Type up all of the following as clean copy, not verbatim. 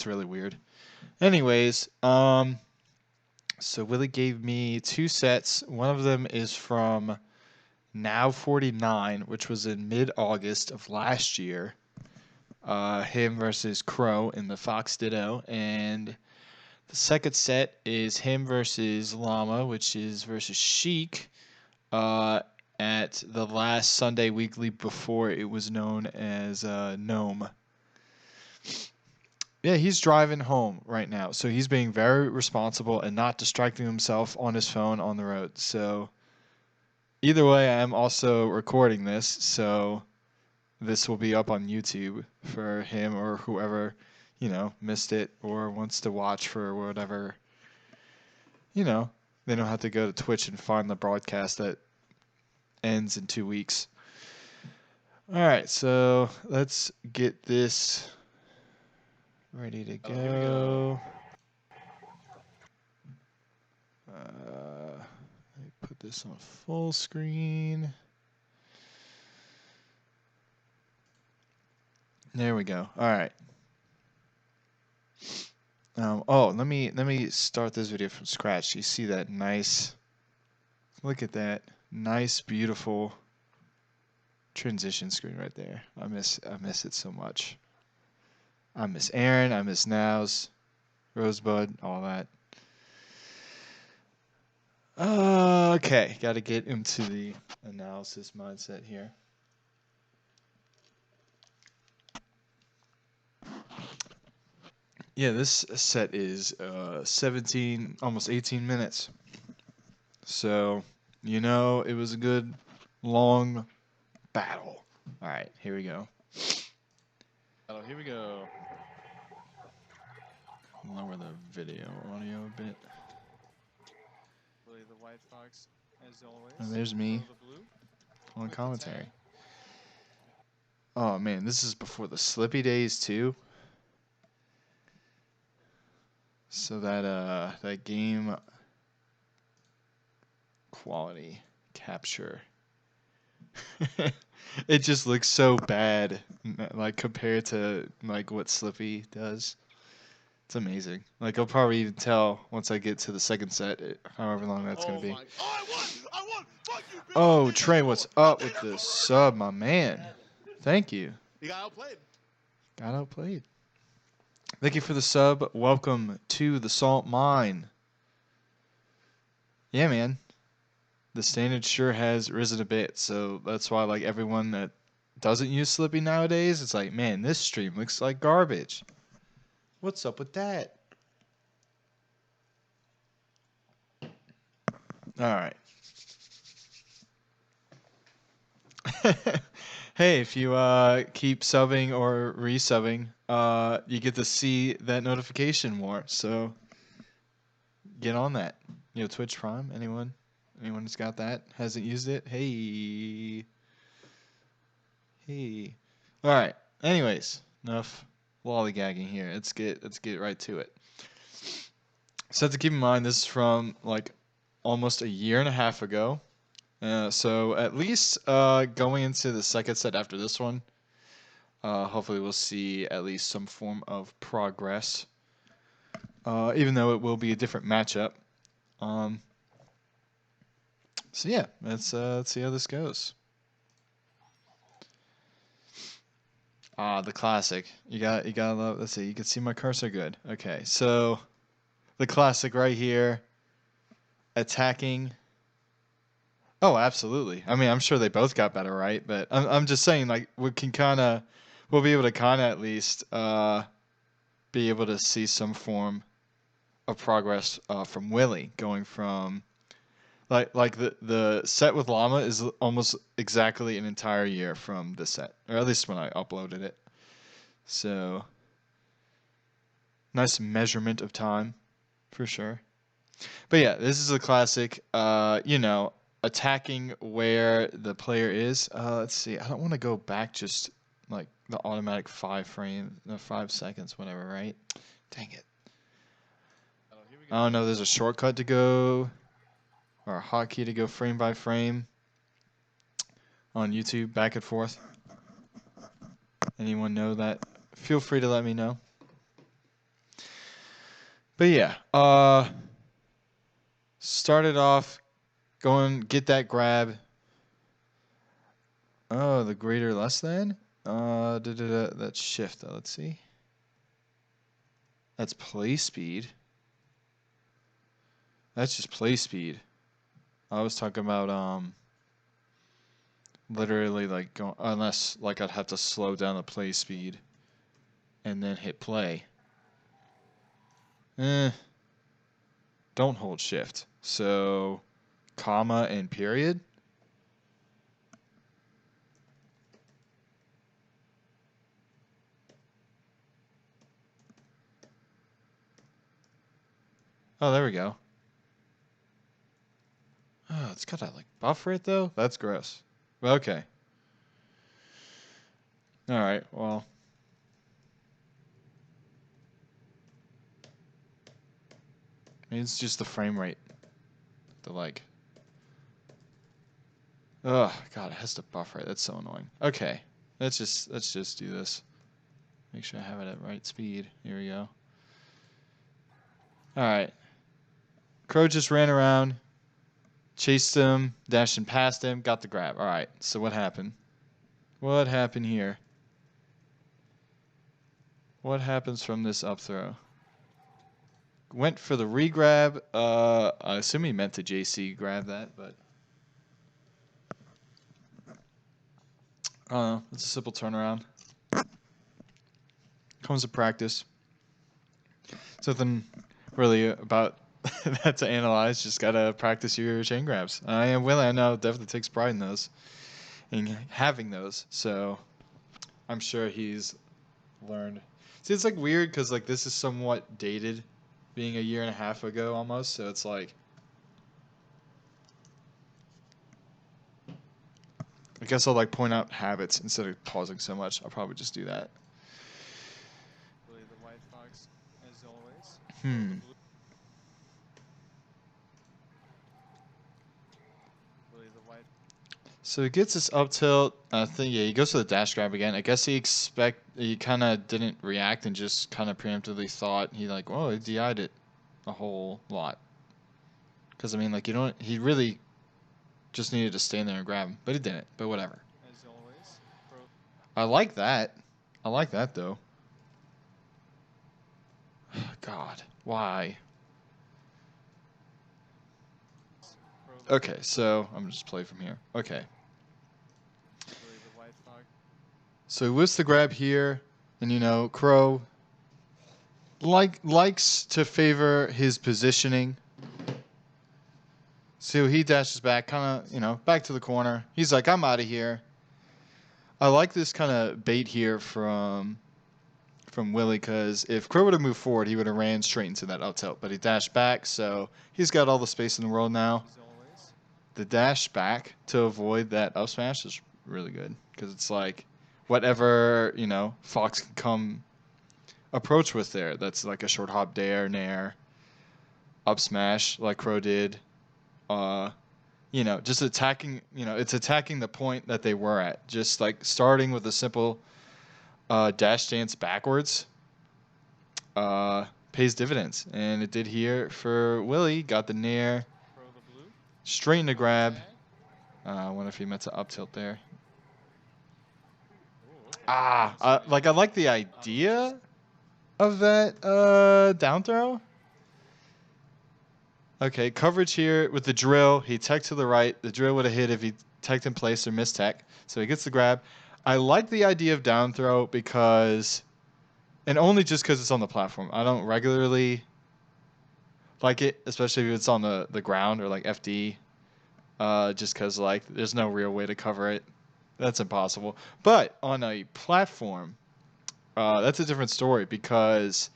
It's really weird. Anyways, so Willie gave me 2 sets. One of them is from Now 49, which was in mid-August of last year. Him versus Crow in the Fox Ditto. And the second set is him versus Llama, which is versus Sheik at the last Sunday Weekly before it was known as Gnome. Yeah, he's driving home right now. So he's being very responsible and not distracting himself on his phone on the road. So either way, I'm also recording this. So this will be up on YouTube for him or whoever, missed it or wants to watch for whatever. They don't have to go to Twitch and find the broadcast that ends in 2 weeks. All right, so let's get this ready to go. Here we go. Let me put this on full screen. There we go. All right. Let me start this video from scratch. You see that nice? Look at that nice, beautiful transition screen right there. I miss it so much. I miss Aaron. I miss Nows, Rosebud, all that. Okay, got to get into the analysis mindset here. Yeah, this set is 17, almost 18 minutes. So, it was a good, long battle. All right, here we go. Here we go. Lower the video audio a bit. Willy the White Fox, as always. And there's me on commentary. Oh man, this is before the Slippy days too. So that game quality capture, it just looks so bad, like compared to like what Slippy does. It's amazing. Like I'll probably even tell once I get to the second set, however long that's gonna be. I won! Fuck you! Oh, Trey, what's up with this sub, my man? Thank you. You got outplayed. Got outplayed. Thank you for the sub. Welcome to the Salt Mine. Yeah, man. The standard sure has risen a bit, so that's why like everyone that doesn't use Slippy nowadays, it's like, man, this stream looks like garbage. What's up with that? All right. Hey, if you keep subbing or resubbing, you get to see that notification more. So get on that. Twitch Prime. Anyone who's got that hasn't used it? Hey. All right. Anyways, enough lollygagging here. Let's get right to it. So to keep in mind, this is from like almost a year and a half ago. So at least going into the second set after this one, hopefully we'll see at least some form of progress, even though it will be a different matchup. So yeah, let's see how this goes. The classic. You gotta love. Let's see. You can see my cursor good. Okay, so the classic right here. Attacking. Oh, absolutely. I mean, I'm sure they both got better, right? But I'm just saying, like, we'll be able to kind of at least be able to see some form of progress from Willy, going from like the set with Llama is almost exactly an entire year from this set, or at least when I uploaded it. So nice measurement of time, for sure. But yeah, this is a classic. Attacking where the player is. Let's see. I don't want to go back just like the automatic 5 seconds, whatever, right? Dang it. I don't know. There's a shortcut to go or a hotkey to go frame by frame on YouTube, back and forth. Anyone know that? Feel free to let me know. But yeah, started off going get that grab. Oh, the greater less than. That's shift. Let's see. That's play speed. That's just play speed. I was talking about literally like going, unless like I'd have to slow down the play speed and then hit play. Don't hold shift. So comma and period. Oh, there we go. Oh, it's got that like buffer it though. That's gross. Okay. All right. Well. Maybe it's just the frame rate. The like. Oh God, it has to buffer it. That's so annoying. Okay. Let's just do this. Make sure I have it at right speed. Here we go. All right. Crow just ran around, chased him, dashing past him, got the grab. All right. So what happened? What happened here? What happens from this up throw? Went for the re-grab. I assume he meant to JC grab that, but I don't know. It's a simple turnaround. Comes to practice. Something really about that to analyze. Just gotta practice your chain grabs. I am Willy. I know definitely takes pride in those, in having those. So I'm sure he's learned. See, it's like weird because like this is somewhat dated, being a year and a half ago almost. So it's like, I guess I'll like point out habits instead of pausing so much. I'll probably just do that. Willy the White Fox, as always. Willy the White. So he gets this up tilt. I think yeah, he goes for the dash grab again. I guess he kind of didn't react and just kind of preemptively thought he like, oh, he DI'd it a whole lot. Because I mean, like he really just needed to stand there and grab him, but he didn't. But whatever. As always. I like that. I like that though. God, why? Okay, so I'm just play from here. Okay. Willy the White Fox. So he whips the grab here, and you know, Crow likes to favor his positioning. So he dashes back, kind of, you know, back to the corner. He's like, I'm out of here. I like this kind of bait here from Willy, because if Crow would have moved forward, he would have ran straight into that up tilt. But he dashed back, so he's got all the space in the world now. As always. The dash back to avoid that up smash is really good, because it's like whatever, you know, Fox can come approach with there. That's like a short hop dare, nair, up smash like Crow did. You know, just attacking, you know, it's attacking the point that they were at. Just like starting with a simple dash dance backwards pays dividends. And it did here for Willy. Got the nair, Pro the blue. straight into grab. Okay. I wonder if he meant to up tilt there. Ooh, okay. Like I like the idea of that down throw. Okay, coverage here with the drill. He teched to the right. The drill would have hit if he teched in place or missed tech. So he gets the grab. I like the idea of down throw because, and only just because it's on the platform. I don't regularly like it, especially if it's on the ground or like FD. Just because like there's no real way to cover it. That's impossible. But on a platform, that's a different story because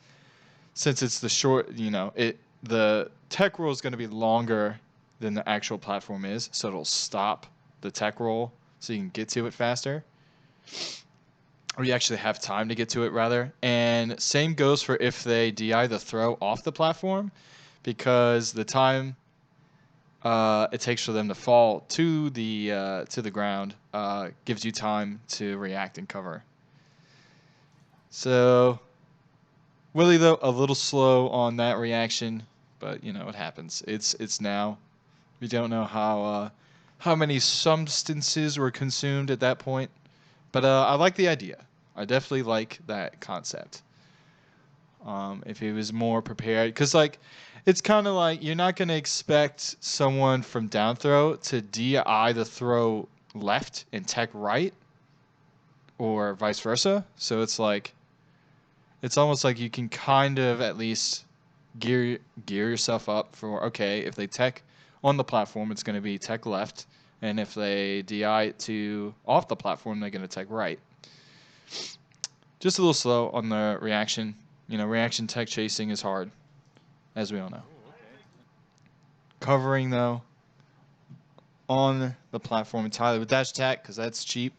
since it's the short, you know, the tech roll is going to be longer than the actual platform is, so it'll stop the tech roll so you can get to it faster, or you actually have time to get to it rather. And same goes for if they DI the throw off the platform, because the time it takes for them to fall to the ground gives you time to react and cover. So Willy though a little slow on that reaction, but you know it happens. It's now. We don't know how many substances were consumed at that point, but I like the idea. I definitely like that concept. If he was more prepared, because like, it's kind of like you're not gonna expect someone from down throw to DI the throw left and tech right, or vice versa. So it's like, it's almost like you can kind of at least gear yourself up for, okay, if they tech on the platform, it's going to be tech left, and if they DI it to off the platform, they're going to tech right. Just a little slow on the reaction. You know, reaction tech chasing is hard, as we all know. Ooh, okay. Covering though on the platform entirely with dash attack because that's cheap.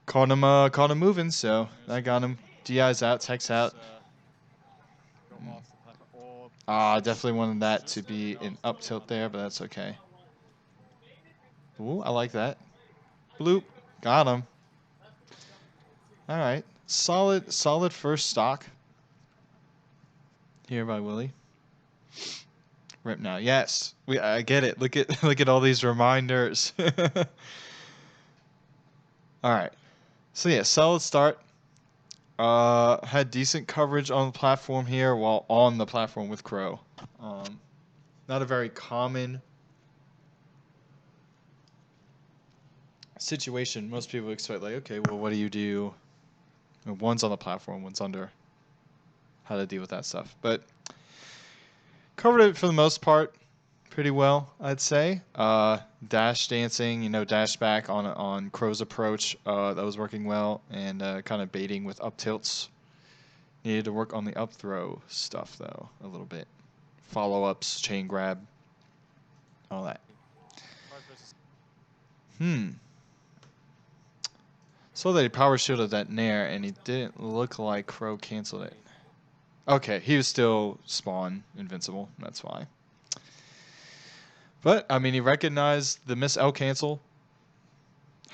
Caught him moving, so that got him. DI's out, tech's out. Go off the platform. Or I push definitely wanted that to just be an up throw tilt on there, the- but that's okay. Ooh, I like that. Bloop. Got him. All right. Solid first stock here by Willy. Rip now. Yes. I get it. Look at look at all these reminders. All right. So yeah, solid start. Had decent coverage on the platform here while on the platform with Crow. Not a very common situation. Most people expect like, okay, well, what do you do? One's on the platform, one's under. How to deal with that stuff, but covered it for the most part pretty well, I'd say. Dash dancing, you know, dash back on Crow's approach, that was working well, and kind of baiting with up tilts. Needed to work on the up throw stuff though a little bit. Follow ups, chain grab, all that. 5 versus So that he power shielded that nair, and he didn't look like Crow canceled it. Okay, he was still spawn invincible. That's why. But I mean, he recognized the miss L cancel.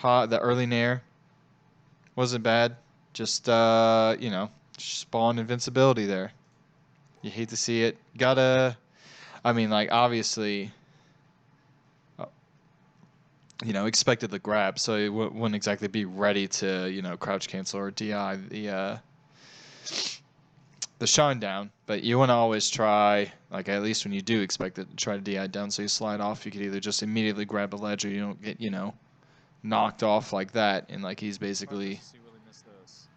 The early nair wasn't bad. Just you know, spawn invincibility there. You hate to see it. Gotta. I mean, like obviously. You know, expected the grab, so he wouldn't exactly be ready to, you know, crouch cancel or DI the shine down. But you want to always try, like at least when you do expect it, to try to DI down so you slide off. You could either just immediately grab a ledge or you don't get, you know, knocked off like that. And like he's basically Willy missed those.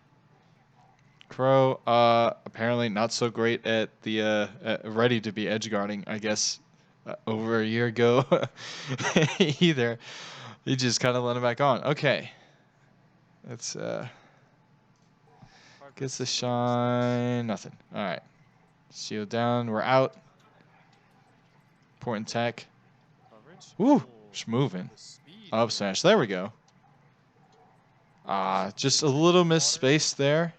Crow. Apparently not so great at the ready to be edge guarding. I guess over a year ago either. He just kind of let him back on. Okay. Let's gets the shine. Nothing. All right. Shield down. We're out. Important tech. Coverage. Woo. Ooh, Just moving. the speed Up here. smash. There we go. Just a little misspace there.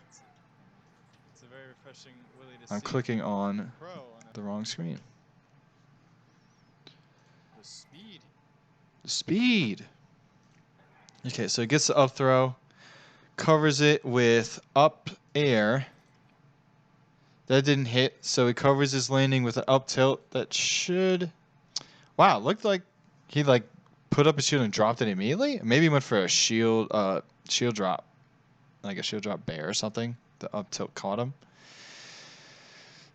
It's a very refreshing Willy to I'm see. clicking on Crow on the wrong screen. the speed. The speed. Okay, so it gets the up throw. Covers it with up air. That didn't hit, so he covers his landing with an up tilt that should... Wow, looked like he like put up a shield and dropped it immediately. Maybe he went for a shield drop, like a shield drop bear or something. The up tilt caught him.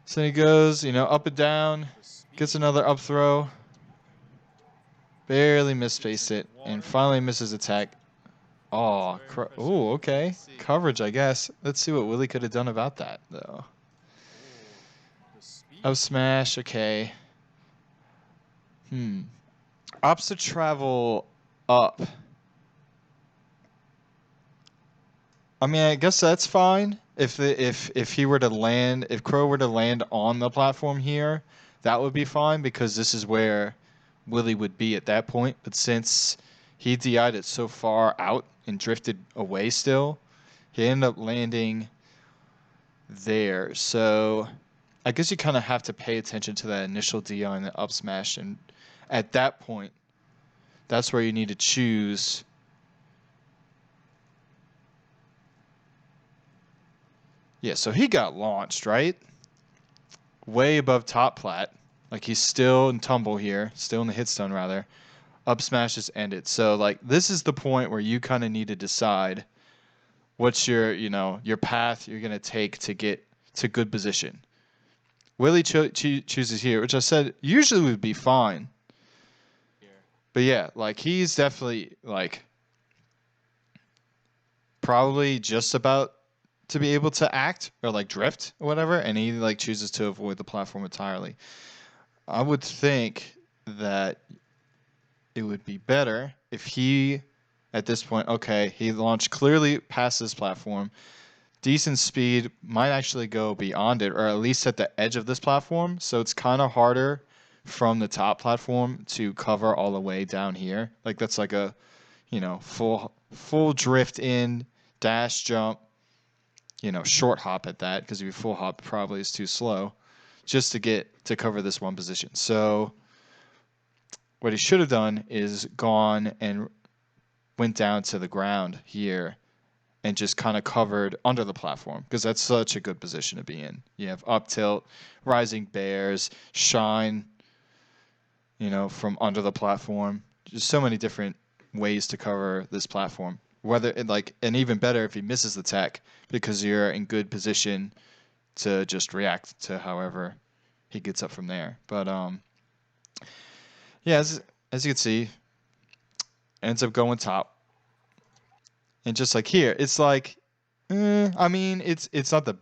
So he goes, you know, up and down, gets another up throw. Barely misspaced it, and finally misses attack. Oh, ooh, okay. Coverage, I guess. Let's see what Willy could have done about that, though. Up smash, okay. Ops to travel up. I mean, I guess that's fine. If he were to land, if Crow were to land on the platform here, that would be fine because this is where Willy would be at that point. But since he DI'd it so far out and drifted away still, he ended up landing there. So I guess you kind of have to pay attention to that initial DI and the up smash, and at that point, that's where you need to choose. Yeah, so he got launched, right? Way above top plat. Like he's still in tumble here, still in the hit stun rather. Up smash just ended. So like this is the point where you kind of need to decide what's your, your path you're going to take to get to good position. Willy chooses here, which I said usually would be fine. But yeah, like he's definitely like probably just about to be able to act or like drift or whatever, and he like chooses to avoid the platform entirely. I would think that it would be better if he, at this point, okay, he launched clearly past this platform. Decent speed, might actually go beyond it, or at least at the edge of this platform. So it's kind of harder from the top platform to cover all the way down here. Like that's like a, full drift in, dash jump, short hop at that, because if you full hop, probably is too slow, just to get to cover this one position. So what he should have done is gone and went down to the ground here and just kind of covered under the platform, because that's such a good position to be in. You have up tilt, rising bears, shine, from under the platform. Just so many different ways to cover this platform. Whether and even better if he misses the tech, because you're in good position to just react to however he gets up from there. But yeah, as you can see, ends up going top. And just like here, it's like, I mean, it's not the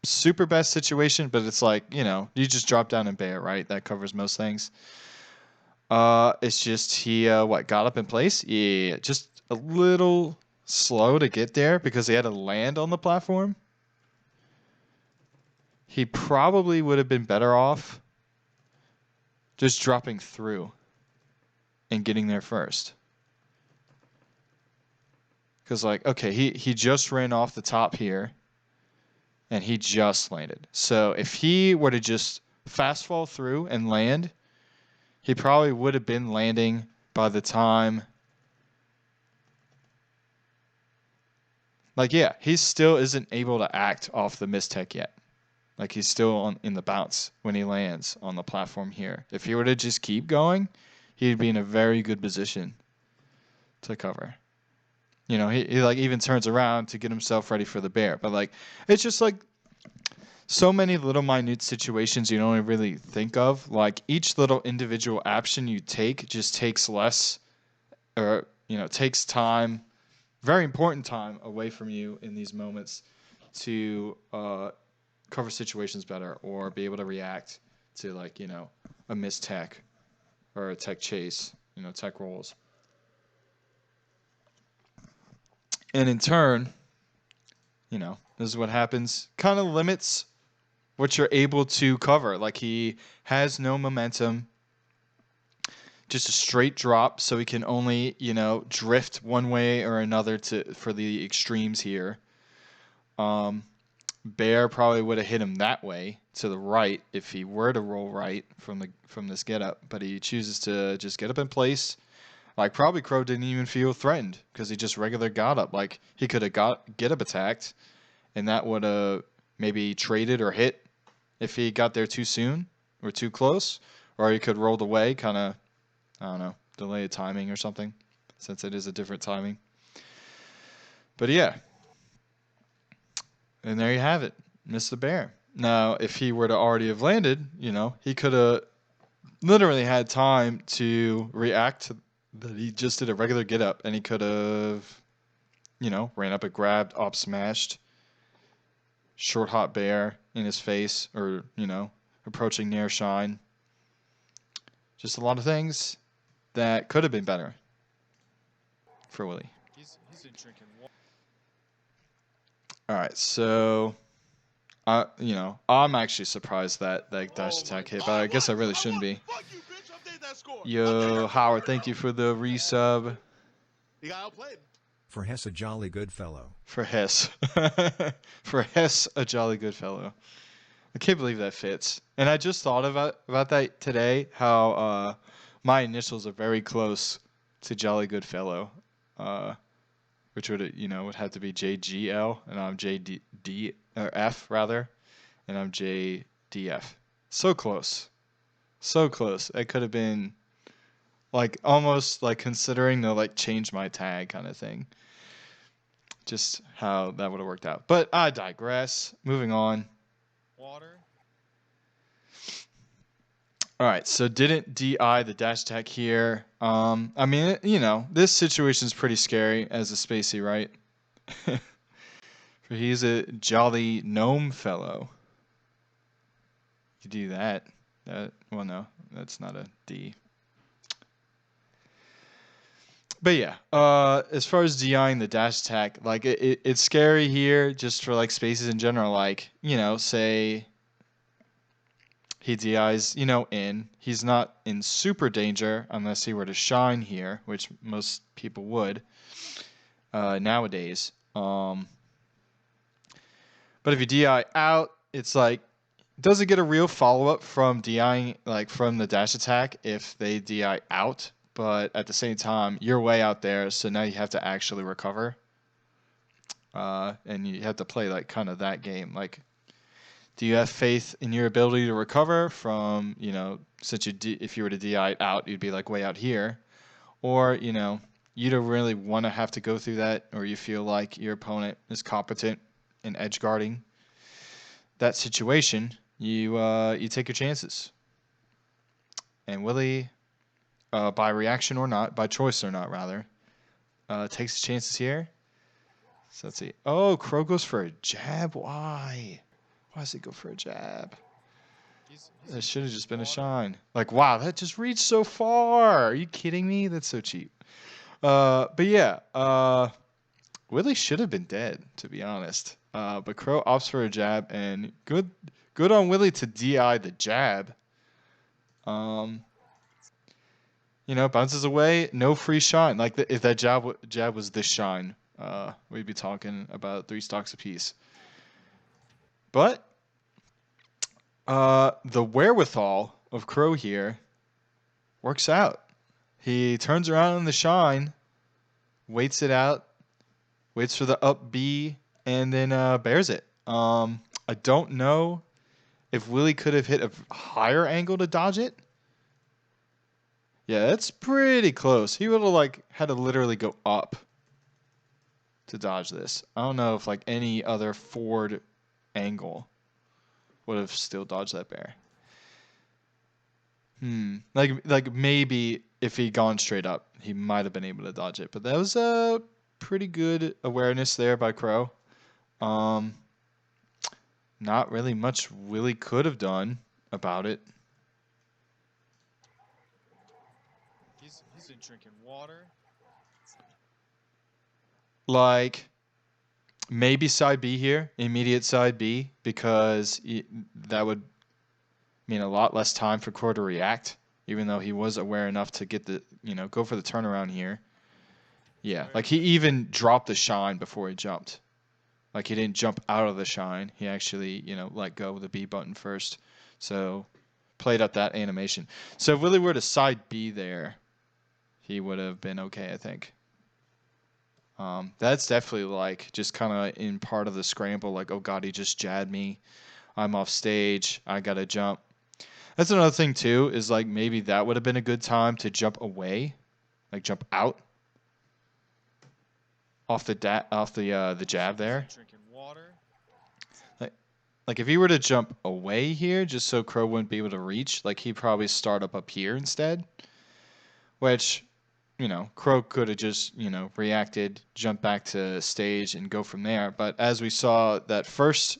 super best situation, but it's like, you just drop down and bear, right? That covers most things. It's just he got up in place? Yeah, just a little slow to get there because he had to land on the platform. He probably would have been better off just dropping through and getting there first. Because, like, okay, he just ran off the top here, and he just landed. So if he were to just fast fall through and land, he probably would have been landing by the time. Like, yeah, he still isn't able to act off the mistech yet. Like, he's still in the bounce when he lands on the platform here. If he were to just keep going, he'd be in a very good position to cover. He like even turns around to get himself ready for the bear. But like, it's just like so many little minute situations you don't really think of. Like each little individual action you take just takes less, or takes time, very important time away from you in these moments to cover situations better or be able to react to like a missed tech or a tech chase, tech rolls. And in turn, this is what happens. Kind of limits what you're able to cover. Like he has no momentum, just a straight drop, so he can only drift one way or another for the extremes here. Bear probably would have hit him that way to the right if he were to roll right from this get up, but he chooses to just get up in place. Like probably Crow didn't even feel threatened because he just regular got up. Like he could have get up attacked, and that would have maybe traded or hit if he got there too soon or too close, or he could rolled away, kind of, I don't know, delay timing or something, since it is a different timing. But yeah, and there you have it, missed the bear. Now, if he were to already have landed, he could have literally had time to react to that he just did a regular get up, and he could have, ran up and grabbed, up smashed, short hot bear in his face, or, approaching near shine. Just a lot of things that could have been better for Willy. He's been drinking water. All right, so I'm actually surprised that dash attack hit, but I guess I really shouldn't be. Yo, Howard, thank you for the resub. You got outplayed. For Hess, a jolly good fellow. For Hess. For Hess, a jolly good fellow. I can't believe that fits. And I just thought about that today, how my initials are very close to Jolly Good Fellow, which would have to be JGL, and I'm JD or F rather, and I'm JDF. So close. So close. It could have been like almost like considering to like change my tag kind of thing. Just how that would have worked out. But I digress. Moving on. Water. All right, so didn't DI the dash attack here. I mean, you know, this situation is pretty scary as a spacey, right? For he's a jolly gnome fellow. You do that. Well, no, that's not a D. But yeah, as far as DIing the dash attack, like it's scary here just for like spaces in general. Like, you know, say he DIs, you know, in. He's not in super danger unless he were to shine here, which most people would nowadays. But if you DI out, it's like, does it get a real follow-up from DIing, like from the dash attack if they DI out? But at the same time, you're way out there, so now you have to actually recover. And you have to play like kind of that game. Like, do you have faith in your ability to recover from, you know, since if you were to DI out, you'd be like way out here, or you know, you don't really want to have to go through that, or you feel like your opponent is competent in edge guarding that situation. You take your chances. And Willy, by reaction or not, by choice or not rather, takes his chances here. So let's see. Oh, Crow goes for a jab. Why? Why does he go for a jab? That should have just been a shine. Like, wow, that just reached so far. Are you kidding me? That's so cheap. But yeah, Willy should have been dead, to be honest. But Crow opts for a jab, and good on Willy to DI the jab. You know, bounces away, no free shine. Like if that jab was this shine, we'd be talking about 3 stocks apiece. But the wherewithal of Crow here works out. He turns around in the shine, waits it out, waits for the up B, and then bears it. I don't know if Willy could have hit a higher angle to dodge it. Yeah, that's pretty close. He would have like had to literally go up to dodge this. I don't know if like any other forward angle would have still dodged that bear. Like maybe if he'd gone straight up, he might have been able to dodge it. But that was a pretty good awareness there by Crow. Not really much Willy could have done about it. He's been drinking water. Like maybe side B here, immediate side B, because that would mean a lot less time for Crow to react, even though he was aware enough to get the, you know, go for the turnaround here. Yeah, like he even dropped the shine before he jumped. Like he didn't jump out of the shine. He actually, you know, let go of the B button first. So played up that animation. So if Willy were to side B there, he would have been okay, I think. That's definitely like just kind of in part of the scramble, like, oh god, he just jabbed me. I'm off stage. I gotta jump. That's another thing too, is like maybe that would have been a good time to jump away, like jump out off the jab there. Drinking water. Like if he were to jump away here, just so Crow wouldn't be able to reach, like he'd probably start up here instead. Which, you know, Crow could have just, you know, reacted, jump back to stage and go from there. But as we saw that first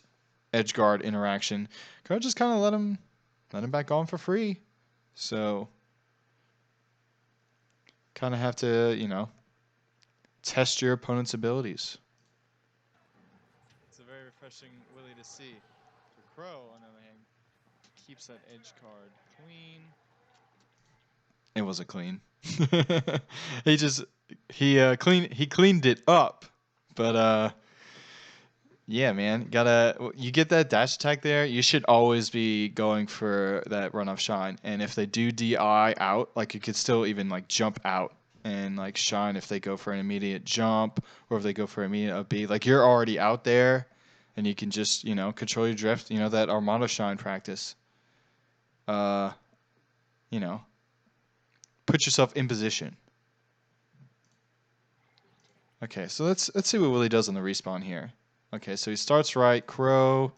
edge guard interaction, Crow just kind of let him back on for free. So kind of have to, you know, test your opponent's abilities. It's a very refreshing Willy to see. For Crow, on the other hand, keeps that edge card clean. It wasn't clean. he cleaned it up, but yeah, man, you get that dash attack there. You should always be going for that run off shine. And if they do DI out, like you could still even like jump out and like shine if they go for an immediate jump or if they go for immediate up B. Like you're already out there, and you can just, control your drift, that Armada Shine practice. You know, put yourself in position. Okay, so let's see what Willy does on the respawn here. Okay, so he starts right, Crow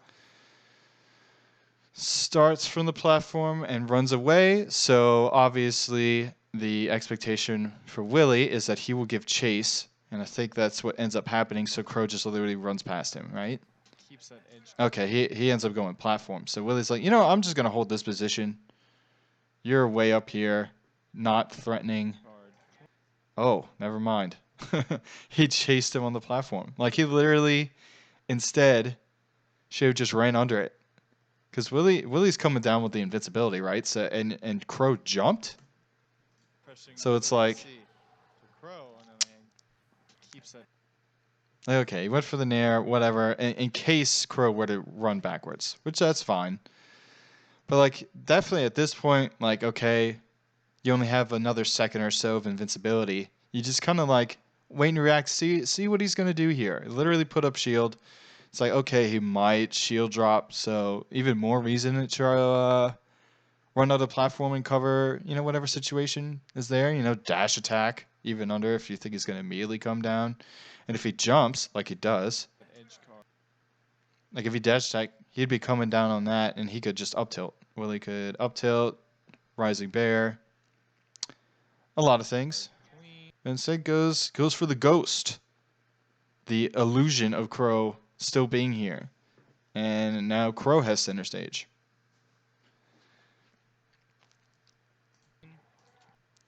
starts from the platform and runs away, so obviously the expectation for Willy is that he will give chase, and I think that's what ends up happening, so Crow just literally runs past him, right? Keeps that edge. Okay, he ends up going platform, so Willy's like, I'm just going to hold this position. You're way up here, not threatening. Card. Oh, never mind. He chased him on the platform. Like, he literally, instead, should have just ran under it. Because Willy's coming down with the invincibility, right? So and Crow jumped. So it's like, So Crow, on the other hand, keeps that. okay, he went for the nair, whatever, in case Crow were to run backwards, which that's fine. But like, definitely at this point, like, okay, you only have another second or so of invincibility. You just kind of like wait and react, see what he's gonna do here. Literally put up shield. It's like, okay, he might shield drop, so even more reason to run out of platform and cover, whatever situation is there. Dash attack, even under if you think he's going to immediately come down. And if he jumps, like he does, Edge card. like if he dash attack, he'd be coming down on that, and he could just up tilt. Willy could up tilt, rising bear, a lot of things. Clean. And instead goes for the ghost, the illusion of Crow still being here. And now Crow has center stage.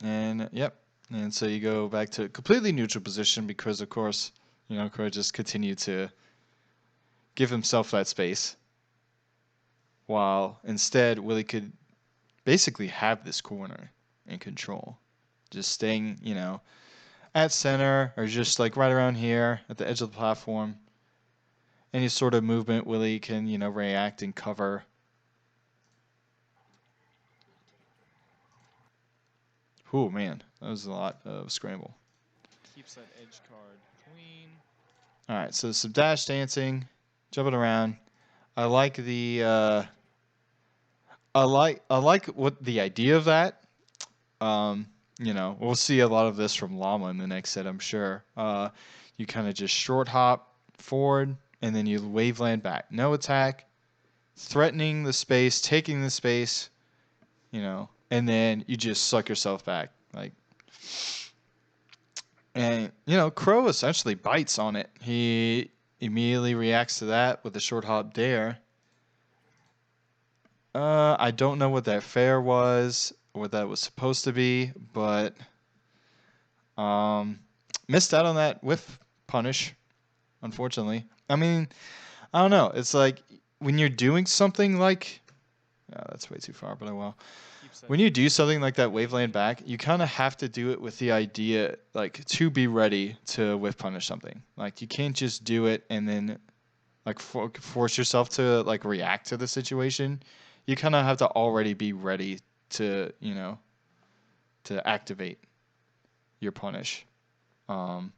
And yep. And so you go back to a completely neutral position because, of course, Crow just continued to give himself that space. While instead, Willy could basically have this corner in control. Just staying, at center or just like right around here at the edge of the platform. Any sort of movement, Willy can, react and cover. Oh man, that was a lot of scramble. Keeps that edge card clean. All right, so some dash dancing, jumping around. I like the I like what the idea of that. We'll see a lot of this from Llama in the next set, I'm sure. You kind of just short hop forward and then you waveland back. No attack, threatening the space, taking the space, and then you just suck yourself back. And Crow essentially bites on it. He immediately reacts to that with a short hop dare. I don't know what that fair was, what that was supposed to be, but missed out on that whiff punish, unfortunately. I mean, I don't know. It's like when you're doing something like, that's way too far, but I will. When you do something like that waveland back, you kind of have to do it with the idea, like, to be ready to whiff punish something. Like, you can't just do it and then, like, force yourself to, like, react to the situation. You kind of have to already be ready to, to activate your punish. Like,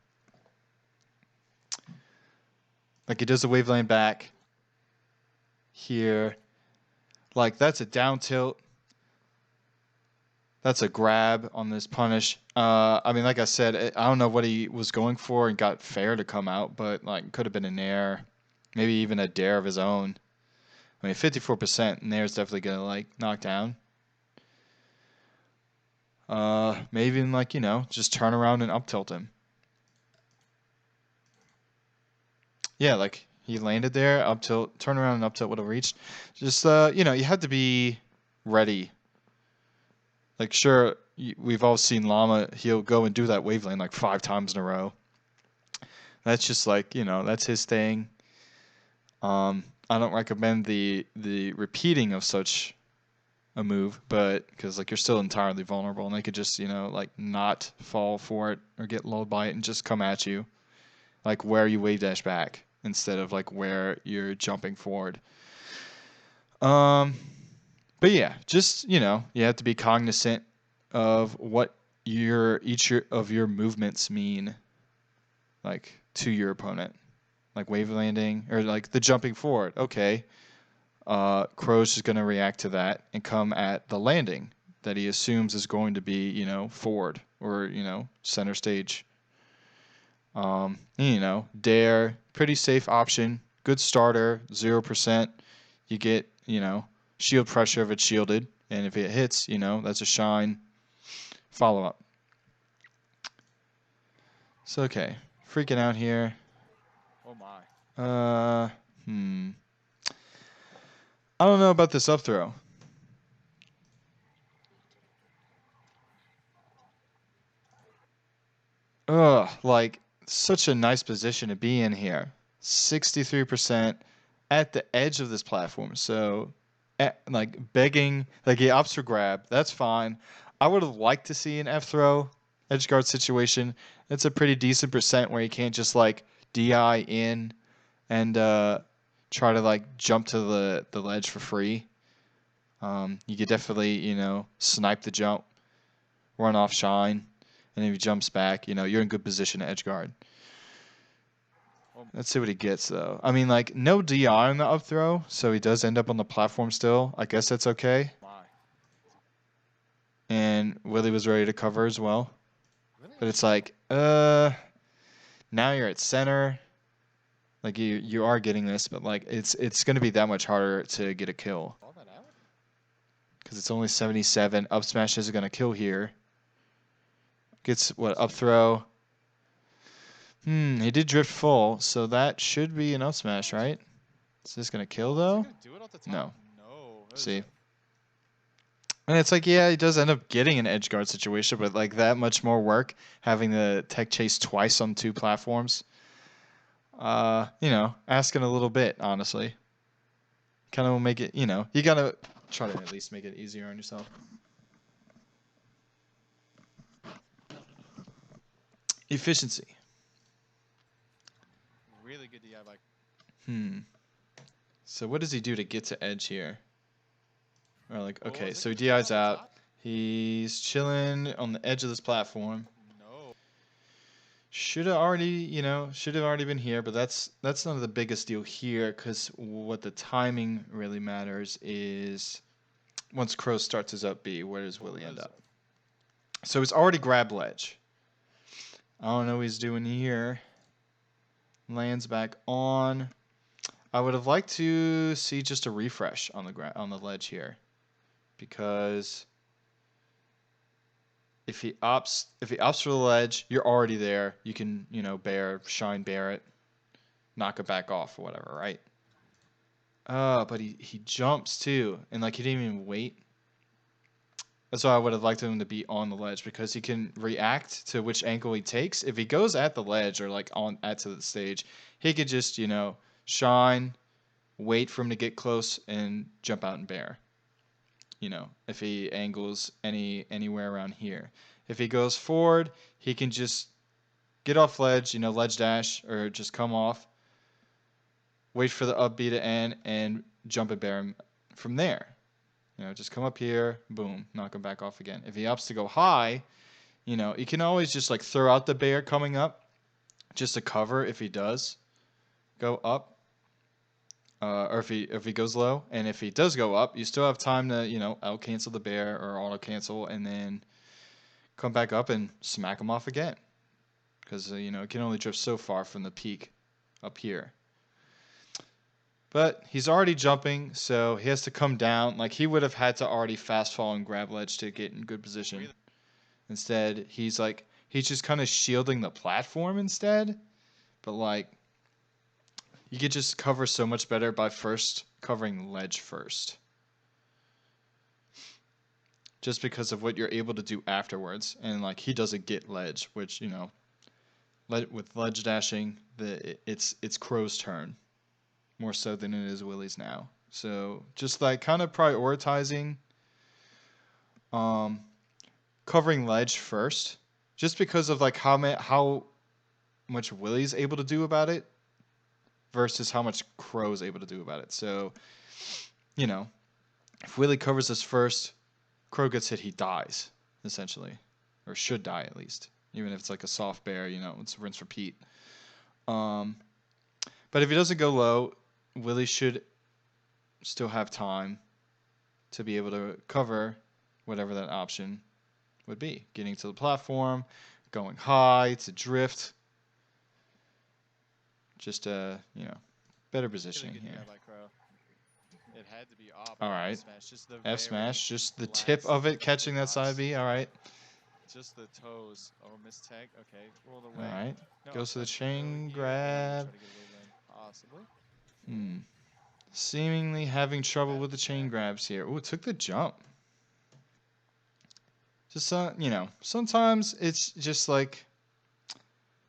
it does the waveland back here. Like, that's a down tilt. That's a grab on this punish. I mean, like I said, I don't know what he was going for and got fair to come out, but like could have been a nair, maybe even a dare of his own. I mean, 54% nair is definitely gonna like knock down. Maybe even like just turn around and up tilt him. Yeah, like he landed there, up tilt, turn around and up tilt would have reached. Just you have to be ready. Like, sure, we've all seen Llama. He'll go and do that waveland like 5 times in a row. That's just like, that's his thing. I don't recommend the repeating of such a move, but because like you're still entirely vulnerable, and they could just like not fall for it or get lulled by it and just come at you, like where you wave dash back instead of like where you're jumping forward. But yeah, just you have to be cognizant of what each of your movements mean, like to your opponent. like wave landing or like the jumping forward. Okay, Crow's just going to react to that and come at the landing that he assumes is going to be, forward or, center stage. Dare, pretty safe option. Good starter, 0%. You get, shield pressure if it's shielded. And if it hits, that's a shine follow-up. So, okay. Freaking out here. Oh my. I don't know about this up throw. Ugh, like such a nice position to be in here. 63% at the edge of this platform. So, like begging, like he opts for grab. That's fine. I would have liked to see an F throw edge guard situation. It's a pretty decent percent where you can't just like DI in and try to like jump to the ledge for free. You could definitely snipe the jump, run off shine. And if he jumps back, you're in good position to edge guard. Let's see what he gets, though. I mean, like, no DI on the up throw, so he does end up on the platform still. I guess that's okay. My. And Willy was ready to cover as well. Really? But it's like, now you're at center. Like, you are getting this, but, like, it's going to be that much harder to get a kill. Call that out? Because it's only 77. Up smash isn't going to kill here. Gets, what, up throw. He did drift full, so that should be an up smash, right? Is this going to kill, though? Is he gonna do it off the top? No. No. See? And it's like, yeah, he does end up getting an edge guard situation, but like that much more work having the tech chase twice on 2 platforms. Asking a little bit, honestly. Kind of will make it, you gotta try to at least make it easier on yourself. Efficiency. Really good DI by. So what does he do to get to edge here? Or like, Oh, okay, is it so he gonna DI's stay on the out. top? He's chilling on the edge of this platform. No. Should have already been here, but that's not the biggest deal here because what the timing really matters is once Crow starts his up B, where does Willy end up? So he's already grabbed ledge. I don't know what he's doing here. Lands back on. I would have liked to see just a refresh on the ledge here, because if he opts for the ledge, you're already there. You can shine bear it, knock it back off or whatever, right? But he jumps too, and like he didn't even wait. That's why I would have liked him to be on the ledge, because he can react to which angle he takes. If he goes at the ledge or like to the stage, he could just shine, wait for him to get close, and jump out and bear. If he angles anywhere around here. If he goes forward, he can just get off ledge, ledge dash, or just come off, wait for the up B to end, and jump and bear him from there. Just come up here, boom, knock him back off again. If he opts to go high, you can always just like throw out the bear coming up just to cover if he does go up. Or if he goes low, and if he does go up, you still have time to out cancel the bear or auto cancel, and then come back up and smack him off again, because it can only drift so far from the peak up here. But he's already jumping, so he has to come down. Like he would have had to already fast fall and grab ledge to get in good position. Instead, he's just kind of shielding the platform instead, but like. You could just cover so much better by first covering ledge first. Just because of what you're able to do afterwards. And like he doesn't get ledge, which, with ledge dashing, it's Crow's turn. More so than it is Willy's now. So just like kind of prioritizing covering ledge first. Just because of like how much Willy's able to do about it. Versus how much Crow is able to do about it. So, if Willy covers this first, Crow gets hit, he dies, essentially. Or should die, at least. Even if it's like a soft bear, it's rinse repeat. But But if he doesn't go low, Willy should still have time to be able to cover whatever that option would be. Getting to the platform, going high to drift. Just better Really positioning good here. DI by Crow. It had to be up. All right. Smash. Just the F smash, very just the tip of it catching that hitbox. side B. All right. Just the toes. Oh, miss tag. Okay, rolled away. All right. No, Goes to the smash for Crow chain here. grab. Try to get a wave land, possibly. Seemingly having trouble with the chain grabs here. Ooh, took the jump. Just sometimes it's just like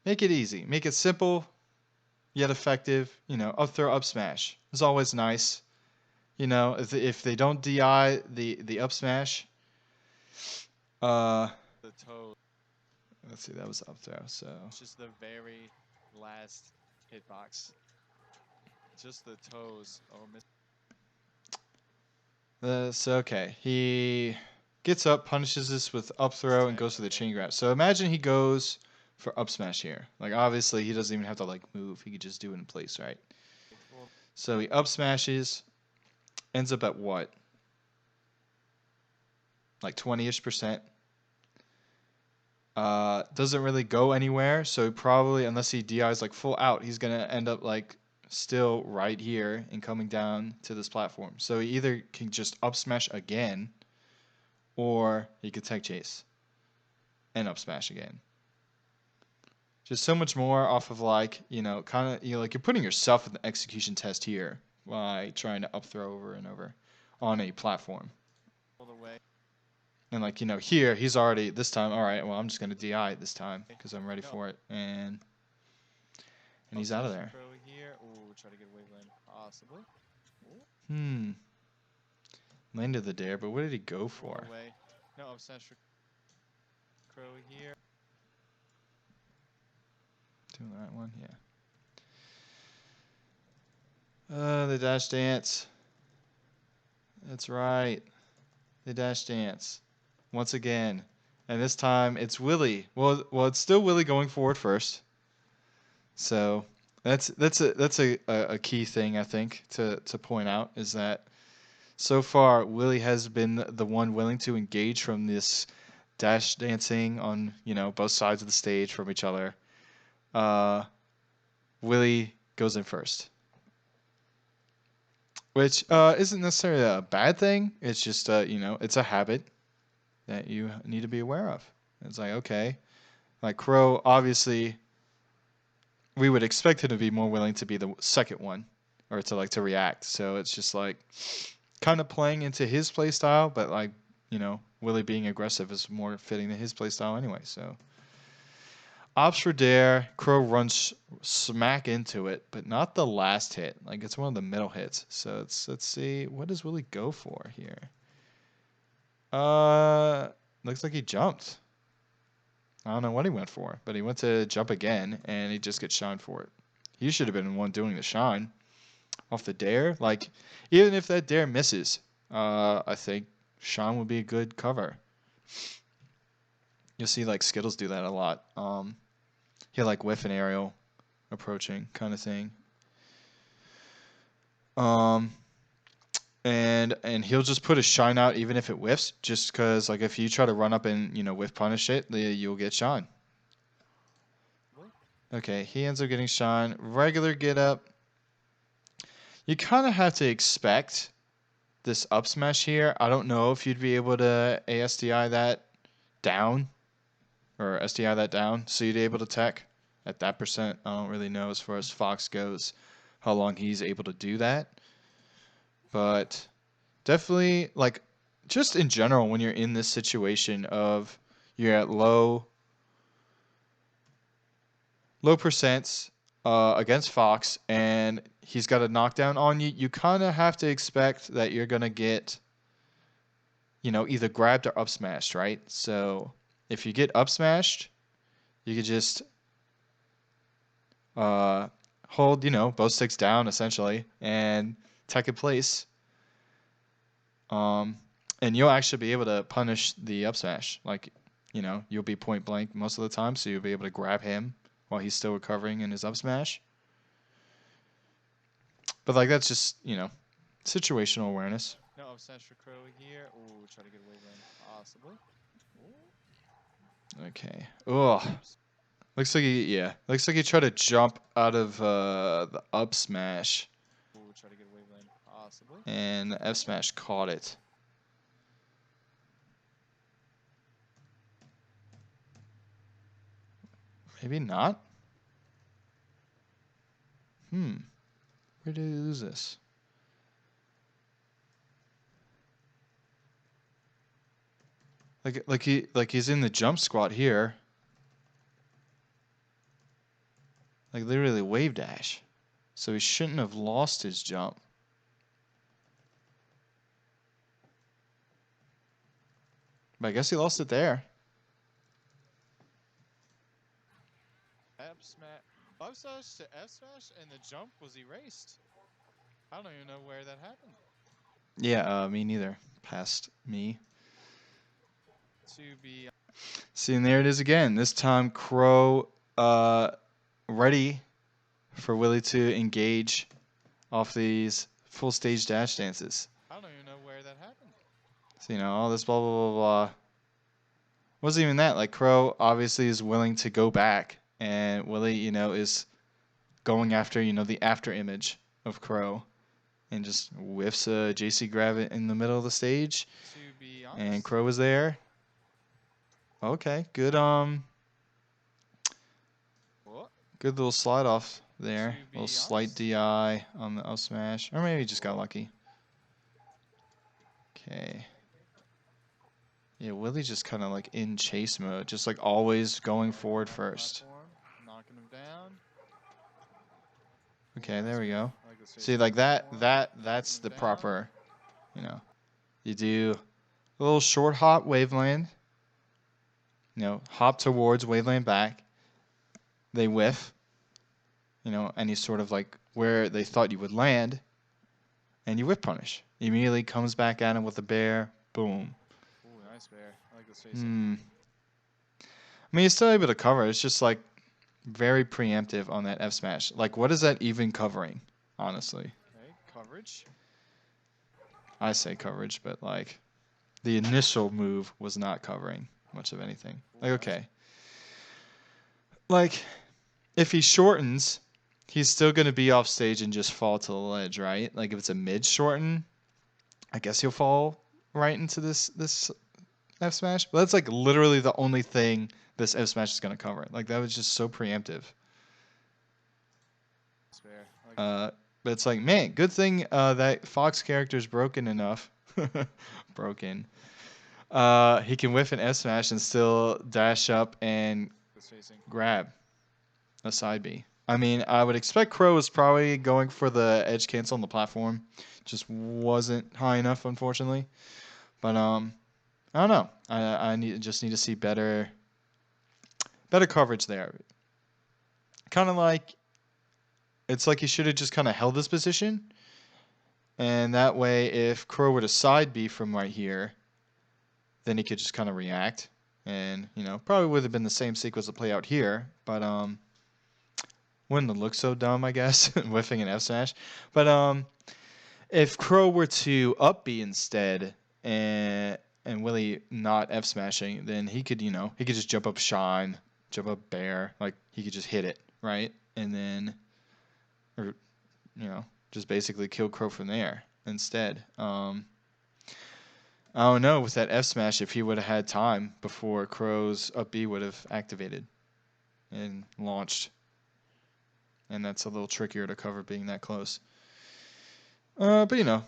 make it easy, make it simple, yet effective. Up throw, up smash is always nice. If they don't DI the up smash, The toes. let's see, that was up throw. So Just the very last hitbox. Just the toes. Oh, miss. so okay, he gets up, punishes this with up throw, and goes for the chain grab. So imagine he goes for up smash here. Like obviously he doesn't even have to like move; he could just do it in place, right? So he up smashes, ends up at what? Like 20-ish%. Doesn't really go anywhere, so probably unless he DIs like full out, he's gonna end up like still right here and coming down to this platform. So he either can just up smash again, or he could tech chase and up smash again. Just so much more off of like kind of like you're putting yourself in the execution test here by trying to up throw over and over on a platform. And like here he's already this time. All right, well I'm just gonna DI it this time because I'm ready for it, and he's out of there. Here. Ooh, try to get a wave land, possibly. Landed the dare, but what did he go for? No, up smash for Crow here. Doing that one, yeah. The dash dance. That's right. The dash dance. Once again. And this time it's Willy. Well, it's still Willy going forward first. So that's a key thing I think to point out is that so far Willy has been the one willing to engage from this dash dancing on both sides of the stage from each other. Willy goes in first, which isn't necessarily a bad thing. It's just it's a habit that you need to be aware of. It's like, okay, like Crow, obviously we would expect him to be more willing to be the second one or to react. So it's just like kind of playing into his play style, but like Willy being aggressive is more fitting to his play style anyway. So opts for dare, Crow runs smack into it, but not the last hit. Like it's one of the middle hits. So let's see, what does Willy go for here? Looks like he jumped. I don't know what he went for, but he went to jump again, and he just gets shined for it. He should have been the one doing the shine off the dare. Like even if that dare misses, I think shine would be a good cover. You'll see like Skittles do that a lot. He'll like whiff an aerial approaching kind of thing. And he'll just put a shine out even if it whiffs, just because like if you try to run up and whiff punish it, you'll get shine. Okay, he ends up getting shine. Regular get up. You kind of have to expect this up smash here. I don't know if you'd be able to ASDI that down or SDI that down, so you'd be able to tech at that percent. I don't really know as far as Fox goes how long he's able to do that. But definitely, like, just in general, when you're in this situation of you're at low percents against Fox and he's got a knockdown on you, you kind of have to expect that you're going to get, either grabbed or up smashed, right? So if you get up smashed, you could just hold, both sticks down essentially and tech in place. And you'll actually be able to punish the up smash. Like, you'll be point blank most of the time, so you'll be able to grab him while he's still recovering in his up smash. But like that's just, you know, situational awareness. No up smash for Crow here. Ooh, try to get away then. Possibly. Ooh. Okay. Ugh. Looks like looks like he tried to jump out of the up smash, Ooh, try to get away then. Possibly. and the F smash caught it. Maybe not. Where did he lose this? Like he's in the jump squat here. Like literally wave dash. So he shouldn't have lost his jump. But I guess he lost it there. F smash. Up smash to F smash, and the jump was erased. I don't even know where that happened. Yeah, me neither. Past me. To be See, and there it is again. This time Crow ready for Willy to engage off these full stage dash dances. I don't even know where that happened. So, you know, all this blah, blah, blah, blah. Wasn't even that. Like, Crow obviously is willing to go back. And Willy, you know, is going after, you know, the after image of Crow. And just whiffs a JC grab it in the middle of the stage. To be honest. And Crow was there. Okay, good, What? good little slide off there. To be Little slight honest. DI on the up smash. Or maybe he just got lucky. Okay. Yeah, Willy's just kind of like in chase mode. Just like always going forward first. Platform, knocking him down. Okay, there we go. I like this face See, on like platform, that's knocking the him down. proper, you know. You do a little short hop waveland. You know, hop towards waveland back. They whiff. You know, any sort of like where they thought you would land. And you whiff punish. Immediately comes back at him with a bear. Boom. Ooh, nice bear. I like this face. I mean, he's still able to cover. It's just like very preemptive on that F smash. Like, what is that even covering? Honestly, Okay, coverage. I say coverage, but like the initial move was not covering much of anything. Like, okay, like if he shortens, he's still gonna be off stage and just fall to the ledge, right? Like if it's a mid shorten, I guess he'll fall right into this F smash. But that's like literally the only thing this F smash is gonna cover. Like that was just so preemptive. Nice bear. I like But it's like, man, good thing that Fox character is broken enough. Broken. He can whiff an F smash and still dash up and this facing. grab a side B. I mean, I would expect Crow was probably going for the edge cancel on the platform. Just wasn't high enough, unfortunately. But I don't know. I just need to see better coverage there. Kind of like it's like he should have just kind of held this position. And that way, if Crow were to side B from right here, then he could just kind of react. And, you know, probably would have been the same sequence to play out here. But wouldn't have looked so dumb, I guess, whiffing an F smash. But if Crow were to up B instead and Willy not F smashing, then he could, you know, he could just jump up shine, jump up bear. Like, he could just hit it, right? And then, or, you know, just basically kill Crow from there instead. I don't know with that F smash if he would have had time before Crow's up B would have activated and launched. And that's a little trickier to cover being that close. But you know,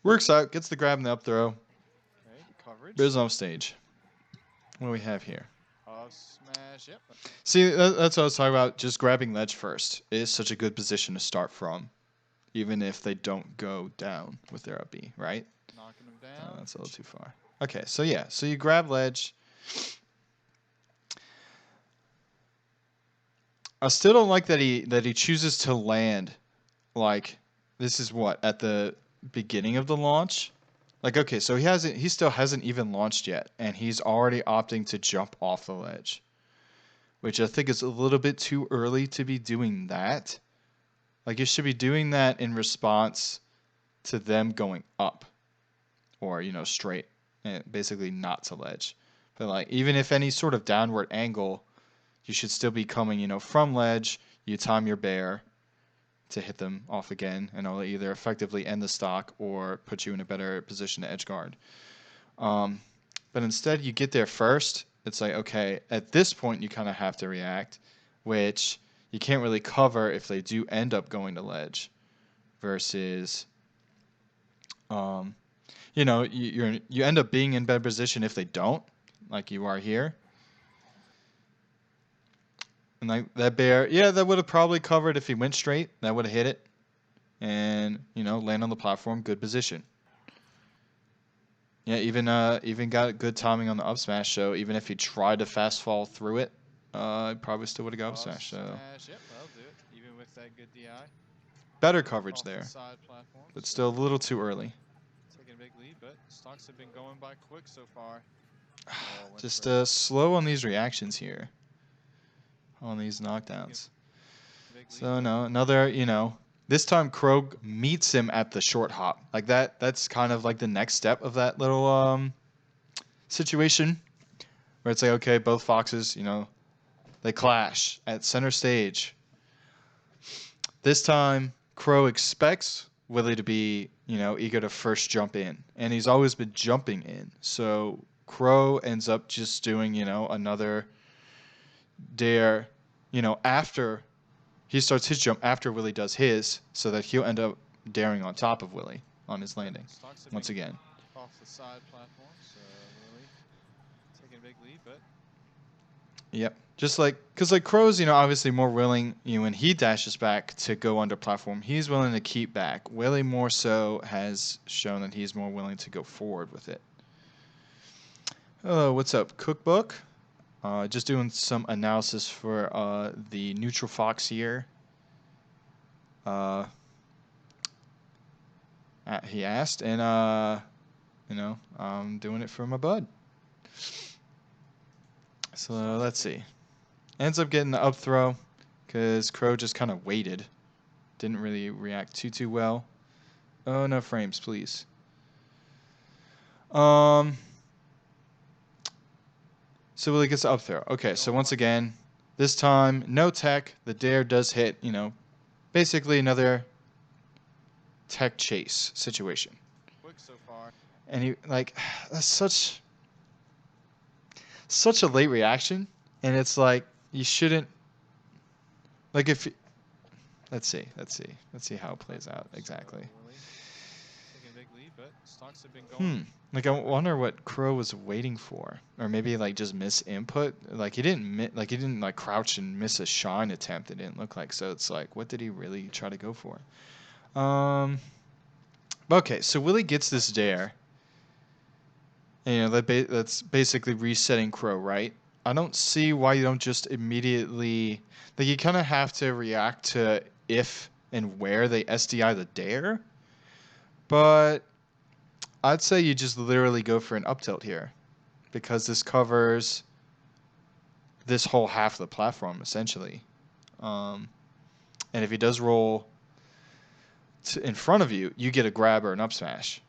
works out, gets the grab and the up throw. Okay, coverage. Biz off stage. What do we have here? Up smash. Yep. See, that's what I was talking about. Just grabbing ledge first is such a good position to start from, even if they don't go down with their up B, right? Knocking him down. That's a little too far. Okay, so yeah, so you grab ledge. I still don't like that he chooses to land like this is what at the beginning of the launch. Like okay, so he still hasn't even launched yet and he's already opting to jump off the ledge. Which I think is a little bit too early to be doing that. Like you should be doing that in response to them going up or, straight and basically not to ledge. But like even if any sort of downward angle, you should still be coming, from ledge. You time your bear to hit them off again, and it'll either effectively end the stock or put you in a better position to edge guard. But instead, you get there first. It's like, okay, at this point, you kind of have to react, which you can't really cover if they do end up going to ledge versus, you end up being in better position if they don't, like you are here. And like that bear, yeah, that would have probably covered if he went straight. That would have hit it, and land on the platform, good position. Yeah, even got good timing on the up smash. So even if he tried to fast fall through it, he probably still would have got up smash. So Yep, that'll do it. Even with that good DI. better coverage Off the there, side platform, but so still a little too early. taking a big lead, but stocks have been going by quick so far. Just slow on these reactions here, on these knockdowns. So no, another, this time Krog meets him at the short hop. Like that's kind of like the next step of that little situation where it's like, okay, both foxes, they clash at center stage. This time Crow expects Willy to be, eager to first jump in, and he's always been jumping in. So Crow ends up just doing, another dare, after he starts his jump after Willy does his, so that he'll end up daring on top of Willy on his landing once again. Off the side platform, so Willy taking a big lead, but Yep, just like because like Crow's, obviously more willing, when he dashes back to go under platform, he's willing to keep back. Willy more so has shown that he's more willing to go forward with it. Hello, what's up, Cookbook? Just doing some analysis for the neutral fox here. He asked, and I'm doing it for my bud. So let's see. Ends up getting the up throw because Crow just kind of waited. Didn't really react too well. Oh, no frames, please. So Willy gets the up throw. Okay, so once again, this time, no tech. The dare does hit, basically another tech chase situation. quick so far. And he, that's such a late reaction. And it's like, you shouldn't, like if, let's see how it plays out exactly. Taking a big lead, but stocks have been going. Like I wonder what Crow was waiting for, or maybe like just miss input. Like he didn't crouch and miss a shine attempt. It didn't look like. So it's like, what did he really try to go for? Okay, so Willy gets this dare. And, that's basically resetting Crow, right? I don't see why you don't just immediately, like you kind of have to react to if and where they SDI the dare, but I'd say you just literally go for an up tilt here, because this covers this whole half of the platform essentially. And if he does roll in front of you, you get a grab or an up smash.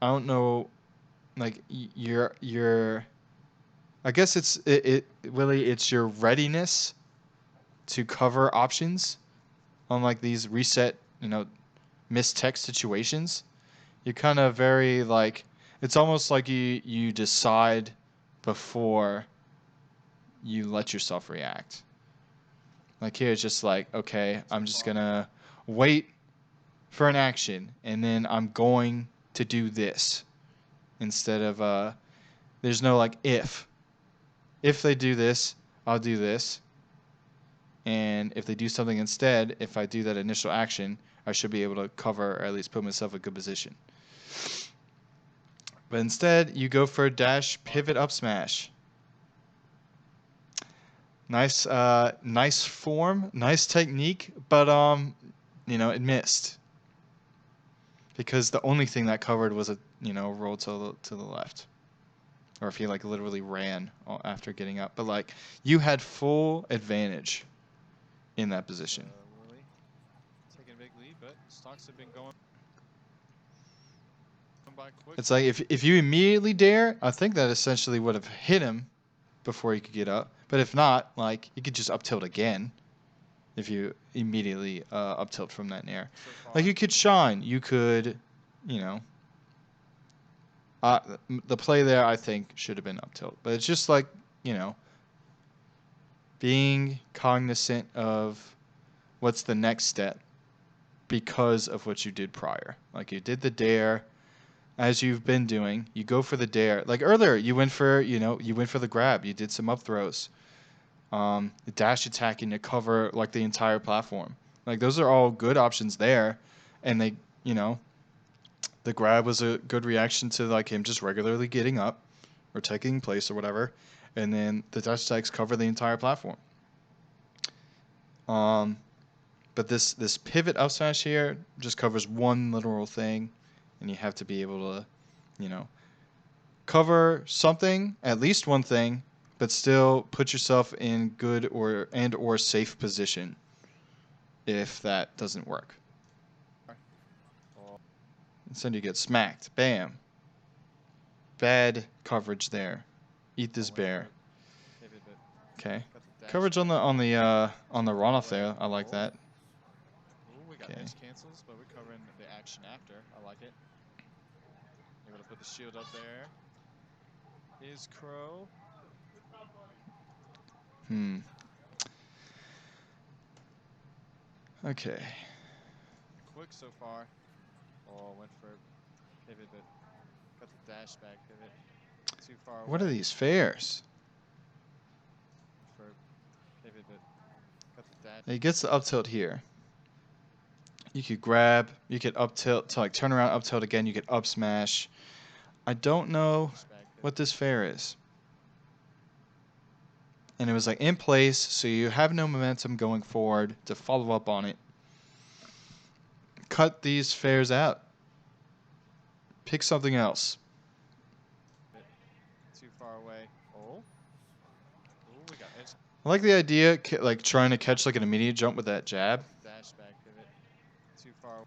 I don't know, like you're. I guess it's Willy. It's your readiness to cover options on like these reset, missed tech situations. You're kind of very like, it's almost like you decide before you let yourself react. Like here, it's just like, okay, I'm just gonna wait for an action, and then I'm going to do this instead of there's no like if they do this, I'll do this. And if they do something instead, if I do that initial action, I should be able to cover or at least put myself in a good position. But instead, you go for a dash pivot up smash. Nice, nice form, nice technique, but it missed because the only thing that covered was a roll to the left, or if he like literally ran after getting up. But like you had full advantage in that position. Willy Stocks have been going by quick. It's like if you immediately dare, I think that essentially would have hit him before he could get up. But if not, like, you could just up tilt again if you immediately up tilt from that nair. So far. Like, you could shine. You could, you know. The play there, I think, should have been up tilt. But it's just like, you know, being cognizant of what's the next step because of what you did prior. Like, you did the dare, as you've been doing. You go for the dare. Like earlier, you went for the grab. You did some up throws. Dash attacking to cover like the entire platform. Like, those are all good options there, and they, you know, the grab was a good reaction to like him just regularly getting up or taking place or whatever, and then the dash attacks cover the entire platform. But this pivot up smash here just covers one literal thing, and you have to be able to, you know, cover something, at least one thing, but still put yourself in good or safe position if that doesn't work. Instead you get smacked. Bam. Bad coverage there. Eat this bear. Okay. Coverage on the runoff there. I like that. Ooh, we got edge cancels, but we're covering the action after. I like it. Able to put the shield up there. Is Crow. Okay. Quick so far. Oh, went for pivot, but got the dash back pivot. Too far away. What are these fares? For pivot, but got the dash. He gets the up tilt here. You could grab. You could up tilt to like turn around, up tilt again. You could up smash. I don't know what this fair is. And it was like in place, so you have no momentum going forward to follow up on it. Cut these fares out. Pick something else. Too far away. Oh. Ooh, we got edge. I like the idea, like trying to catch like an immediate jump with that jab. Dash back pivot. Too far away.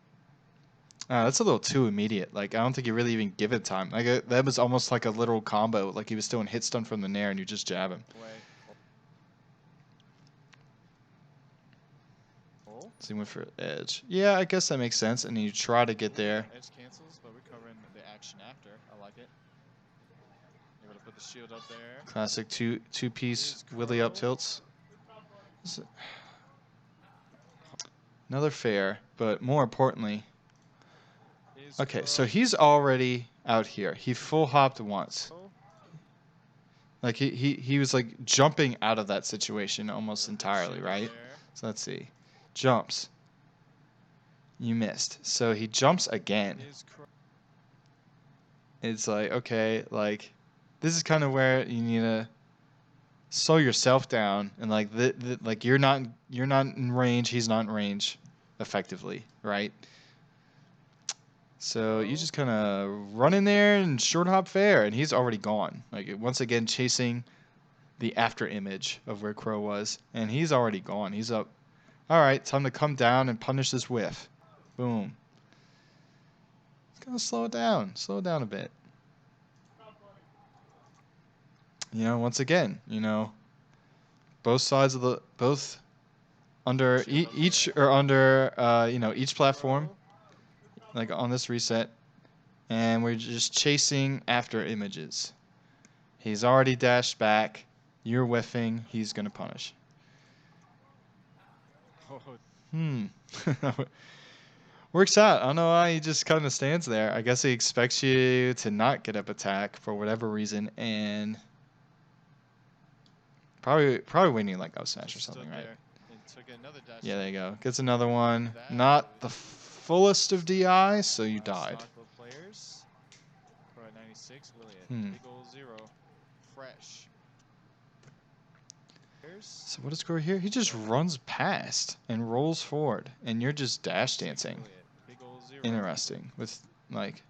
That's a little too immediate. Like, I don't think you really even give it time. Like, that was almost like a literal combo. Like, he was still in hit stun from the nair, and you just jab him. Oh. So he went for edge. Yeah, I guess that makes sense. And you try to get there. Edge cancels, but we're covering the action after. I like it. Able to put the shield up there. Classic two-piece Willy up tilts. Another fair, but more importantly... Okay, so he's already out here. He full hopped once. Like, he was, like, jumping out of that situation almost entirely, right? So let's see. Jumps. You missed. So he jumps again. It's like, okay, like, this is kind of where you need to slow yourself down. And, like, like you're not in range. He's not in range effectively, right? So you just kind of run in there and short hop fair, and he's already gone. Like, once again, chasing the after image of where Crow was, and he's already gone. He's up. All right, time to come down and punish this whiff. Boom. It's gonna slow it down. Slow it down a bit. You know, once again, you know, both sides of the under each or under you know, each platform. Like on this reset, and we're just chasing after images. He's already dashed back. You're whiffing. He's gonna punish. Works out. I don't know why he just kind of stands there. I guess he expects you to not get up attack for whatever reason, and probably waiting like up smash or something, right? Yeah, there you go. Gets another one. Not the fullest of DI, so you died. So what does Crow here? He just runs past and rolls forward, and you're just dash dancing. Interesting. With, like,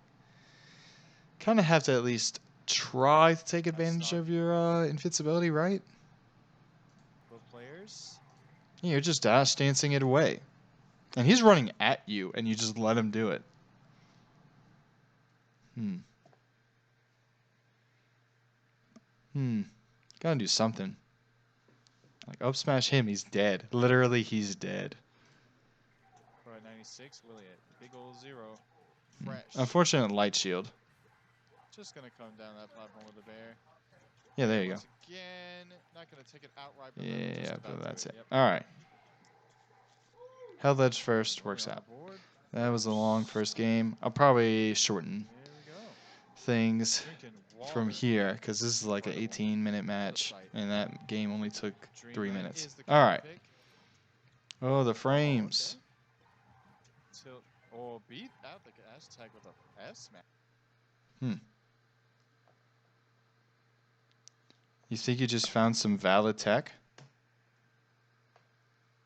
kind of have to at least try to take advantage of your invincibility, right? Yeah, you're just dash dancing it away. And he's running at you, and you just let him do it. Gotta do something. Like, up smash him, he's dead. Literally, he's dead. Crow at 96, Willy at big ol' 0. Fresh. Unfortunate light shield. Just gonna come down that platform with the bear. Yeah, there you go. Once again, not gonna take it outright, but Yeah, but that's it. Yep. Alright. Held edge first, Willy works on out. the board. That was a long first game. I'll probably shorten There we go. things Drinking from water. here, because this is like an Incredible. 18-minute match, and that game only took 3 Dreamland minutes. is the counter Alright. pick. Oh, the Oh, frames. okay. Tilt or beat out the hashtag with a F smash. You think you just found some valid tech?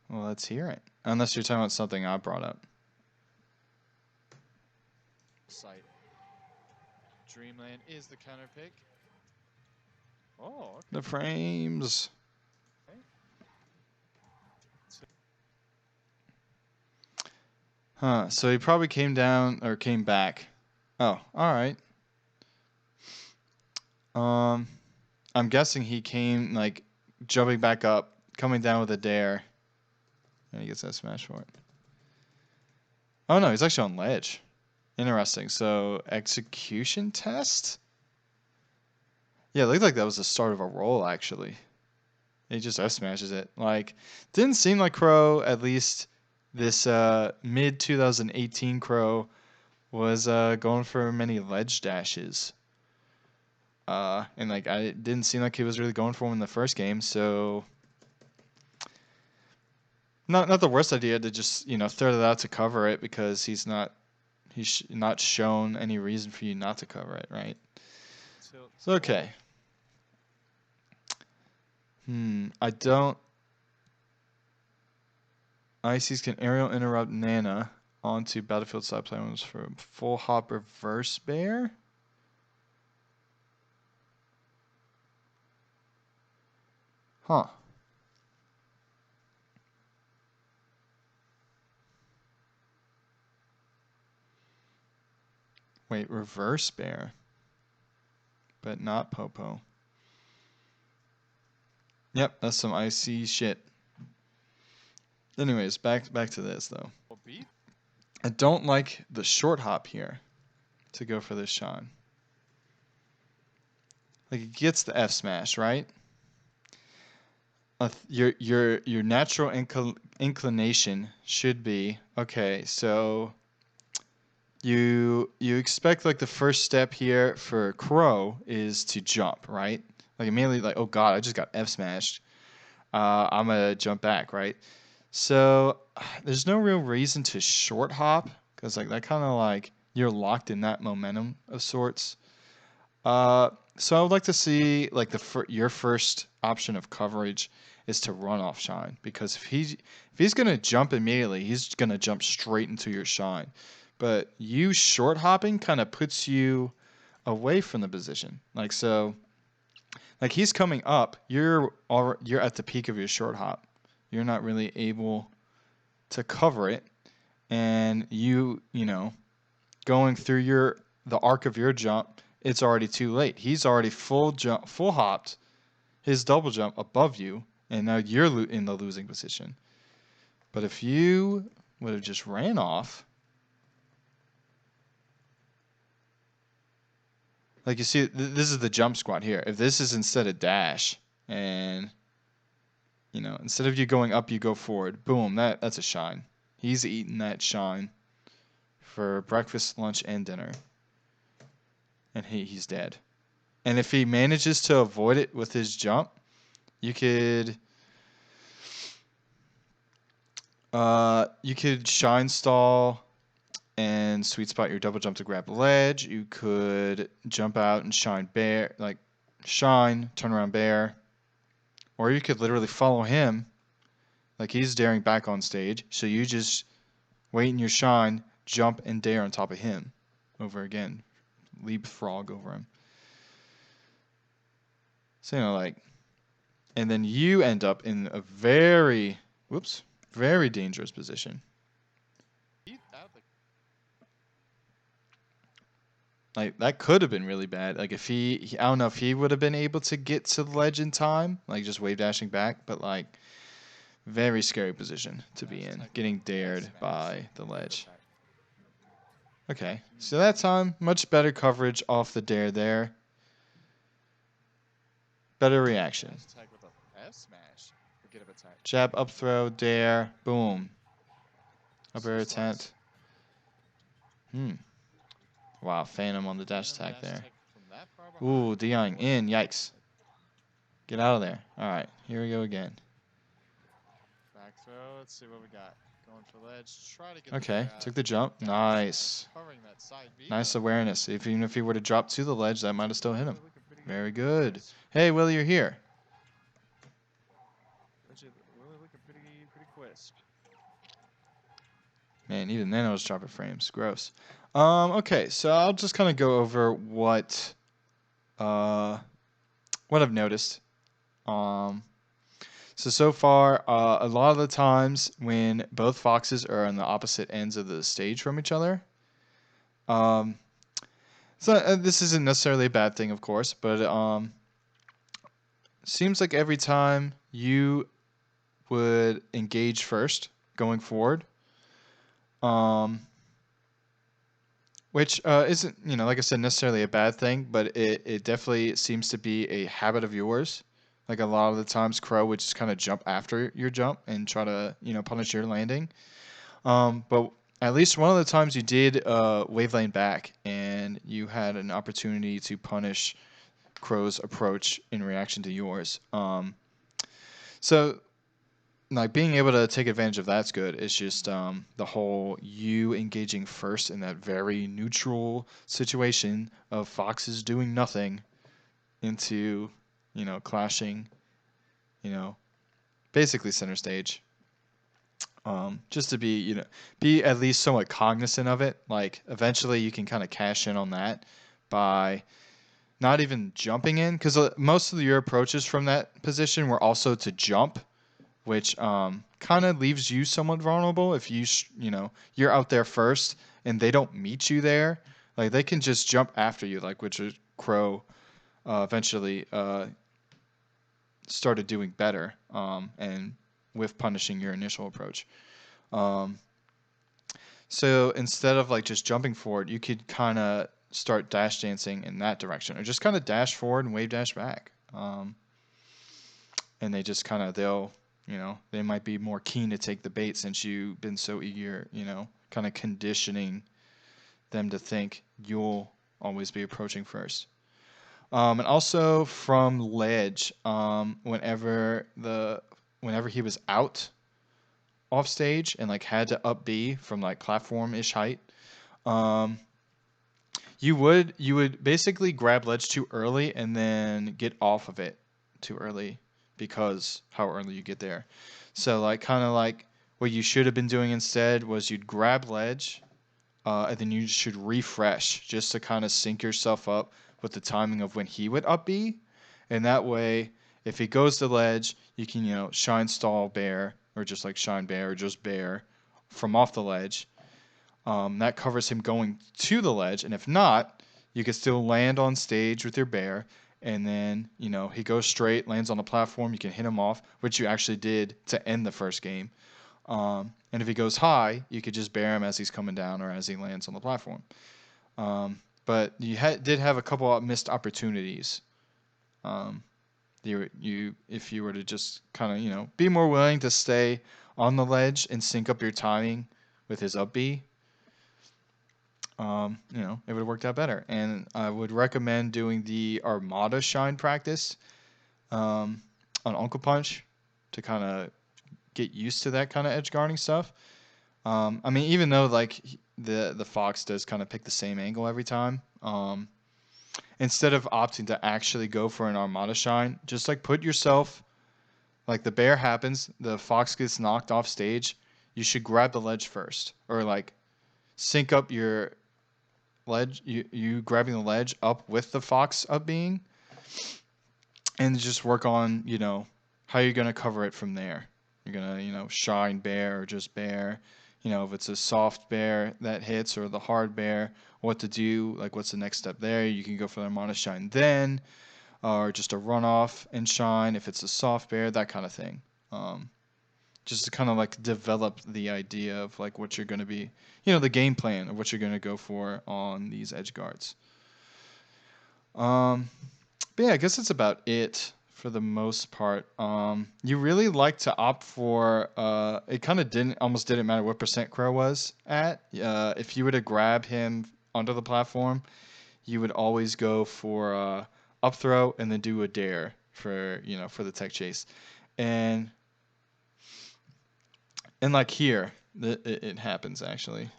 Well, let's hear it. Unless you're talking about something I brought up. Site. Dreamland is the counter pick. Oh, okay. The frames. Huh, so he probably came down or came back. Oh, alright. I'm guessing he came like jumping back up, coming down with a dare. And he gets that smash for it. Oh no, he's actually on ledge. Interesting. So execution test? Yeah, it looked like that was the start of a roll actually. He just F smashes it. Like, didn't seem like Crow, at least this mid 2018 Crow, was going for many ledge dashes. And like it didn't seem like he was really going for one in the first game, so not the worst idea to just throw that out to cover it, because he's not shown any reason for you not to cover it, right? So, okay. I don't. Ices can aerial interrupt Nana onto battlefield side platforms for full hop reverse bear. Huh. Wait, reverse bear. But not Popo. Yep, that's some icy shit. Anyways, back to this though. I don't like the short hop here to go for this Sean. Like, it gets the F smash, right? Your natural inclination should be, okay, so you expect like the first step here for Crow is to jump, right? Like immediately, like, oh god, I just got F smashed. I'm gonna jump back, right? So there's no real reason to short hop, because like that kind of like you're locked in that momentum of sorts. So I would like to see like your first option of coverage is to run off shine, because if he's gonna jump immediately, he's gonna jump straight into your shine. But you short hopping kind of puts you away from the position. Like, so, like he's coming up, you're at the peak of your short hop. You're not really able to cover it, and you know, going through the arc of your jump, it's already too late. He's already full hopped his double jump above you, and now you're in the losing position. But if you would have just ran off, like you see, this is the jump squat here. If this is instead of dash, and instead of you going up, you go forward. Boom, that's a shine. He's eating that shine for breakfast, lunch, and dinner, and he's dead. And if he manages to avoid it with his jump, you could shine stall and sweet spot your double jump to grab a ledge. You could jump out and shine bear, like shine, turn around bear. Or you could literally follow him, like he's daring back on stage. So you just wait in your shine, jump and dare on top of him over again. Leapfrog over him. So, like, and then you end up in a very dangerous position. like that could have been really bad. Like if I don't know if he would have been able to get to the ledge in time, like just wave dashing back, but like very scary position to be in, getting dared by the ledge. Okay, so that time, much better coverage off the dare there. Better reaction. Jab, up throw, dare, boom. Up air attempt. Wow, Phantom on the dash attack there. Ooh, Dion in, yikes. Get out of there. Alright, here we go again. Back throw, let's see what we got. Going for ledge, try to get Okay, took the jump. Nice. Nice awareness. Even if he were to drop to the ledge, that might have still hit him. Very good. Hey, Willy, you're here. Willy looking pretty crisp. Man, even then it was dropping frames. Gross. Okay, so I'll just kind of go over what I've noticed. So far, a lot of the times when both foxes are on the opposite ends of the stage from each other, this isn't necessarily a bad thing, of course, but seems like every time you would engage first going forward, which isn't, like I said, necessarily a bad thing, but it definitely seems to be a habit of yours. Like a lot of the times, Crow would just kind of jump after your jump and try to, punish your landing. But at least one of the times you did wave lane back, and you had an opportunity to punish Crow's approach in reaction to yours. So like being able to take advantage of that's good. It's just the whole you engaging first in that very neutral situation of foxes doing nothing into, clashing, basically center stage. Just to be at least somewhat cognizant of it. Like eventually you can kind of cash in on that by not even jumping in, because most of your approaches from that position were also to jump, which kind of leaves you somewhat vulnerable if you're out there first and they don't meet you there. Like they can just jump after you, like which Crow eventually started doing better, and with punishing your initial approach. So instead of like just jumping forward, you could kind of start dash dancing in that direction, or just kind of dash forward and wave dash back. And they just kind of they might be more keen to take the bait since you've been so eager, kind of conditioning them to think you'll always be approaching first. And also from ledge, whenever he was out off stage and like had to up B from like platform-ish height, you would basically grab ledge too early and then get off of it too early because how early you get there. So like kind of like what you should have been doing instead was you'd grab ledge, and then you should refresh just to kind of sync yourself up with the timing of when he would up B, and that way if he goes to ledge, you can shine stall bear or just like shine bear or just bear from off the ledge. That covers him going to the ledge, and if not, you can still land on stage with your bear, and then he goes straight, lands on the platform, you can hit him off, which you actually did to end the first game. And if he goes high, you could just bear him as he's coming down or as he lands on the platform. But you did have a couple of missed opportunities. If you were to just kind of be more willing to stay on the ledge and sync up your timing with his up B, it would have worked out better. And I would recommend doing the Armada Shine practice on Uncle Punch to kind of get used to that kind of edge guarding stuff. I mean, even though like the Fox does kind of pick the same angle every time, instead of opting to actually go for an Armada Shine, just like put yourself, like the bear happens, the Fox gets knocked off stage, you should grab the ledge first, or like sync up your ledge, you grabbing the ledge up with the Fox up being, and just work on how you're gonna cover it from there. You're gonna shine bear or just bear, you know, if it's a soft bear that hits or the hard bear, what to do, like what's the next step there. You can go for the Mana Shine then, or just a runoff and shine if it's a soft bear, that kind of thing. Just to kind of like develop the idea of like what you're going to be, you know, the game plan of what you're going to go for on these edge guards. But yeah, I guess that's about it for the most part. You really like to opt for it kind of almost didn't matter what percent Crow was at. If you were to grab him onto the platform, you would always go for up throw and then do a dare for, you know, for the tech chase. And like here, it happens actually.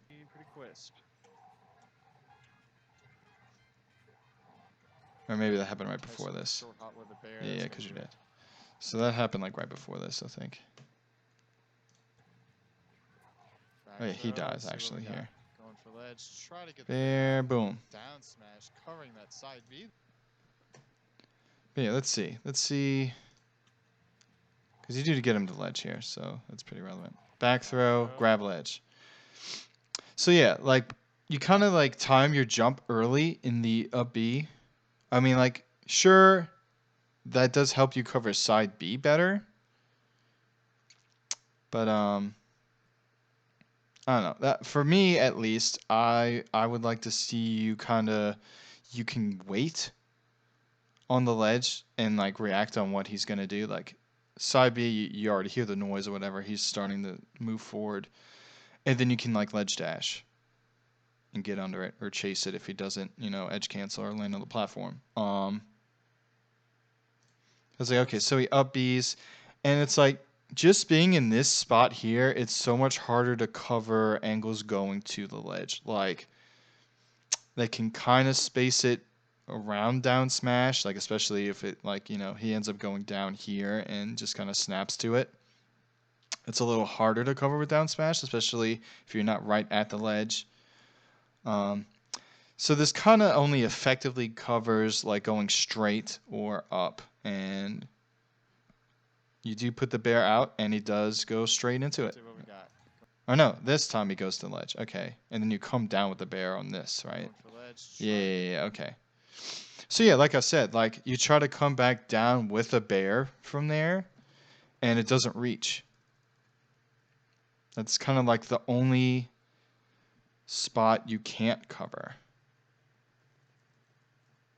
Pretty crisp. Or maybe that happened right before Catching that this. short hop with the bear. Yeah, That's because gonna you're do dead. it. So that happened like right before this, I think. Back Oh yeah, he throw, dies see what we actually got. here. Going for ledge. Try to get the There, boom. down smash, covering that side B. But yeah, let's see. Let's see. Because you do to get him to ledge here, so that's pretty relevant. Back throw, grab ledge. So yeah, like you kind of like time your jump early in the up B. I mean, like sure, that does help you cover side B better. But I don't know. That for me at least, I would like to see you you can wait on the ledge and like react on what he's gonna do. Like side B, you already hear the noise or whatever. He's starting to move forward, and then you can like ledge dash and get under it or chase it if he doesn't, you know, edge cancel or land on the platform. I was like, okay, so he up Bs, and it's like just being in this spot here, it's so much harder to cover angles going to the ledge. Like they can kind of space it around down smash, like especially if it like, you know, he ends up going down here and just kind of snaps to it. It's a little harder to cover with down smash, especially if you're not right at the ledge. So this kind of only effectively covers like going straight or up, and you do put the bear out, and he does go straight into it. See what we got. Oh no, this time he goes to the ledge. Okay, and then you come down with the bear on this, right? Going for ledge. Yeah, okay. So yeah, like I said, like you try to come back down with a bear from there, and it doesn't reach. That's kind of like the only spot you can't cover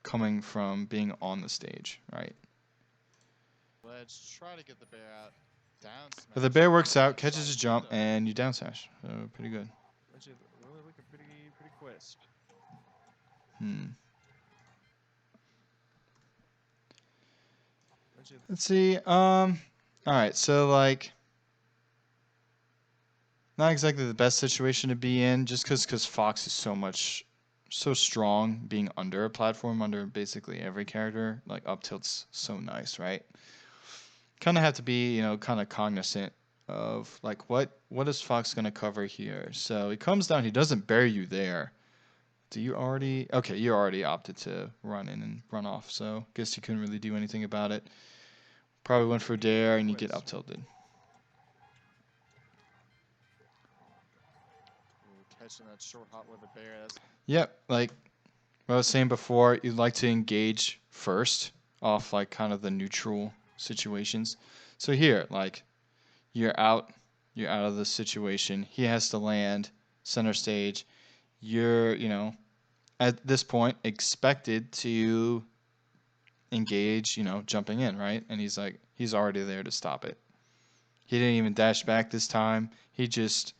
coming from being on the stage, right? Ledge. Try to get the bear out. Down smash. But the bear works covering out, that catches side his B, jump, though. and you down smash. So pretty good. Really looking pretty crisp. Let's see. All right. So like, not exactly the best situation to be in, just because Fox is so strong, being under a platform under basically every character. Like up tilt's so nice, right? Kind of have to be, you know, kind of cognizant of like what is Fox gonna cover here. So he comes down. He doesn't bury you there. Do you already? Okay, you already opted to run in and run off. So guess you couldn't really do anything about it. Probably went for dare and you get up tilted. Catching that short hop with the bear. Yep, like what I was saying before, you'd like to engage first off like kind of the neutral situations. So here, like you're out of the situation. He has to land center stage. You're, you know, at this point expected to engage, you know, jumping in, right? And he's already there to stop it. He didn't even dash back this time. He just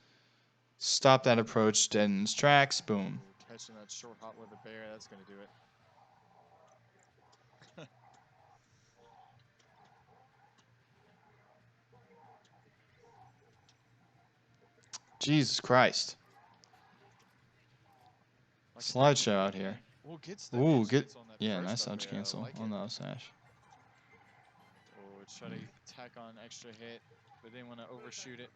stopped that approach dead in his tracks. Boom. Catching that short hop with the bear. That's going to do it. Jesus Christ. Slideshow out here. Ooh, gets the Ooh, edge get cancel on that yeah, first nice up edge there. I cancel like on it. the up smash. Oh, try to tack on extra hit, but didn't want to overshoot it.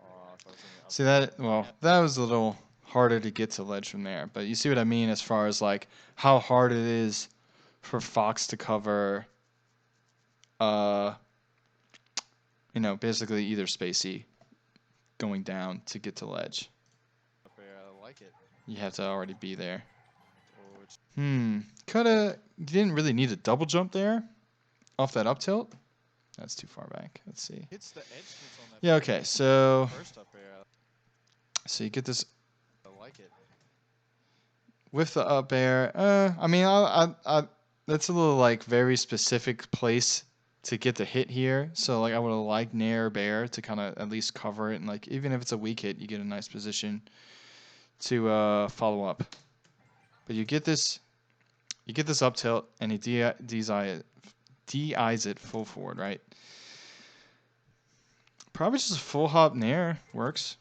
Oh, I thought it was gonna See that? Well, that was a little harder to get to ledge from there, but you see what I mean as far as like how hard it is for Fox to cover. You know, basically either spacey going down to get to ledge. Up air, I like it. You have to already be there. Oh, it's Coulda. You didn't really need a double jump there off that up tilt. That's too far back. Let's see. hits the edge hits on that. Yeah, okay. So First up air, you get this I like it. with the up air. I mean, that's a little like very specific place to get the hit here. So like I would have liked Nair Bear to kind of at least cover it, and like even if it's a weak hit, you get a nice position to follow up. But you get this up tilt, and he DIs it full forward, right? Probably just a full hop Nair works.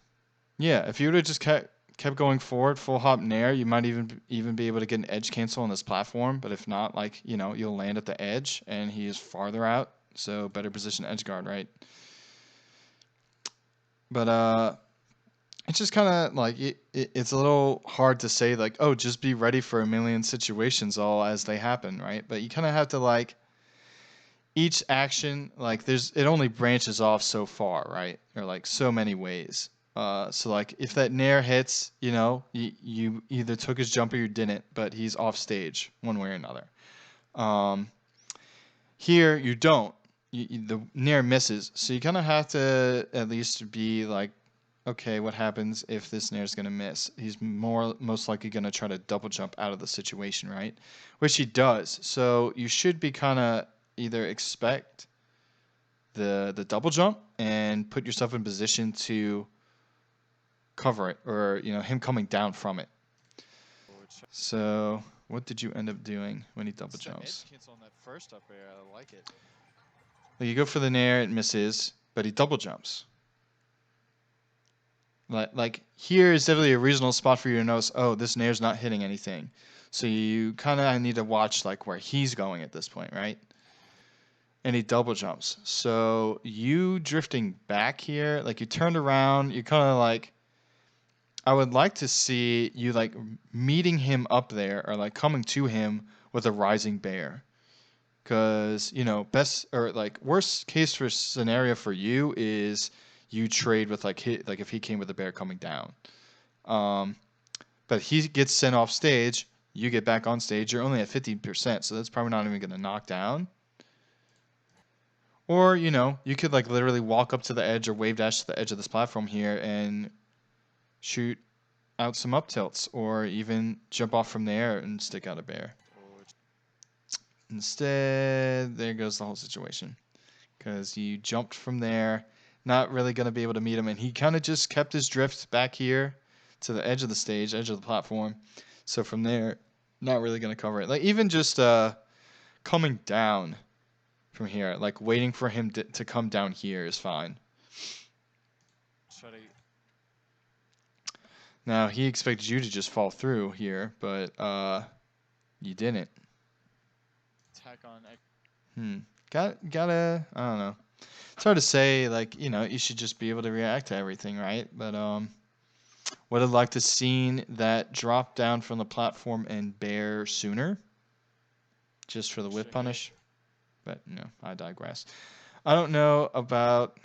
Yeah, if you would have just kept going forward, full hop Nair, you might even be able to get an edge cancel on this platform. But if not, like, you know, you'll land at the edge, and he is farther out, so better position edge guard, right? But it's just kind of like it's a little hard to say like, oh, just be ready for a million situations all as they happen, right? But you kind of have to like each action, like it only branches off so far, right? Or like so many ways. So like if that Nair hits, you know, you either took his jump or you didn't, but he's off stage one way or another. Here you don't. The Nair misses, so you kind of have to at least be like, okay, what happens if this Nair's gonna miss? He's most likely gonna try to double jump out of the situation, right? Which he does. So you should be kind of either expect the double jump and put yourself in position to cover it, or you know him coming down from it. So what did you end up doing when he double jumps? Edge cancel on that first up air, I like it. Well, you go for the Nair, it misses, but he double jumps. Like here is definitely a reasonable spot for you to notice, oh, this Nair's not hitting anything. So you kind of need to watch like where he's going at this point, right? And he double jumps. So you drifting back here, like you turned around, you kind of like, I would like to see you like meeting him up there or like coming to him with a rising bear. Because, you know, best or like worst case for scenario for you is you trade with like if he came with a bear coming down. But he gets sent off stage, you get back on stage, you're only at 50%, so that's probably not even going to knock down. Or, you know, you could like literally walk up to the edge or wave dash to the edge of this platform here and shoot out some up tilts, or even jump off from there and stick out a bear. Instead, there goes the whole situation. Because you jumped from there, not really going to be able to meet him, and he kind of just kept his drift back here to the edge of the stage, edge of the platform. So from there, not really going to cover it. Like even just coming down from here, like waiting for him to come down here is fine. Now he expected you to just fall through here, but you didn't. Attack on. Gotta. I don't know. It's hard to say. Like, you know, you should just be able to react to everything, right? But would have liked to seen that drop down from the platform and bear sooner, just for the whip punish. But no, I digress. I don't know about.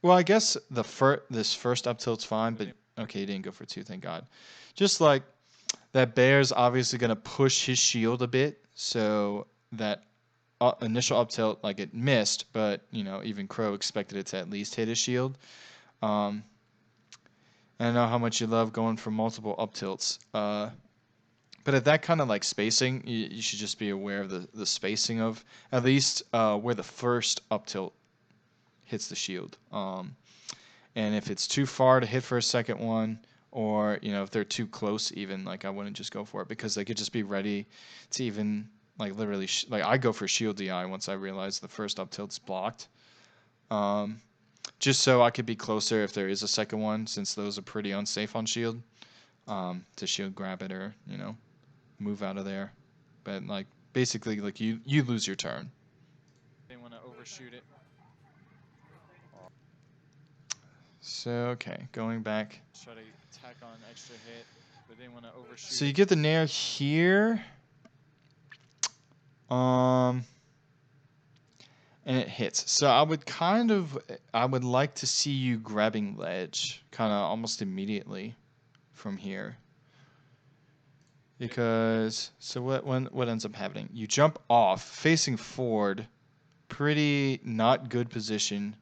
Well, I guess this first up tilt's fine, but okay, he didn't go for two, thank God. Just like that bear's obviously gonna push his shield a bit, so that initial up tilt, like it missed, but you know even Crow expected it to at least hit his shield. I know how much you love going for multiple up tilts, but at that kind of like spacing, you should just be aware of the spacing of at least where the first up tilt hits the shield. And if it's too far to hit for a second one, or you know if they're too close, even like I wouldn't just go for it, because they could just be ready to even like literally like I go for shield DI once I realize the first up tilt's blocked, just so I could be closer if there is a second one, since those are pretty unsafe on shield, to shield grab it or you know move out of there. But like basically like you lose your turn. They want to overshoot it. So okay, going back. Try to attack on extra hit, but they want to overshoot. So you get the Nair here. and it hits. So I would like to see you grabbing ledge kind of almost immediately from here. Because so what ends up happening? You jump off facing forward, pretty not good position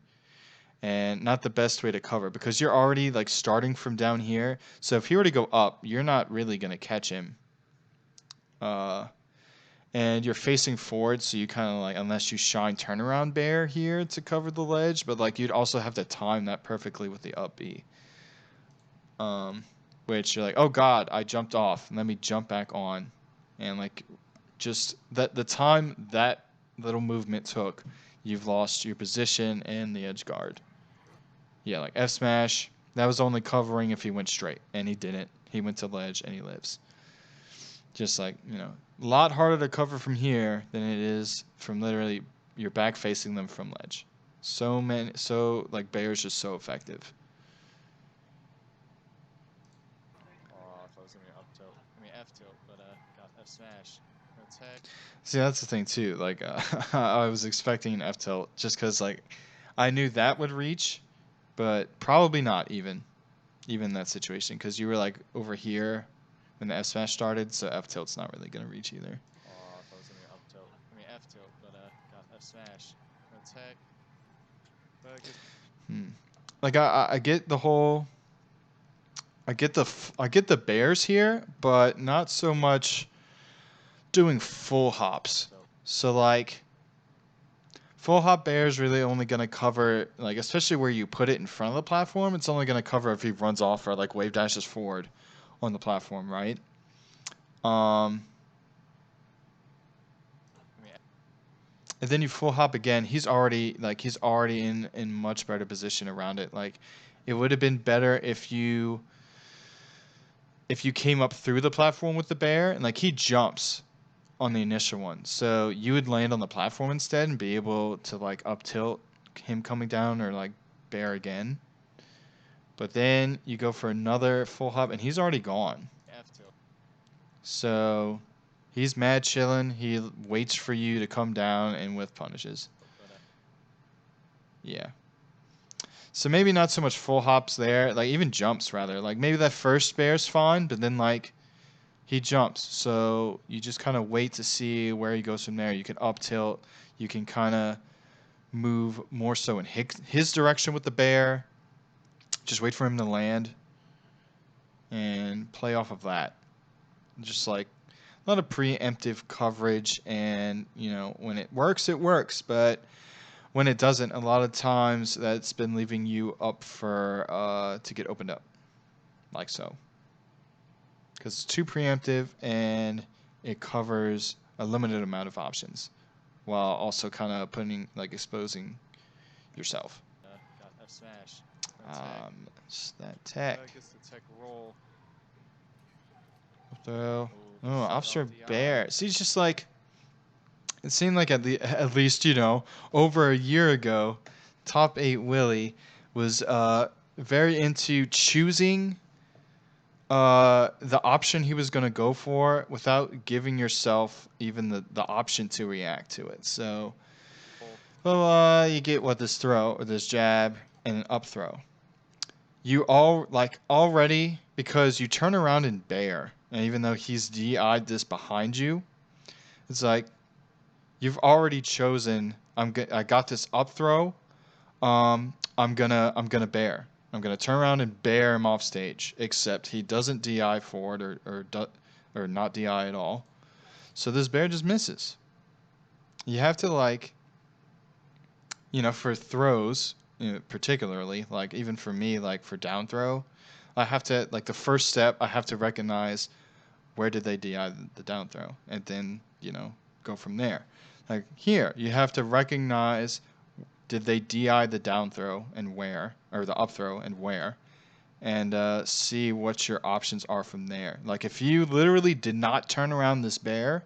and not the best way to cover because you're already like starting from down here. So if he were to go up, you're not really going to catch him. And you're facing forward, so you kind of like, unless you shine turnaround bear here to cover the ledge, but like you'd also have to time that perfectly with the up B. Which you're like, oh god, I jumped off, let me jump back on, and like, just that the time that little movement took, you've lost your position and the edge guard. Yeah, like F smash, that was only covering if he went straight, and he didn't. He went to ledge and he lives. Just like, a lot harder to cover from here than it is from literally your back facing them from ledge. Like Bear's just so effective. Oh, I thought it was gonna be up tilt. I mean F tilt, but got F smash. No tech. See, that's the thing too. Like, I was expecting an F tilt just because like I knew that would reach, but probably not even that situation because you were like over here when the F smash started, so F tilt's not really gonna reach either. Oh, I thought it was gonna be up tilt. I mean F tilt, but got F smash. No tech. But Like I get the whole. I get the bears here, but not so much doing full hops. So like full hop bears really only gonna cover like especially where you put it in front of the platform. It's only gonna cover if he runs off or like wave dashes forward on the platform, right? And then you full hop again. He's already in much better position around it. Like it would have been better if you came up through the platform with the bear and like he jumps on the initial one. So you would land on the platform instead and be able to like up tilt him coming down or like bear again. But then you go for another full hop and he's already gone. F tilt. So he's mad chilling. He waits for you to come down and with punishes. Yeah. So maybe not so much full hops there, like even jumps rather. Like maybe that first bear's fine, but then like he jumps. So you just kind of wait to see where he goes from there. You can up tilt. You can kind of move more so in his direction with the bear. Just wait for him to land and play off of that. Just like a lot of preemptive coverage, and when it works, it works. But when it doesn't, a lot of times that's been leaving you up for to get opened up, like so. Because it's too preemptive and it covers a limited amount of options, while also kind of exposing yourself. Got F smash. No Just that tech. Gets the tech roll. Throw. Oh, officer bear. See, it's just like it seemed like at least over a year ago, top 8 Willy was very into choosing the option he was going to go for without giving yourself even the option to react to it. So, you get this throw or this jab and an up throw. You already, because you turn around and bear, and even though he's DI'd this behind you, it's like you've already chosen. I got this up throw. I'm gonna bear. I'm gonna turn around and bear him off stage. Except he doesn't DI forward or not DI at all. So this bear just misses. You have to for throws, particularly even for me, for down throw, I have to the first step. I have to recognize where did they DI the down throw, and then go from there. Like here, you have to recognize did they DI the down throw and where, or the up throw and where, and see what your options are from there. Like if you literally did not turn around this bear,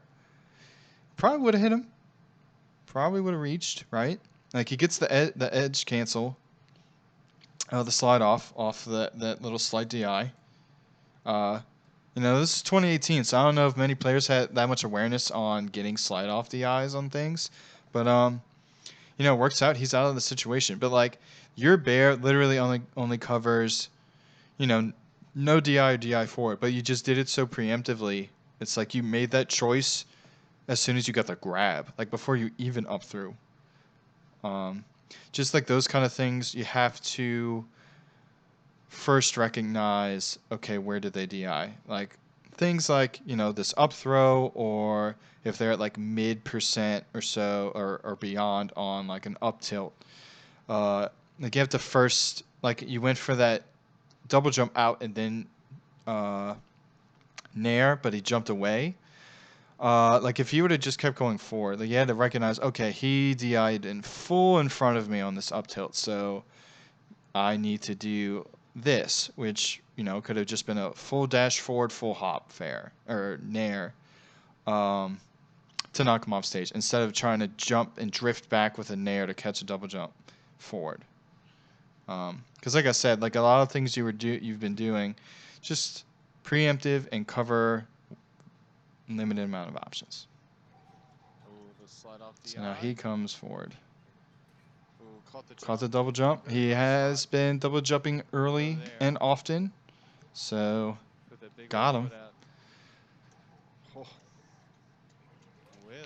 probably would have hit him. Probably would have reached, right? Like he gets the edge cancel, the slide off that little slide DI. This is 2018, so I don't know if many players had that much awareness on getting slide off DIs on things, but you know, works out. He's out of the situation. But like your bear literally only covers, you know, no DI or DI for it, but you just did it so preemptively. It's like you made that choice as soon as you got the grab, like before you even up through. Just like those kind of things, you have to first recognize, okay, where did they DI? Like things like, you know, this up throw, or if they're at like mid percent or so, or beyond on like an up tilt. Like you have to first, like you went for that double jump out and then nair, but he jumped away. Like if you would have just kept going forward, like you had to recognize, okay, he DI'd in full in front of me on this up tilt, so I need to do this, which, you know, could have just been a full dash forward, full hop fair, or nair, to knock him off stage, instead of trying to jump and drift back with a nair to catch a double jump forward. Because like I said, like a lot of things you've been doing, just preemptive and cover limited amount of options. Ooh, the slide off the So now he comes forward. Ooh, Caught the double jump. He has been double jumping early and often, so got him. Oh.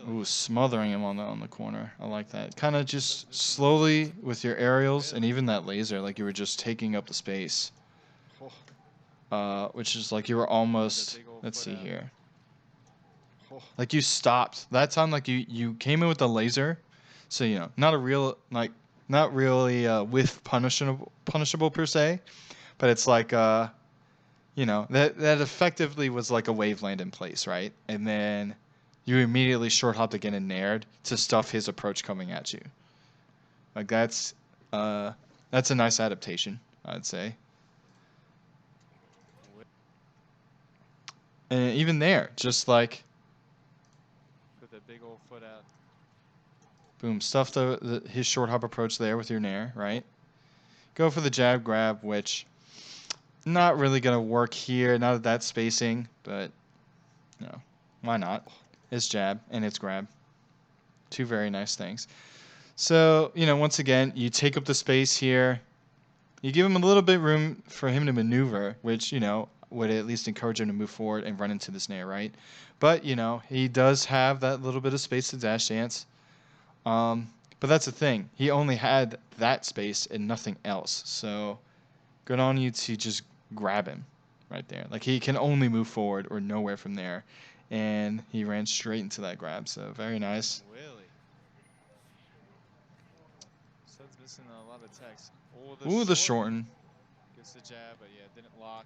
Ooh, smothering him on the corner. I like that. Kind of just slowly with your aerials and even that laser, like you were just taking up the space. Which is like you were almost. Let's see here. Like you stopped. That time, like you came in with the laser, so you know, not a real like, not really whiff punishable per se, but it's like you know, that effectively was like a waveland in place, right? And then you immediately short hopped again and nared to stuff his approach coming at you. Like that's a nice adaptation, I'd say. And even there, just like Put that big old foot out. boom, stuff his short hop approach there with your nair, right? Go for the jab grab, which not really gonna work here, not at that spacing, but you know, why not? It's jab and it's grab. Two very nice things. So, you know, once again, you take up the space here. You give him a little bit room for him to maneuver, which, you know, would at least encourage him to move forward and run into this nair, right? But, you know, he does have that little bit of space to dash dance. But that's the thing. He only had that space and nothing else. So good on you to just grab him right there. Like he can only move forward or nowhere from there. And he ran straight into that grab. So very nice. Willy. Sun's missing a lot of text. Ooh, the shorten. Gets the jab, but yeah, didn't lock.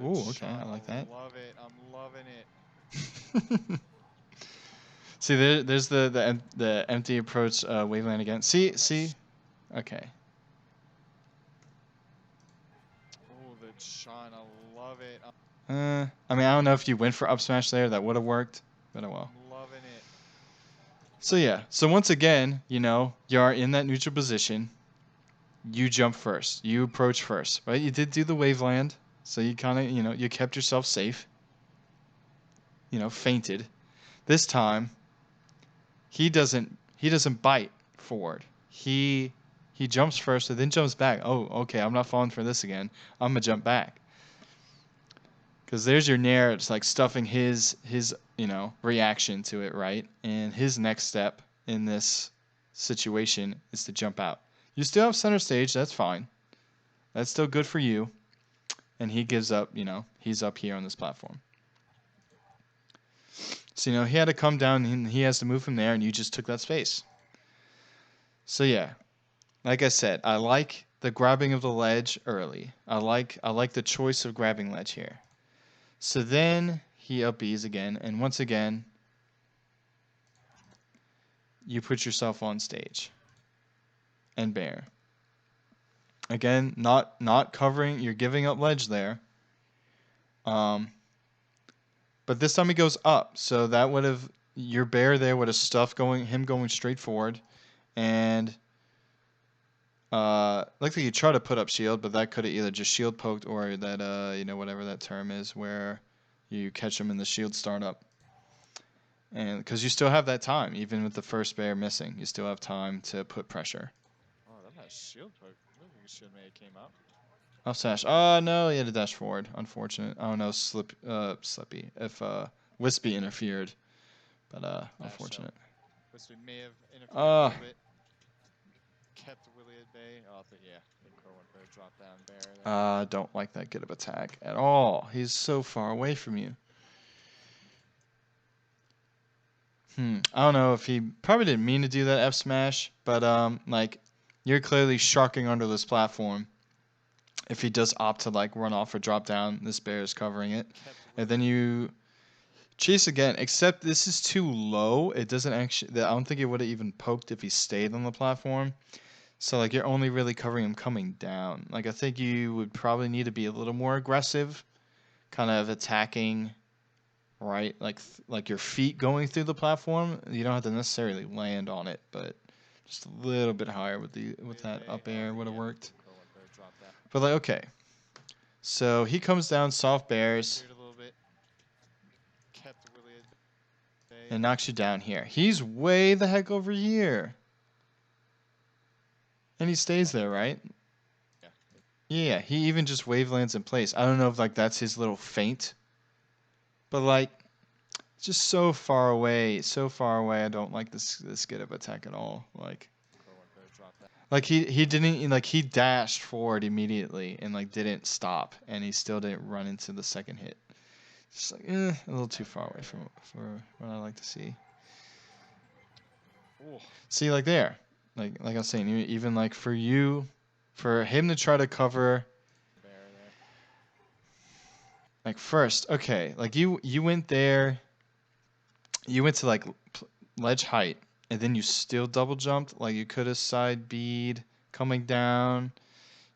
Ooh, okay, I like that. I love it. I'm loving it. See, there's the empty approach waveland again. See, okay. Oh, the shine, I love it. I mean, I don't know if you went for up smash there, that would have worked, but oh well. I'm loving it. So yeah, so once again, you know, you are in that neutral position. You jump first. You approach first, right? You did do the waveland, so you kind of, you know, you kept yourself safe. You know, feinted. This time, he doesn't bite forward. He jumps first and then jumps back. Oh, okay, I'm not falling for this again. I'm gonna jump back. Because there's your nair. It's like stuffing his you know, reaction to it, right? And his next step in this situation is to jump out. You still have center stage. That's fine. That's still good for you. And he gives up, you know, he's up here on this platform. So, you know, he had to come down and he has to move from there, and you just took that space. So, yeah, like I said, I like the grabbing of the ledge early. I like the choice of grabbing ledge here. So then he up B's again, and once again, you put yourself on stage and bear. Again, not covering, you're giving up ledge there. But this time he goes up, so that would have, your bear there would have stuffed him going straight forward, and looks like you try to put up shield, but that could have either just shield poked or that you know, whatever that term is where you catch him in the shield startup. And because you still have that time, even with the first bear missing, you still have time to put pressure. Oh, that shield poke. Look like shield may have came up. Off sash. Oh no, he had to dash forward. Unfortunate. Oh no, Slippy. If Wispy interfered, but unfortunate. Wispy may have interfered a little bit. Kept Willy at bay. Oh, yeah. I think Crow went for a drop down bear there. Don't like that get of attack at all. He's so far away from you. I don't know if he probably didn't mean to do that F smash, but like you're clearly sharking under this platform. If he does opt to like run off or drop down, this bear is covering it, and then you chase again. Except this is too low. It doesn't actually. I don't think it would have even poked if he stayed on the platform. So like you're only really covering him coming down. Like I think you would probably need to be a little more aggressive, kind of attacking, right? Like your feet going through the platform. You don't have to necessarily land on it, but just a little bit higher with that up air would have worked. But like okay, so he comes down soft bears and knocks you down here. He's way the heck over here. And he stays there, right? Yeah, he even just wave lands in place. I don't know if like that's his little feint. But like just so far away, I don't like this get of attack at all. Like he didn't like he dashed forward immediately and like didn't stop and he still didn't run into the second hit. Just like a little too far away for what I like to see. See like there. Like I was saying, even like for him to try to cover like first, okay, like you went there, you went to like ledge height, and then you still double jumped. Like you could have side bead coming down,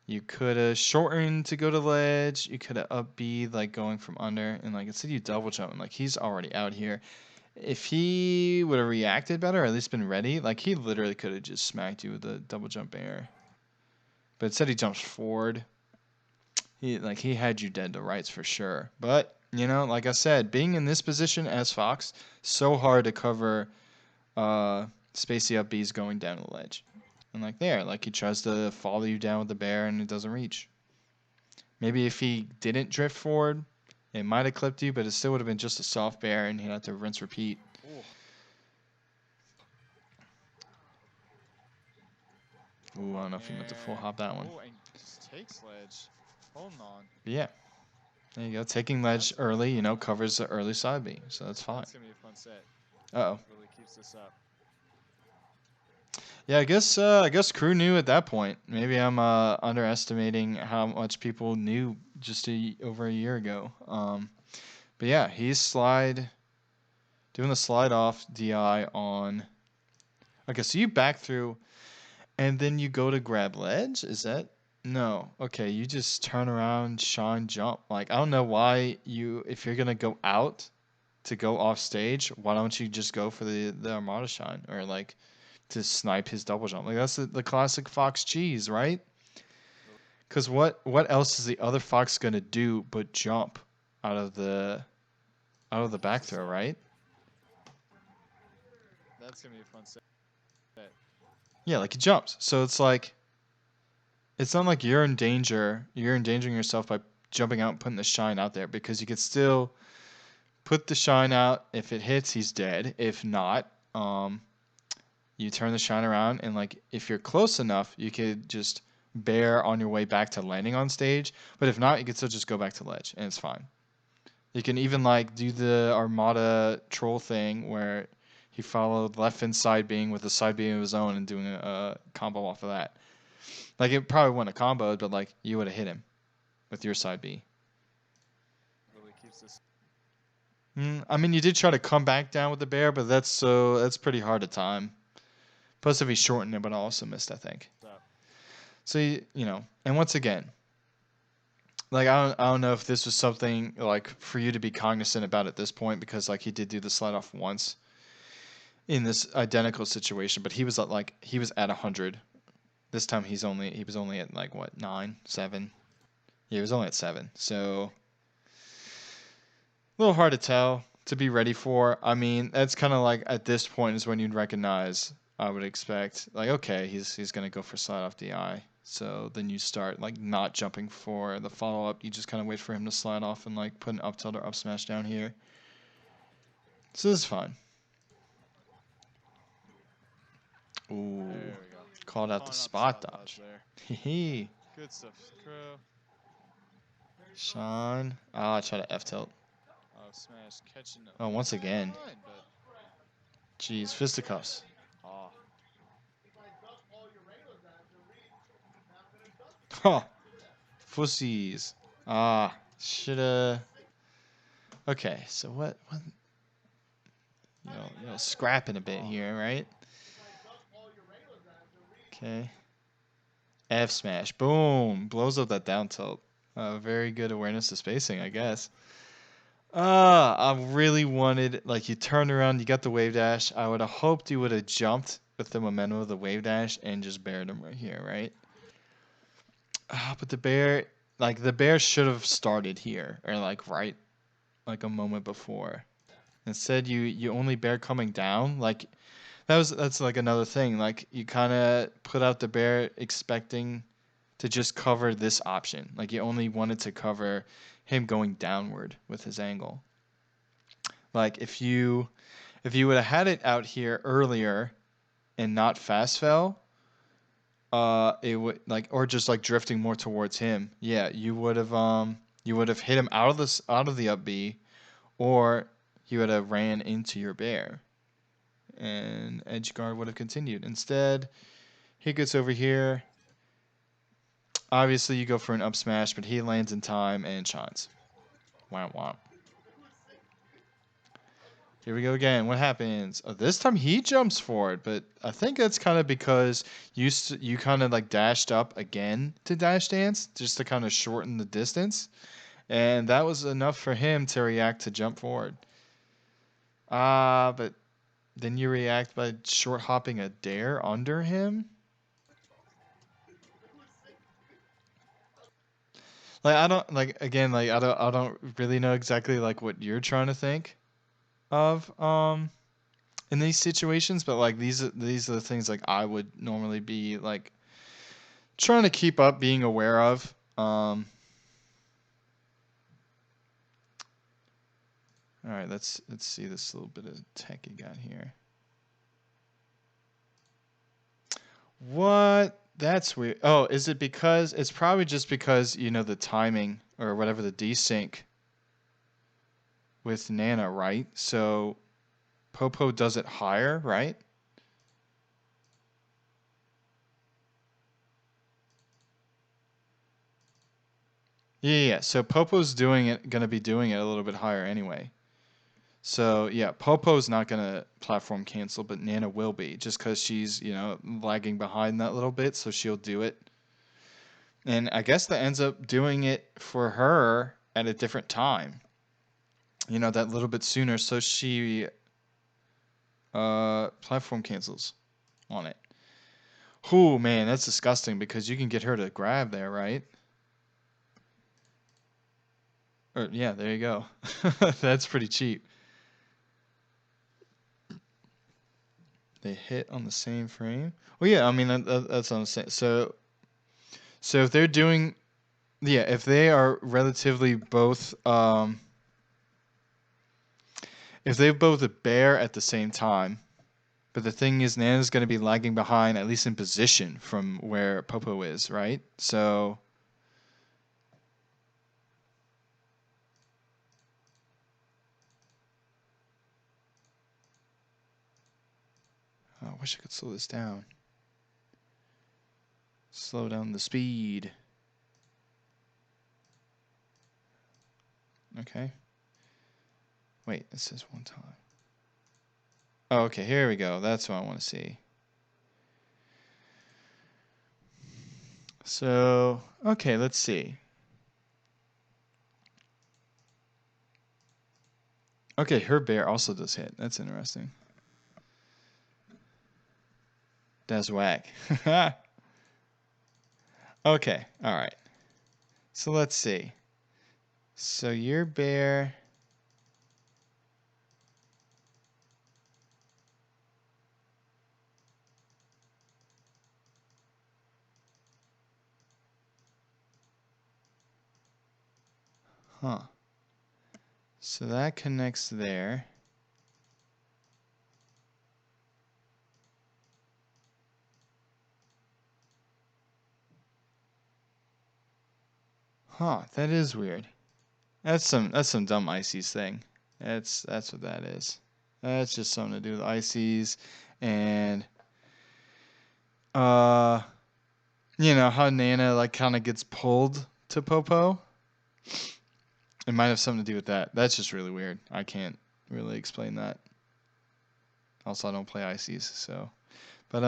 you could have shortened to go to ledge, you could have up bead like going from under, and like instead you double jump, and like he's already out here. If he would have reacted better, or at least been ready, like he literally could have just smacked you with a double jump air. But instead he jumps forward. He had you dead to rights for sure. But you know, like I said, being in this position as Fox, so hard to cover spacey up B's going down the ledge. And like there, like he tries to follow you down with the bear and it doesn't reach. Maybe if he didn't drift forward, it might have clipped you, but it still would have been just a soft bear and he'd have to rinse repeat. Ooh, I don't know if he meant to full hop that one. Oh, and just takes ledge. Holding on. But yeah. There you go. Taking ledge early, you know, covers the early side B, so that's fine. That's gonna be a fun set. Uh-oh. Really keeps this up. Yeah, I guess crew knew at that point. Maybe I'm underestimating how much people knew just over a year ago. But yeah, he's doing the slide off DI on. Okay, so you back through, and then you go to grab ledge. Is that no? Okay, you just turn around, shine, jump. Like I don't know why if you're gonna go out to go off stage, why don't you just go for the Armada shine or like to snipe his double jump? Like that's the classic Fox cheese, right? Because what else is the other Fox gonna do but jump out of the back throw, right? That's gonna be a fun set. Yeah, like he jumps. So it's like it's not like you're in danger. You're endangering yourself by jumping out and putting the shine out there because you could still put the shine out. If it hits, he's dead. If not, you turn the shine around and like if you're close enough, you could just bear on your way back to landing on stage. But if not, you could still just go back to ledge and it's fine. You can even like do the Armada troll thing where he followed left and side being with a side being of his own and doing a combo off of that. Like it probably wouldn't have comboed, but like you would have hit him with your side B. Really keeps this. I mean, you did try to come back down with the bear, but that's pretty hard to time. Plus, if he shortened it, but also missed, I think. So you know, and once again, like I don't know if this was something like for you to be cognizant about at this point because like he did do the slide off once in this identical situation, but he was at 100. This time he was only at like what 9, 7. Yeah, he was only at 7. So a little hard to tell, to be ready for. I mean, that's kind of like at this point is when you'd recognize. I would expect like, okay, he's gonna go for slide off DI. So then you start like not jumping for the follow up. You just kind of wait for him to slide off and like put an up tilt or up smash down here. So this is fine. Ooh, There we go. called out the spot dodge. Hee. Good stuff, Crow. Sean. Ah, I try to F tilt. Oh, smash catching. Oh, once again. Behind, but Jeez, fisticuffs. oh, Huh. Fussies. Ah, shoulda. Okay, so what? Scrapping a bit here, right? Okay. F smash. Boom. Blows up that down tilt. Very good awareness of spacing, I guess. I really wanted, like, you turned around, you got the wave dash. I would have hoped you would have jumped with the momentum of the wave dash and just bared him right here, right? But the bear should have started here, or like right, like a moment before. Instead, you only bear coming down. Like that's like another thing. Like you kind of put out the bear expecting to just cover this option. Like you only wanted to cover him going downward with his angle. Like if you would have had it out here earlier and not fast fell, it would like, or just like drifting more towards him. Yeah, you would have hit him out of the up B, or he would have ran into your bear, and edge guard would have continued. Instead, he gets over here. Obviously, you go for an up smash, but he lands in time and shines. Womp womp. Here we go again. What happens? Oh, this time he jumps forward, but I think that's kind of because you kind of like dashed up again to dash dance just to kind of shorten the distance, and that was enough for him to react to jump forward. But then you react by short hopping a dare under him. Like I don't like again like I don't really know exactly like what you're trying to think of in these situations, but like these are the things like I would normally be like trying to keep up being aware of. All right, let's see this little bit of tech you got here. What? That's weird. Oh, is it because it's probably just because you know the timing or whatever, the desync with Nana, right? So Popo does it higher, right? Yeah. So Popo's gonna be doing it a little bit higher anyway. So yeah, Popo's not gonna platform cancel, but Nana will be, just because she's lagging behind that little bit, so she'll do it. And I guess that ends up doing it for her at a different time. That little bit sooner, so she platform cancels on it. Oh man, that's disgusting because you can get her to grab there, right? Or yeah, there you go. That's pretty cheap. They hit on the same frame. Well, yeah, I mean that's what I'm saying. So if they're doing, yeah, if they are relatively both, if they both a bear at the same time, but the thing is, Nana's going to be lagging behind, at least in position, from where Popo is, right? So. Oh, I wish I could slow this down. Slow down the speed. Okay. Wait, it says one time. Oh, okay, here we go. That's what I want to see. So, okay, let's see. Okay, her bear also does hit. That's interesting. That's whack. Okay, alright. So let's see. So your bear Huh. So that connects there. Huh, that is weird. That's some dumb Ices thing. That's what that is. That's just something to do with Ices and you know how Nana like kind of gets pulled to Popo. It might have something to do with that. That's just really weird. I can't really explain that. Also, I don't play Ices, so. But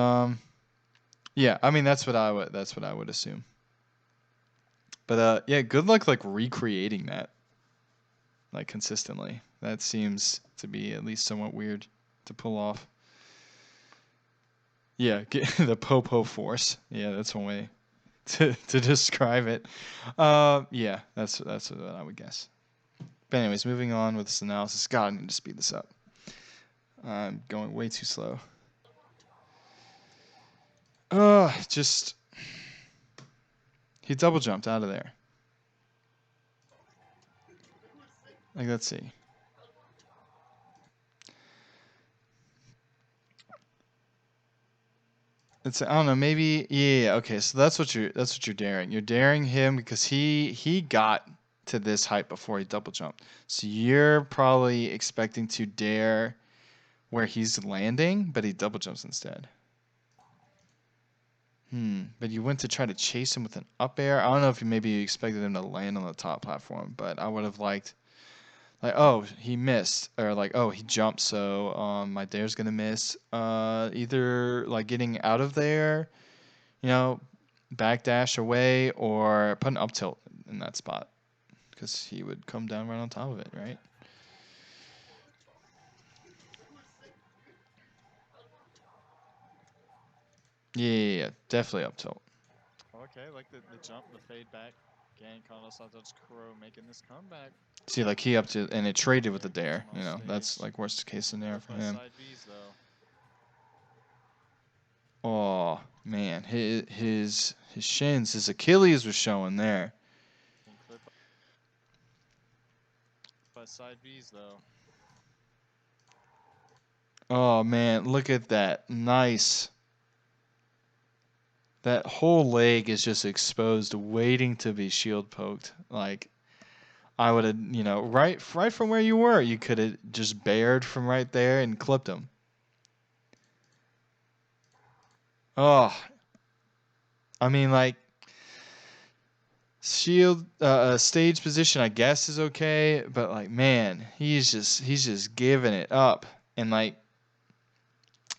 yeah. I mean, that's what I would assume. But yeah. Good luck like recreating that like consistently. That seems to be at least somewhat weird to pull off. Yeah, the Popo force. Yeah, that's one way to describe it. Yeah, that's what I would guess. But anyways, moving on with this analysis. God, I need to speed this up. I'm going way too slow. Just he double jumped out of there. Like, let's see. It's I don't know, maybe yeah, okay, so that's what you're daring. You're daring him because he got to this height before he double jumped. So you're probably expecting to dare where he's landing, but he double jumps instead. But you went to try to chase him with an up air. I don't know if you expected him to land on the top platform, but I would have liked like, oh, he missed, or like, oh, he jumped, so my dare's gonna miss. Either like getting out of there, you know, backdash away, or put an up tilt in that spot, because he would come down right on top of it, right? Yeah, definitely up tilt. Okay, like the jump, the fade back. Again, Carlos Santos Crow making this comeback. See, like he up to, and it traded with the dare. On You know, that's stage. like worst case scenario for By him. side B's though. Oh man, his shins, his Achilles was showing there. Being clipped by side B's though. Oh man, look at that. Nice. That whole leg is just exposed, waiting to be shield poked. Like I would have, you know, right from where you were, you could have just bared from right there and clipped him. Oh, I mean, like shield stage position, I guess is okay, but like man, he's just giving it up, and like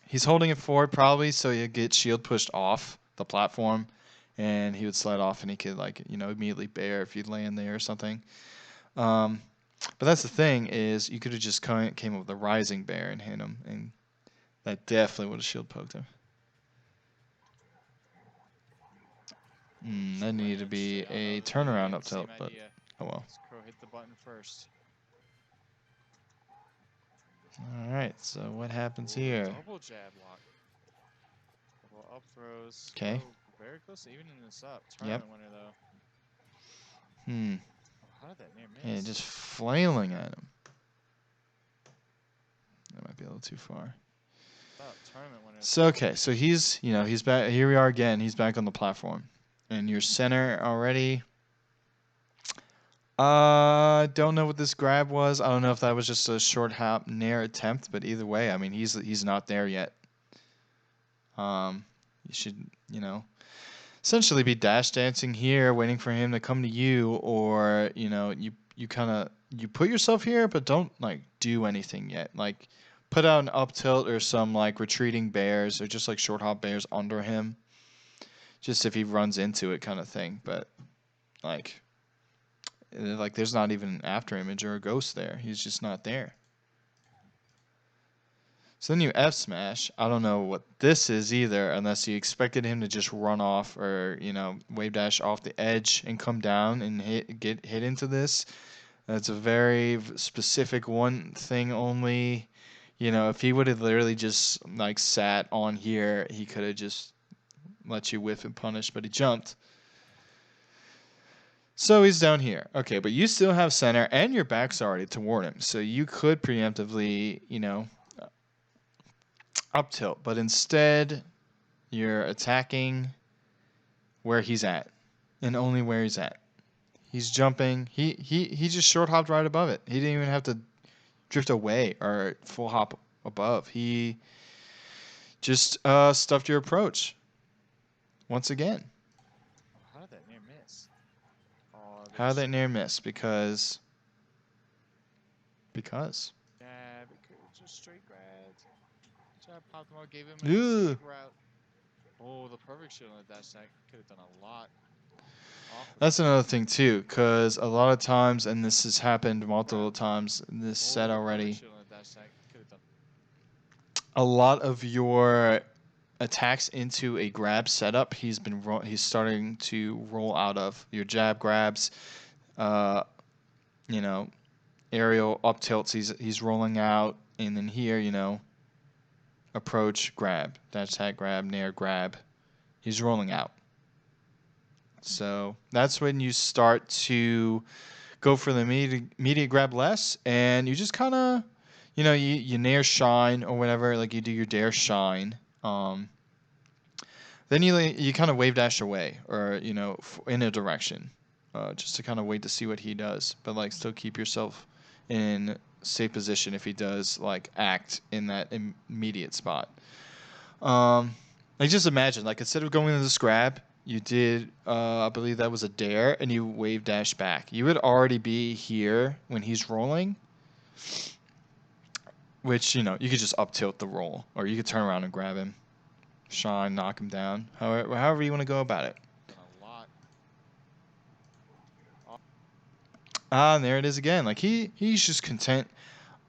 he's holding it forward probably so he'll get shield pushed off the platform, and he would slide off, and he could like immediately bear if he'd land there or something. Um, but that's the thing is you could have just came up with a rising bear and hit him, and that definitely would have shield poked him. That needed to be a turnaround up tilt, but oh well. Crow hit the button first. All right, so what happens here? Double jab lock. Couple up throws. Okay. Oh, very close to evening this up. Tournament winner though. Oh, how did that near miss? Yeah, just flailing at him. That might be a little too far. Tournament winner. So okay, so he's back. Here we are again. He's back on the platform, and your center already. Don't know what this grab was. I don't know if that was just a short hop nair attempt, but either way, I mean he's not there yet. You should essentially be dash dancing here, waiting for him to come to you, or you kind of put yourself here, but don't like do anything yet. Like put out an up tilt or some like retreating bears or just like short hop bears under him, just if he runs into it kind of thing. But like there's not even an after image or a ghost there. He's just not there. So then you F smash. I don't know what this is either, unless you expected him to just run off or wave dash off the edge and come down and get hit into this. That's a very specific one thing only. If he would have literally just like sat on here, he could have just let you whiff and punish, but he jumped. So he's down here. Okay, but you still have center and your back's already toward him. So you could preemptively, up tilt. But instead, you're attacking where he's at. And only where he's at. He's jumping. He just short hopped right above it. He didn't even have to drift away or full hop above. He just stuffed your approach. Once again. How did that near miss? Oh, How did that near miss? Because. Jab, it could just straight grab. Jab popped him out, gave him an escape route. Oh, the perfect shield on the dash attack could have done a lot. That's another thing too, because a lot of times, and this has happened multiple times in this set already, a lot of your attacks into a grab setup, he's starting to roll out of your jab grabs, aerial up tilts. He's rolling out, and then here, approach grab, dash attack grab, nair grab. He's rolling out. So that's when you start to go for the immediate grab less, and you just kind of, you nair shine or whatever, like you do your dare shine. Then you kind of wave dash away, or in a direction, just to kind of wait to see what he does, but like still keep yourself in safe position if he does like act in that immediate spot. Like just imagine, like instead of going into this grab, you did, I believe that was a dare, and you wave dash back. You would already be here when he's rolling, which, you could just up tilt the roll, or you could turn around and grab him, shine, knock him down, however you want to go about it. And there it is again. Like he's just content.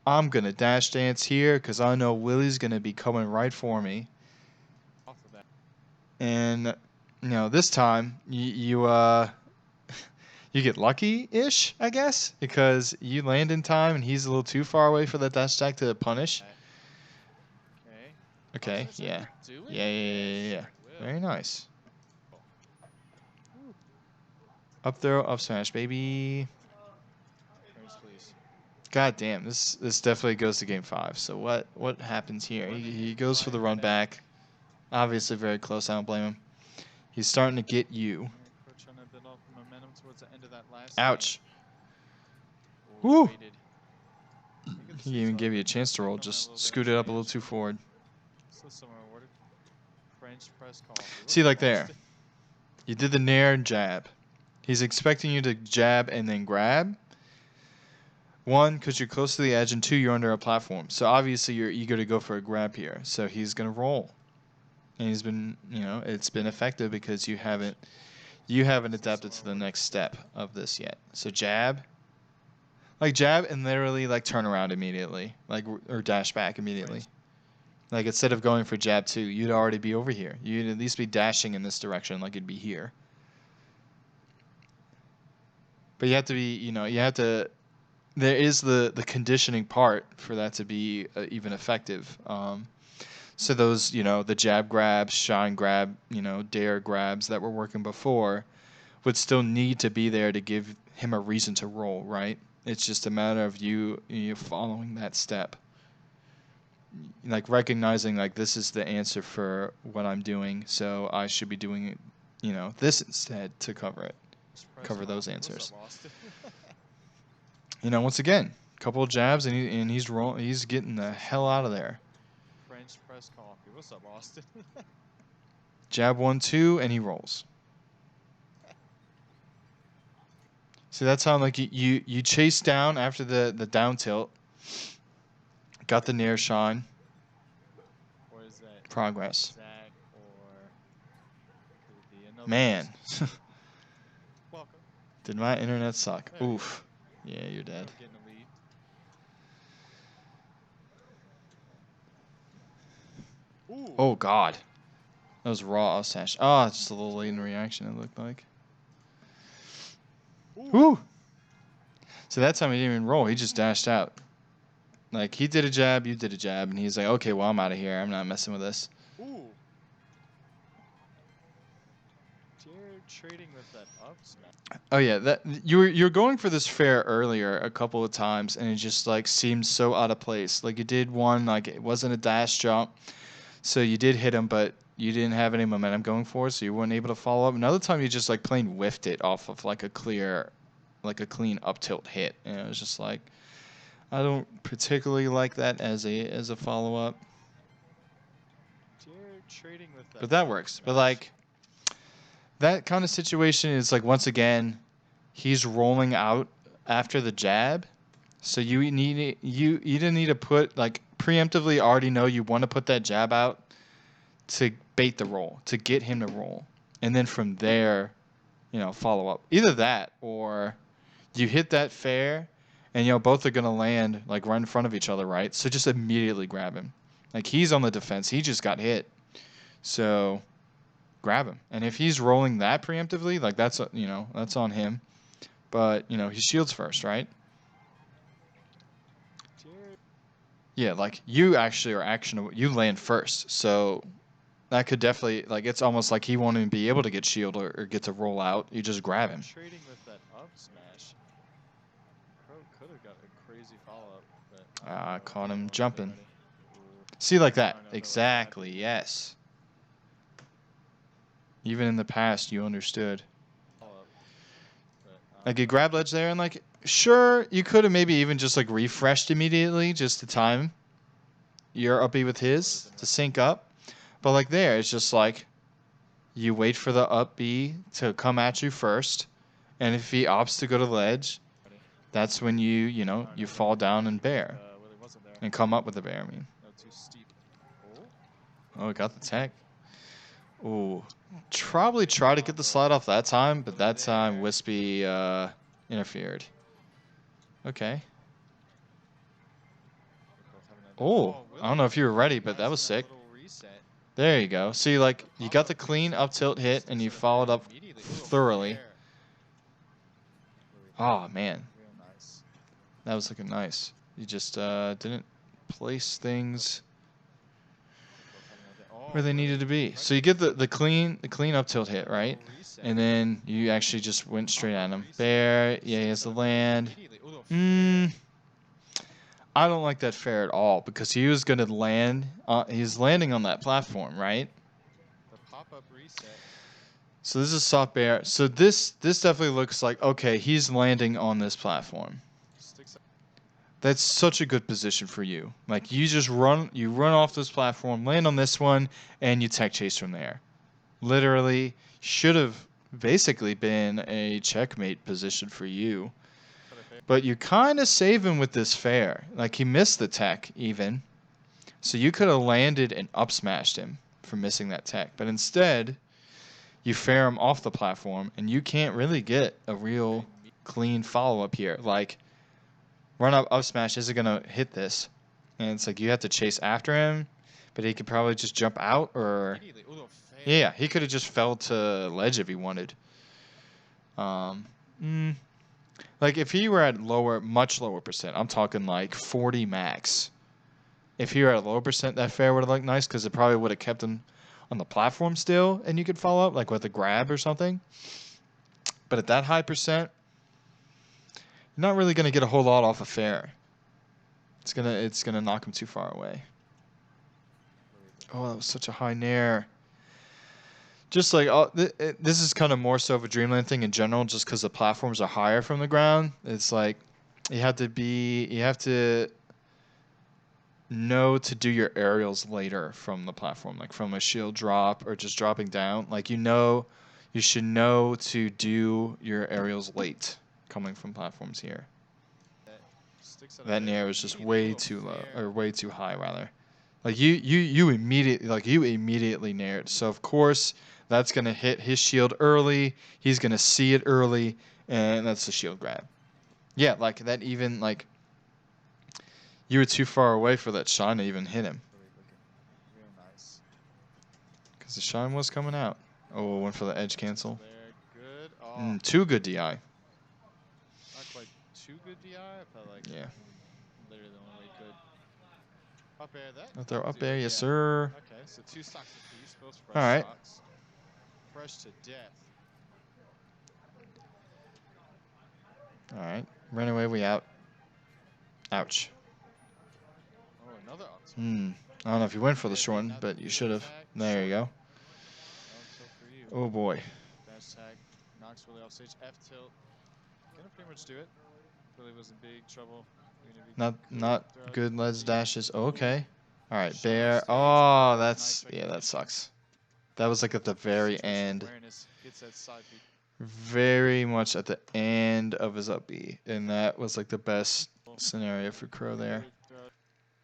I'm going to dash dance here because I know Willy's going to be coming right for me. And this time you get lucky-ish, I guess, because you land in time and he's a little too far away for the dash attack to punish. Okay, yeah. Yeah. Very nice. Up throw, up smash, baby. God damn, this definitely goes to game 5. So what happens here? He goes for the run back. Obviously very close. I don't blame him. He's starting to get you. Ouch. Woo! He didn't even give you a chance to roll. Just scooted up a little too forward. See, like there. You did the nair and jab. He's expecting you to jab and then grab. 1, because you're close to the edge, and 2, you're under a platform. So obviously you're eager to go for a grab here. So he's going to roll. And he's been, it's been effective because you haven't adapted to the next step of this yet. So jab. Like jab and literally like turn around immediately. Or dash back immediately. Like instead of going for jab 2, you'd already be over here. You'd at least be dashing in this direction like it'd be here. But you have to be, there is the conditioning part for that to be even effective. So those, the jab grabs, shine grab, dare grabs that were working before would still need to be there to give him a reason to roll, right? It's just a matter of you following that step. Like recognizing like this is the answer for what I'm doing, so I should be doing this instead to cover it. Cover those answers. Once again, a couple of jabs and he's getting the hell out of there. French press coffee. What's up, Austin? Jab 1, 2, and he rolls. See, that's how like you chase down after the down tilt. Got the nair shine. Or is that progress? Zach or man. Welcome. Did my internet suck? Oof. Yeah, you're dead. Oh God. That was raw sash. Oh, it's just a little late in reaction, it looked like. Woo! So that time he didn't even roll, he just dashed out. Like he did a jab, you did a jab, and he's like, okay, well I'm out of here. I'm not messing with this. Ooh. Jared trading with that up smash. Oh yeah, that you were going for this fair earlier a couple of times, and it just like seemed so out of place. Like you did one, like it wasn't a dash jump, so you did hit him, but you didn't have any momentum going for it, so you weren't able to follow up. Another time you just like plain whiffed it off of like a clean up tilt hit, and it was just like I don't particularly like that as a follow up, Jared trading with that. but that up works. But smash. like that kind of situation is like once again, he's rolling out after the jab. So you didn't need to put like preemptively already know you want to put that jab out to bait the roll, to get him to roll. And then from there, follow up. Either that or you hit that fair and both are gonna land like right in front of each other, right? So just immediately grab him. Like he's on the defense. He just got hit. So grab him. And if he's rolling that preemptively, like that's that's on him. But he shields first, right? Jared. Yeah, like you actually are actionable. You land first, so that could definitely like it's almost like he won't even be able to get shield or get to roll out. You just grab him. Trading with that up smash. Pro could have got a crazy follow up, but Caught him wasn't jumping. ready. Ooh. See, like that. I know, Exactly. Yes. Even in the past, you understood. Follow-up, but, Like you grab ledge there, and like sure you could have maybe even just like refreshed immediately just to time your up B with his to sync up. But like there, it's just like you wait for the up B to come at you first, and if he opts to go to ledge, that's when you fall down and bear Willy wasn't there. and come up with the bear. I mean, No, too steep. Oh, oh, got the tech. Ooh, probably try to get the slide off that time, but that time Wispy interfered. Okay. Oh, I don't know if you were ready, but that was sick. There you go. See, like, you got the clean up tilt hit, and you followed up thoroughly. Oh, man. Real nice. That was looking nice. You just didn't place things where they needed to be. So you get the clean up tilt hit, right? And then you actually just went straight at him. Bear, yeah, he has the land. I don't like that fair at all because he was going to land. He's landing on that platform, right? The pop-up reset. So this is soft bear. So this definitely looks like, okay, he's landing on this platform. That's such a good position for you. Like you just run off this platform, land on this one, and you tech chase from there. Literally should have basically been a checkmate position for you. But you kind of save him with this fair. Like he missed the tech even. So you could have landed and up smashed him for missing that tech. But instead, you fair him off the platform, and you can't really get a real clean follow-up here. Like, run up smash isn't going to hit this. And it's like you have to chase after him, but he could probably just jump out or... Yeah, he could have just fell to ledge if he wanted. Like, if he were at much lower percent, I'm talking like 40 max. If he were at a lower percent, that fair would have looked nice because it probably would have kept him on the platform still, and you could follow up, like with a grab or something. But at that high percent, you're not really going to get a whole lot off a fair. It's gonna knock him too far away. Oh, that was such a high nair. Just like this is kind of more so of a Dreamland thing in general, just because the platforms are higher from the ground. It's like you have to know to do your aerials later from the platform, like from a shield drop or just dropping down. Like you should know to do your aerials late coming from platforms here. That nair was just way too low, or way too high rather. Like you immediately naired. So of course that's gonna hit his shield early. He's gonna see it early, and that's the shield grab. Yeah, like that even like you were too far away for that shine to even hit him. Real nice. Because the shine was coming out. Oh, went for the edge cancel. Good. Oh. Too good DI. Not quite too good DI, but like Yeah. literally the only way good. Up air that. Up there, up there, yes sir. Okay, so 2 stocks apiece, both fresh All right. stocks. Fresh to death. All right. Run away. We out. Ouch. Oh, another up tilt. I don't know if you went for the Okay, short one, now but the you get should up have. attack. There you Short. go. No up tilt for you. Oh boy. Dash tag. Knocks Willy off stage. F tilt. Gonna pretty much do it. Willy was in big trouble. Even if he Not could throw out good ledge the dashes. Oh, okay. All right, shine off bear. stage. Oh, Oh, that's nice yeah, that recognition. sucks. That was like at the very Situational end. awareness. Gets that side B. Very much at the end of his up B, and that was like the best scenario for Crow there. Could throw out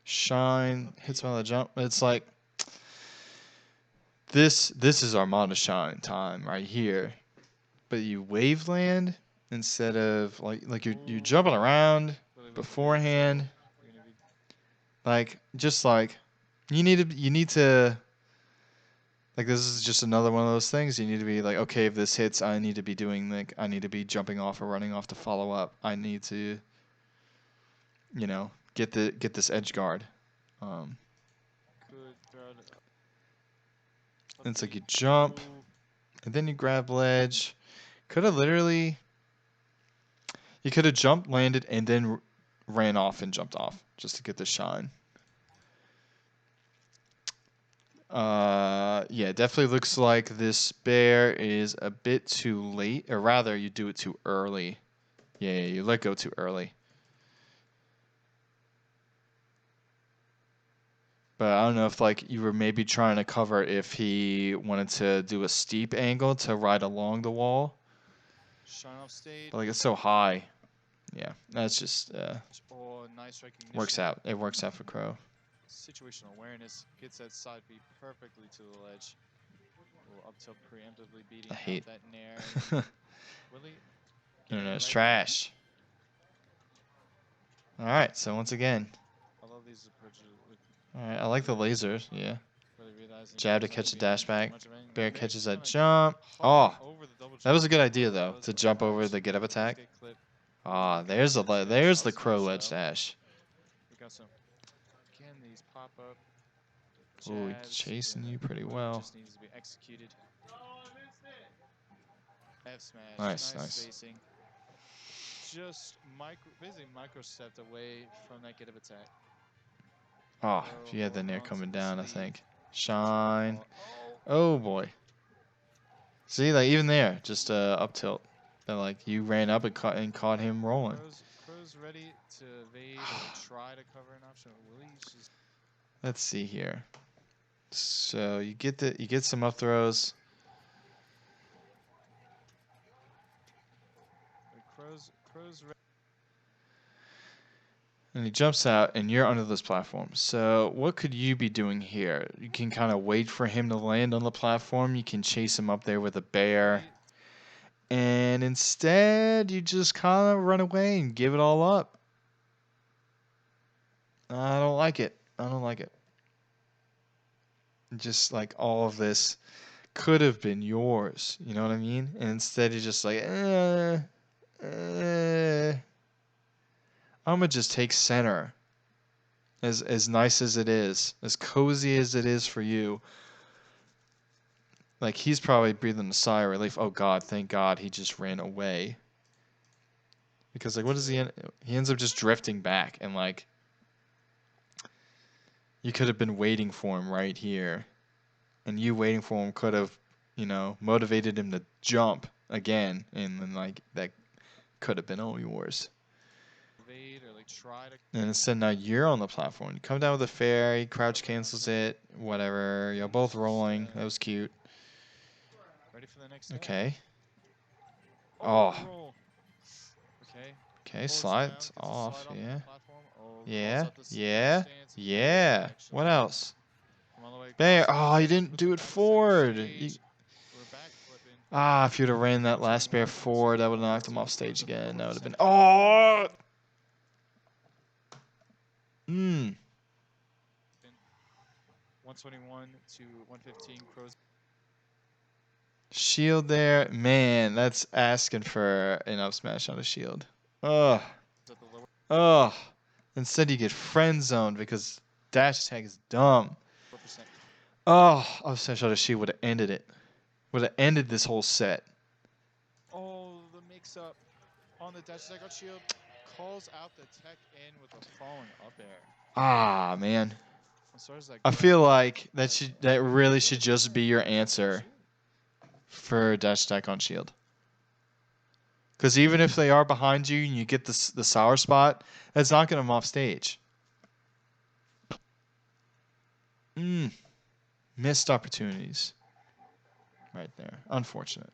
Shine up hits B. on the jump. It's like this is Armada Shine time right here. But you wave land instead of like you're jumping Ooh. around Willy was in big beforehand. trouble. Even if he Like just like you need to like this is just another one of those things. You need to be like, okay, if this hits, I need to be doing like I need to be jumping off or running off to follow up. I need to, get this edge guard. could throw out up And it's like B. you jump Ooh. and then you grab ledge. Could have literally you could have jumped, landed, and then ran off and jumped off just to get the shine. Yeah, definitely looks like this bear is a bit too late, or rather, you do it too early. Yeah, you let go too early. But I don't know if like you were maybe trying to cover if he wanted to do a steep angle to ride along the wall. Shine off stage. But like it's so high. Yeah, that's just Oh, nice recognition. works out. It works out for Crow. Situational awareness. Gets that side B perfectly to the ledge. Ooh, up tilt preemptively beating I out hate. that nair. Willy. getting It's right- trash. All right, so once again, I love these approaches. With all right, I like the lasers. Yeah, Willy realizing jab to he's not catch a being dash too back. much of anything. Bear Bear catches just that kinda jump. hovering Oh, over the double that was a jump. good idea Willy though, was to with jump the over push. the get up attack. Escape clip. Ah, Ooh, there's the ledge dash, there's up the Crow smash ledge style. dash. We got some. Again, these pop up Ooh, jabs. chasing Yeah, you pretty Willy well. just needs to be executed. F smash. Nice, Nice nice. spacing. Just basically micro-stepped away from that get up attack. Oh, Crow if you had the holding nair on to coming the down, I sleeve. think. Trying to Shine. follow. Oh boy. See, like even there, just up tilt. But like you ran up and caught him rolling. Crow's ready to evade or try to cover an option. Willy's just Let's see here. So you get some up throws. Crow's ready. And he jumps out, and you're under this platform. So what could you be doing here? You can kind of wait for him to land on the platform. You can chase him up there with a bear. And instead, you just kind of run away and give it all up. I don't like it. I don't like it. Just like all of this could have been yours. You know what I mean? And instead, you're just like, I'm going to just take center. As nice as it is, as cozy as it is for you. Like, he's probably breathing a sigh of relief. Oh, God, thank God he just ran away. Because, like, what does he end? He ends up just drifting back. And, like, you could have been waiting for him right here. And you waiting for him could have, motivated him to jump again. And then, like, that could have been all yours. Evade or like try to. And instead, now you're on the platform. You come down with a fairy, crouch cancels it, whatever. You're both rolling. That was cute. Ready for the next step. Okay. Oh. Oh. Roll. Okay. Okay, Holds it slides down, gets a off, slide yeah. the platform. Oh, Yeah, calls out the yeah, stance, yeah. direction. What else? Come all the way Bear. across Oh, you stage, didn't puts do it it back to center forward. stage. We're back flipping. If you'd have ran that last bear 121 forward, that would to have knocked him off 115. stage again. That would have been. 4%. Oh! Mmm. 121 to 115. Crows. Shield there. Man, that's asking for an up smash on a shield. Ugh. At the lower Ugh. Instead, you get friend zoned because dash attack is dumb. 4%. Oh, up smash on a shield would have ended it. Would have ended this whole set. Oh, the mix up on the dash attack on shield. Calls out the tech in with a falling up air. Ah, man. As far as that I grab, feel like but that really Willy should gets just be your the answer shield. for dash attack on shield. Because even if they are behind you and you get the sour spot, that's not going to them off stage. Missed opportunities. Right there. Unfortunate.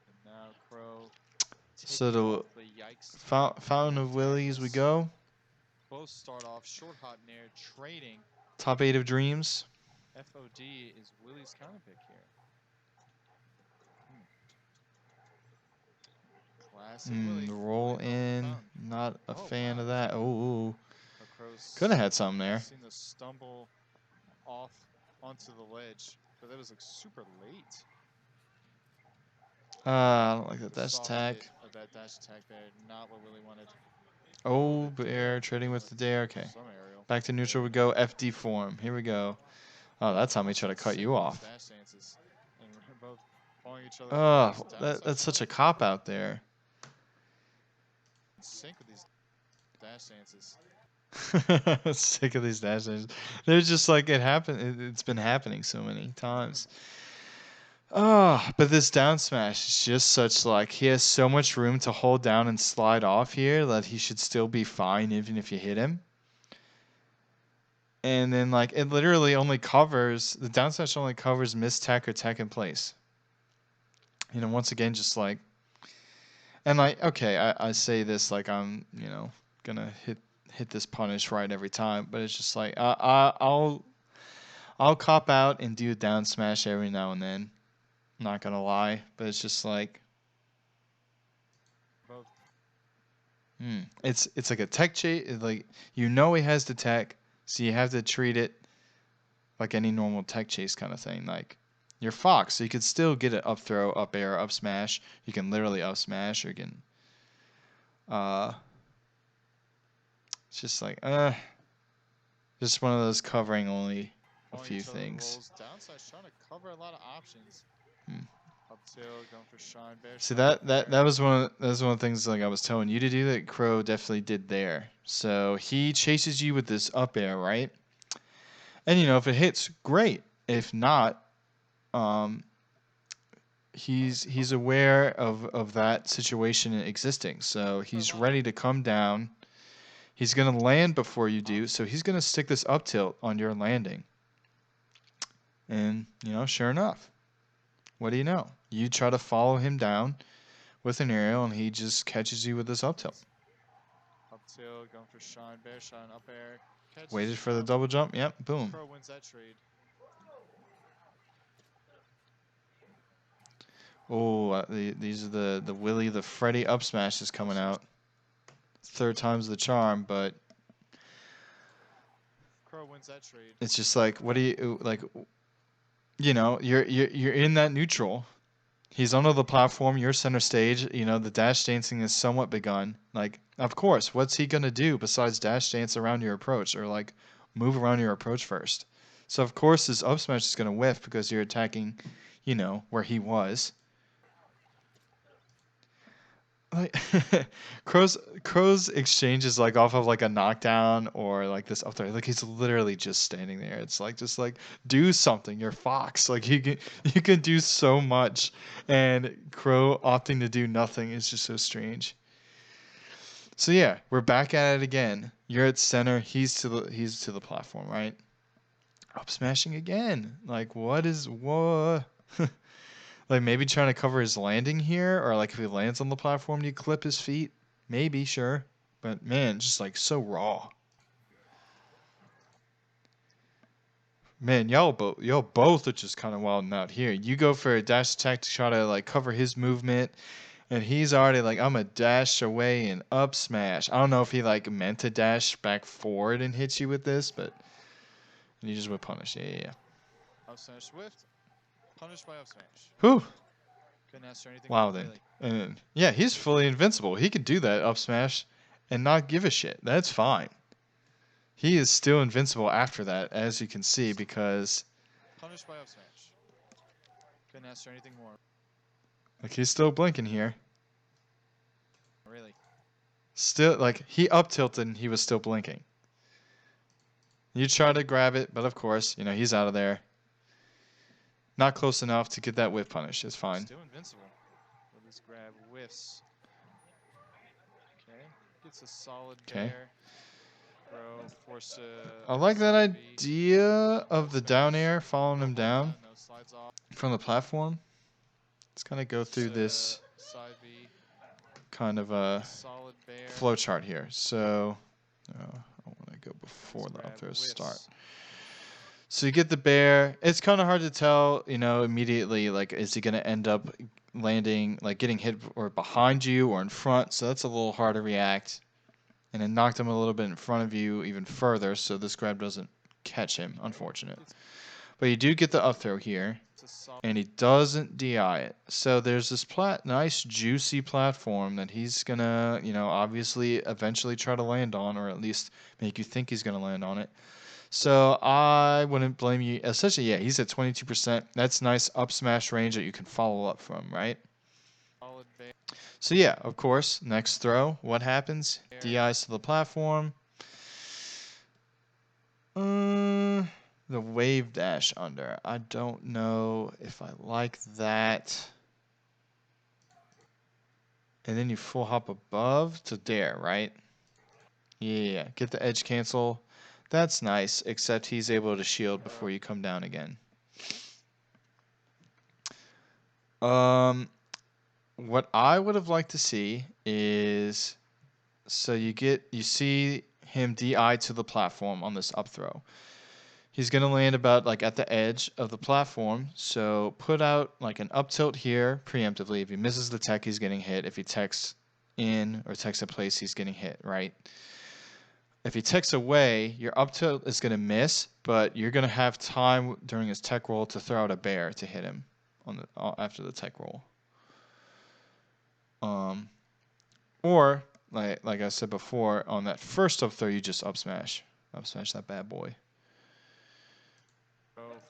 And now Crow So taking the off the yikes. Fountain of Willies we go. Both start off short hop nair trading. Top 8 of dreams. FOD is Willy's counter pick here. Classic Willy. Roll rolling off the in. fountain. Not a fan wow, of that. Oh. But Crow's Could have had something there. seen the stumble off onto the ledge, but that was like super late. I don't like that The dash soft attack. hit of that dash attack there, not what Willy wanted. Oh, bear trading with the dare. Okay. Some aerial. Back to neutral we go. FD form. Here we go. Oh, that's how me try to cut you off. Dash dances, and we're both following each other. Oh, that's such a cop out there. Sync with these dash dances. Sick of these dash dances. They're just like it happened. It's been happening so many times. Oh, but this down smash is just such like he has so much room to hold down and slide off here that he should still be fine even if you hit him. And then like it literally only covers the down smash only covers miss tech or tech in place. You know, once again, just like and like okay, I say this like I'm gonna hit this punish right every time, but it's just like I'll cop out and do a down smash every now and then. Not gonna lie, but it's just like Both. It's like a tech chase. Like he has the tech, so you have to treat it like any normal tech chase kind of thing. Like you're Fox, so you could still get an up throw, up air, up smash. You can literally up smash, or you can. It's just like just one of those covering only a few things. Downside trying to cover a lot of options. Up tilt, going for Sean Bear. See that was one of the things like I was telling you to do that Crow definitely did there. So he chases you with this up air, right? And if it hits, great. If not, he's aware of that situation existing. So he's ready to come down. He's gonna land before you do, so he's gonna stick this up tilt on your landing. And sure enough, what do you know? You try to follow him down with an aerial, and he just catches you with this up tilt. Up tilt, going for Sean Bear, Sean up air. Waited for the double jump. Yep, boom. Crow wins that trade. Oh, these are the Willy, the Freddy up smash is coming out. Third time's the charm, but Crow wins that trade. it's just like, what do you like? You're in that neutral. He's under the platform. You're center stage. The dash dancing is somewhat begun. Like, of course, what's he gonna do besides dash dance around your approach or like move around your approach first? So of course his up smash is gonna whiff because you're attacking, where he was. Like Crow's exchange is like off of like a knockdown or like this up there. Like he's literally just standing there. It's like just like do something. You're Fox. Like you can do so much, and Crow opting to do nothing is just so strange. So yeah, we're back at it again. You're at center. He's to the platform, right? Up smashing again. Like what? Like maybe trying to cover his landing here, or like if he lands on the platform, do you clip his feet? Maybe, sure. But man, just like so raw. Man, y'all both are just kind of wilding out here. You go for a dash attack to try to like cover his movement, and he's already like, I'm a dash away and up smash. I don't know if he like meant to dash back forward and hit you with this, but you just would punish. Yeah. Up smash Swift. Punished by up smash. Whew. Couldn't ask for anything. Wow, then. And yeah, he's fully invincible. He could do that up smash and not give a shit. That's fine. He is still invincible after that, as you can see, because punished by up smash. Couldn't ask for anything more. like he's still blinking here. Really? Still, like, he up tilted and he was still blinking. You try to grab it, but of course, you know, he's out of there. Not close enough to get that whiff punish. It's fine. Still invincible. Willy's grab whiffs. Okay. Gets a solid bear. Throw, force to I like that side B. idea of the down Smash. air following him Hold down No slides off. from the platform. Let's kind of go through this Side B. kind of a Solid bear. flow chart here. So I want to go before the Grab up throws whiffs. start. So you get the bear. It's kind of hard to tell, you know, immediately, like, is he going to end up landing, like, getting hit or behind you or in front? So that's a little hard to react. And it knocked him a little bit in front of you even further, so this grab doesn't catch him, unfortunate. But you do get the up throw here, and he doesn't DI it. So there's this nice, juicy platform that he's going to, you know, obviously eventually try to land on, or at least make you think he's going to land on it. So I wouldn't blame you. Essentially, yeah, he's at 22%. That's nice up smash range that you can follow up from, right? So yeah, of course, next throw, what happens? DIs to the platform. The wave dash under. I don't know if I like that. And then you full hop above to dare, right? Yeah, get the edge cancel. That's nice, except he's able to shield before you come down again. What I would have liked to see is, so you see him DI to the platform on this up throw. He's going to land about like at the edge of the platform. So put out like an up tilt here preemptively. If he misses the tech, he's getting hit. If he techs in or techs in place, he's getting hit, right? If he techs away, your up tilt is going to miss, but you're going to have time during his tech roll to throw out a bear to hit him on the after the tech roll. Or like I said before, on that first up throw, you just up smash that bad boy.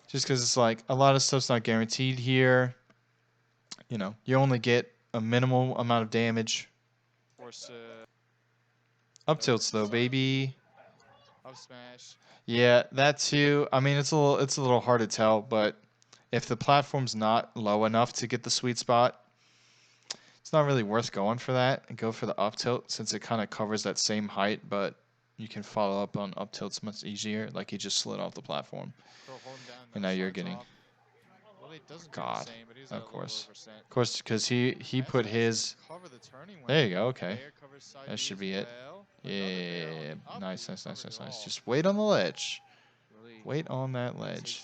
Just because it's like a lot of stuff's not guaranteed here. You know, you only get a minimal amount of damage. Up tilts though, baby. Up smash. Yeah, that too. I mean, it's a little hard to tell, but if the platform's not low enough to get the sweet spot, it's not really worth going for that and go for the up tilt since it kind of covers that same height, but you can follow up on up tilts much easier. Like he just slid off the platform. And now you're getting. God, of course, because he put his. There you go. Okay, that should be it. Yeah, nice. Just wait on the ledge. Wait on that ledge.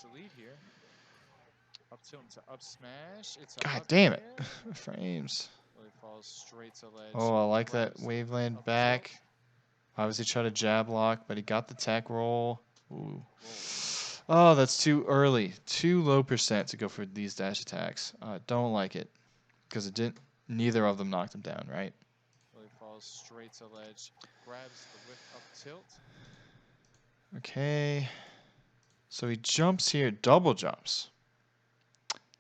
God damn it, frames. Oh, I like that waveland back. Obviously try to jab lock, but he got the tack roll. Ooh. Oh, that's too early. Too low percent to go for these dash attacks. Don't like it. Because neither of them knocked him down, right? Willy falls straight to ledge. Grabs the whip up tilt. Okay. So he jumps here, double jumps.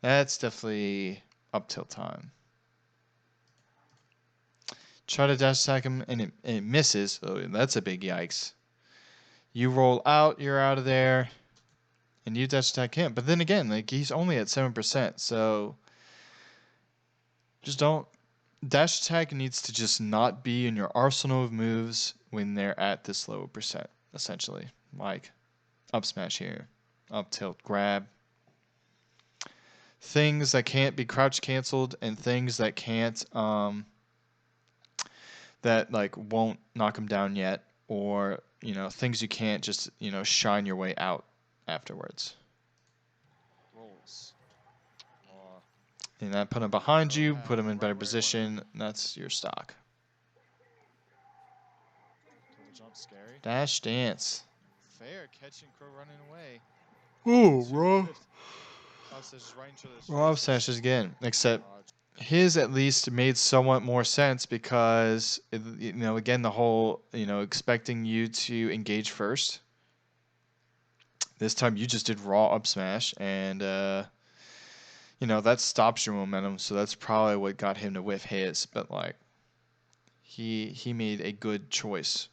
That's definitely up tilt time. Try to dash attack him, and it misses. Oh, that's a big yikes. You roll out, you're out of there. And you dash attack him. But then again, like he's only at 7%, so just don't. Dash attack needs to just not be in your arsenal of moves when they're at this low percent, essentially. Like up smash here, up tilt, grab. Things that can't be crouch canceled and things that can't that like won't knock him down yet, or you know, things you can't just, you know, shine your way out afterwards. Rolls. And that put him behind you, put him in better position. That's your stock. Jump scary. Dash dance. Fair catching Crow running away. Oh, bro. Rob sashes again, except his at least made somewhat more sense because, you know, again, the whole, you know, expecting you to engage first. This time you just did raw up smash, and, you know, that stops your momentum, so that's probably what got him to whiff his. But, like, he made a good choice.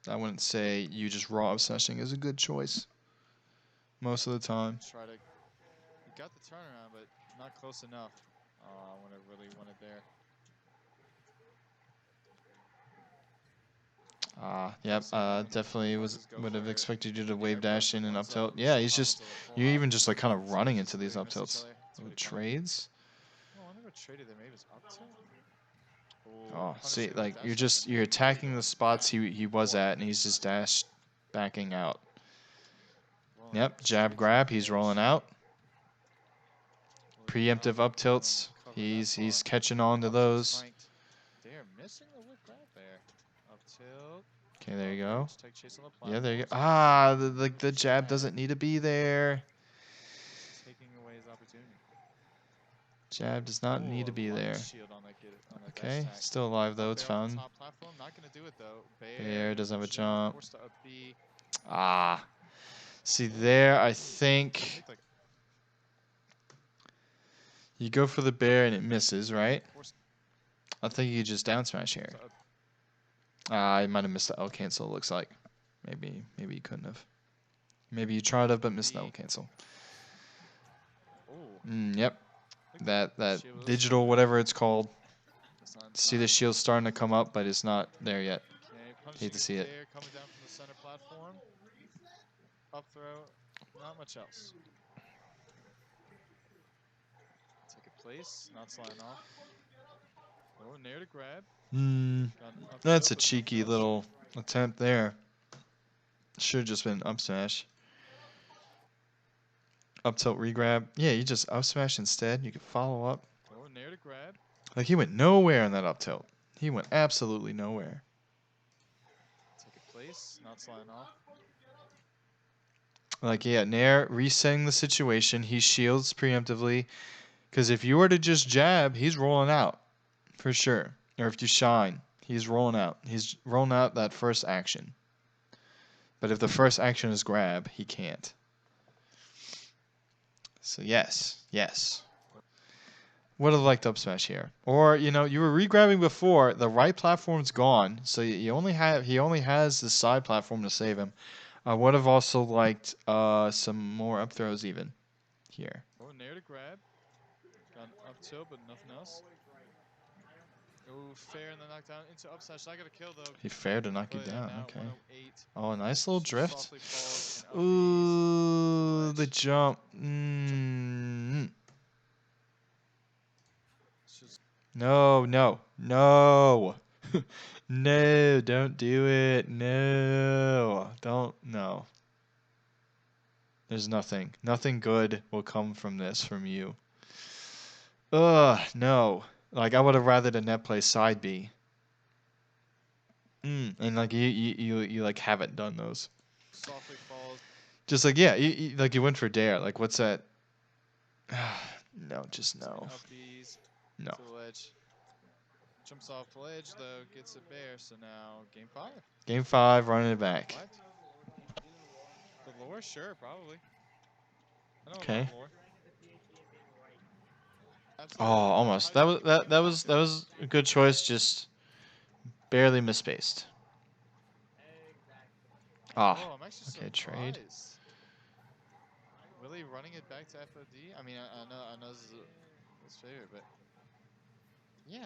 I wouldn't say you just raw up smashing is a good choice most of the time. Try to. He got the turnaround, but not close enough. When I really wanted there. Yep. Definitely would have expected you to wave dash in and up tilt. Yeah, he's just you're even just like kind of running into these up tilts. With trades. Oh, I wonder what traded there. Maybe it's up tilt. Oh, see, like you're attacking the spots he was at, and he's just backing out. Yep, jab grab. He's rolling out. Preemptive up tilts. He's catching on to those. They're missing the whip grab there. Up tilt. Okay, there you go. Chase on the Yeah, there you go. platforms. The jab doesn't need to be there. Taking away his opportunity. Jab does not need to be there. Okay, still alive though. It's found. Top platform, not gonna do it though. Bear doesn't have a jump. Forced to up B. See there, I think you go for the bear and it misses, right? I think you just down smash here. I might have missed the L cancel. It looks like maybe you couldn't have. Maybe you tried to, but missed the L cancel. Yep. That digital whatever it's called. See the shield starting to come up, but it's not there yet. Hate to see it. Coming down from the center platform. Up throw, not much else. Take a place, not sliding off. Oh, nair to grab. That's a cheeky little attempt there. Should have just been up smash. Up tilt regrab. Yeah, you just up smash instead. You could follow up. Oh, nair to grab. Like he went nowhere in that up tilt. He went absolutely nowhere. Take a place, not sliding off. Like, yeah, Nair resetting the situation. He shields preemptively. Because if you were to just jab, he's rolling out. For sure. Or if you shine, he's rolling out. He's rolling out that first action. But if the first action is grab, he can't. So, yes. Would have liked up smash here. Or, you know, you were re-grabbing before. The right platform's gone. So he only has the side platform to save him. I would have also liked some more up throws even here. Oh, nair to grab. Gone up tilt, but nothing else. Oh, fair in the knockdown into up smash. Not gonna kill though. He fair to knock you down. Okay. 108. Oh, a nice little drift. Ooh, the jump. No. No, don't do it. No. Don't. No. There's nothing. Nothing good will come from this from you. No. Like, I would have rather the net play side B. And, like, you like, haven't done those. Softly falls. Just, like, yeah, you went for dare. Like, what's that? No, just no. No. To the ledge. Jumps off the ledge, though, gets it bare, so now game 5. Game 5, running it back. What? The lore? Sure, probably. I know Okay. lore. Oh, almost. That was a good choice, just barely misspaced. Oh, I'm actually okay, trade. Willy running it back to FOD? I mean, I know this is his favorite, but yeah,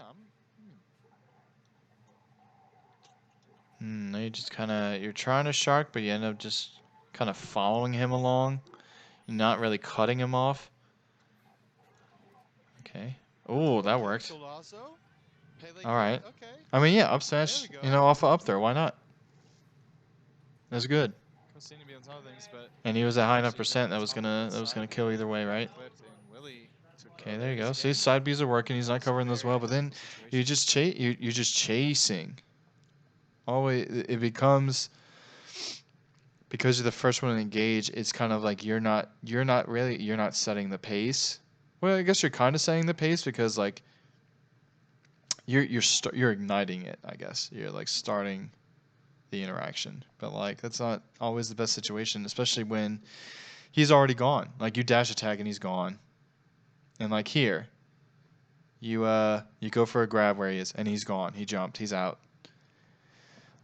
No, you just you're trying to shark, but you end up just kind of following him along. You're not really cutting him off. Okay. Oh, that worked. All right. Okay. I mean, yeah, up smash, off of up there. Why not? That's good. And he was at high enough percent that was gonna kill either way, right? Okay, there you go. See, side Bs are working. He's not covering those well, but then you're just chasing. Always, it becomes, because you're the first one to engage. It's kind of like you're not setting the pace. Well, I guess you're kind of setting the pace because like you're igniting it. I guess you're like starting the interaction, but like that's not always the best situation, especially when he's already gone. Like you dash attack and he's gone, and like here, You go for a grab where he is, and he's gone. He jumped. He's out.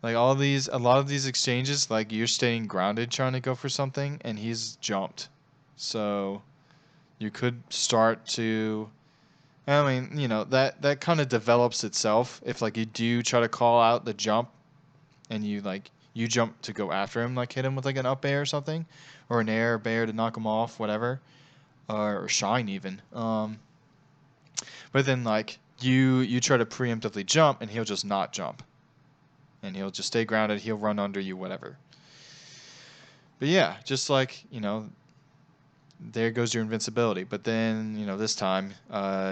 Like a lot of these exchanges, like you're staying grounded trying to go for something, and he's jumped. So you could start to. I mean, that kind of develops itself if like you do try to call out the jump, and you jump to go after him, like hit him with like an up air or something, or an air bear to knock him off, whatever, or shine even. But then like you try to preemptively jump, and he'll just not jump, and he'll just stay grounded. He'll run under you, whatever. But yeah, just like there goes your invincibility. But then this time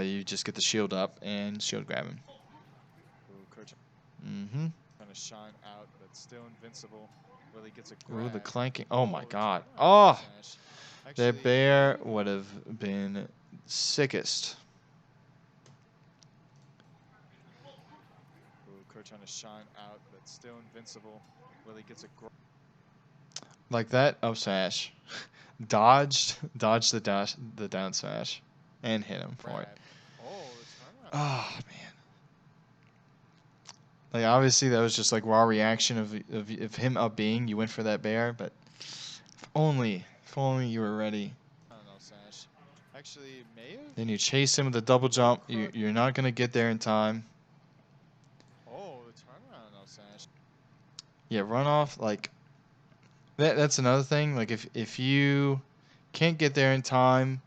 you just get the shield up and shield grab him. Ooh, Kurt Mm-hmm. trying to shine out, but still invincible. Willy gets a Ooh, grab. the clanking. Oh my the god. turnaround Oh, smash. that Actually, bear would have been sickest. Ooh, Kurt trying to shine out, but still invincible. Willy gets a grab. Like that up smash. Dodged the down smash, and hit him for it. Oh, the turnaround. Oh man. Like obviously that was just like raw reaction of him up being. You went for that bear, but if only you were ready. I don't know, Sash. Actually, may have. Then you chase him with a double jump. You're not gonna get there in time. Oh, the turnaround, no, Sash. Yeah, run off like that's another thing. Like if you can't get there in time,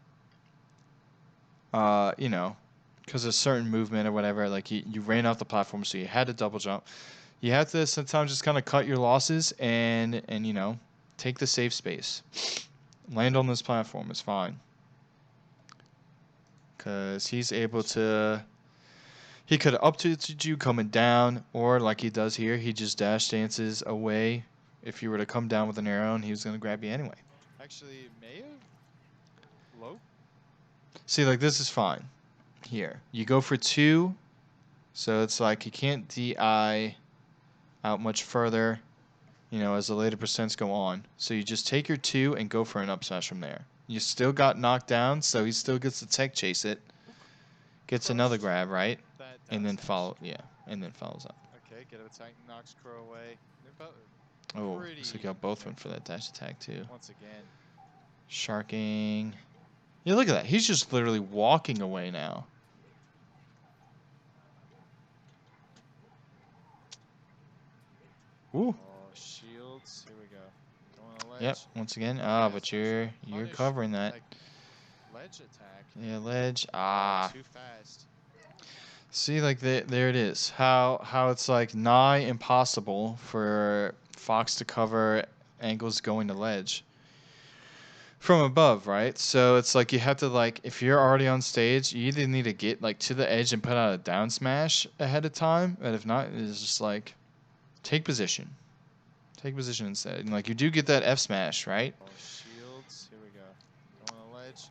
because of certain movement or whatever, like you ran off the platform, so you had to double jump. You have to sometimes just kind of cut your losses and take the safe space. Land on this platform is fine. Because he's able to. He could have up to you coming down, or like he does here, he just dash dances away. If you were to come down with an arrow, and he was going to grab you anyway. Actually, may have. Low. See, like this is fine. Here, you go for 2, so it's like you can't DI out much further, as the later percents go on. So you just take your 2 and go for an up smash from there. You still got knocked down, so he still gets to tech chase it. Gets another grab, right? And then and then follows up. Okay, get a Titan, knocks Crow away. Oh, looks like y'all both went for that dash attack too. Once again. Sharking. Yeah, look at that. He's just literally walking away now. Ooh. Oh, shields. Here we go. Going on a ledge. Yep. Once again. Yes, But you're punish, covering that. like, ledge attack. Yeah, ledge. Too fast. See, like there it is. How it's like nigh impossible for Fox to cover angles going to ledge from above, right? So it's like you have to like if you're already on stage, you either need to get like to the edge and put out a down smash ahead of time, but if not, it's just like take position. Take position instead. And like you do get that F smash, right? Oh, shields. Here we go. Going on a ledge.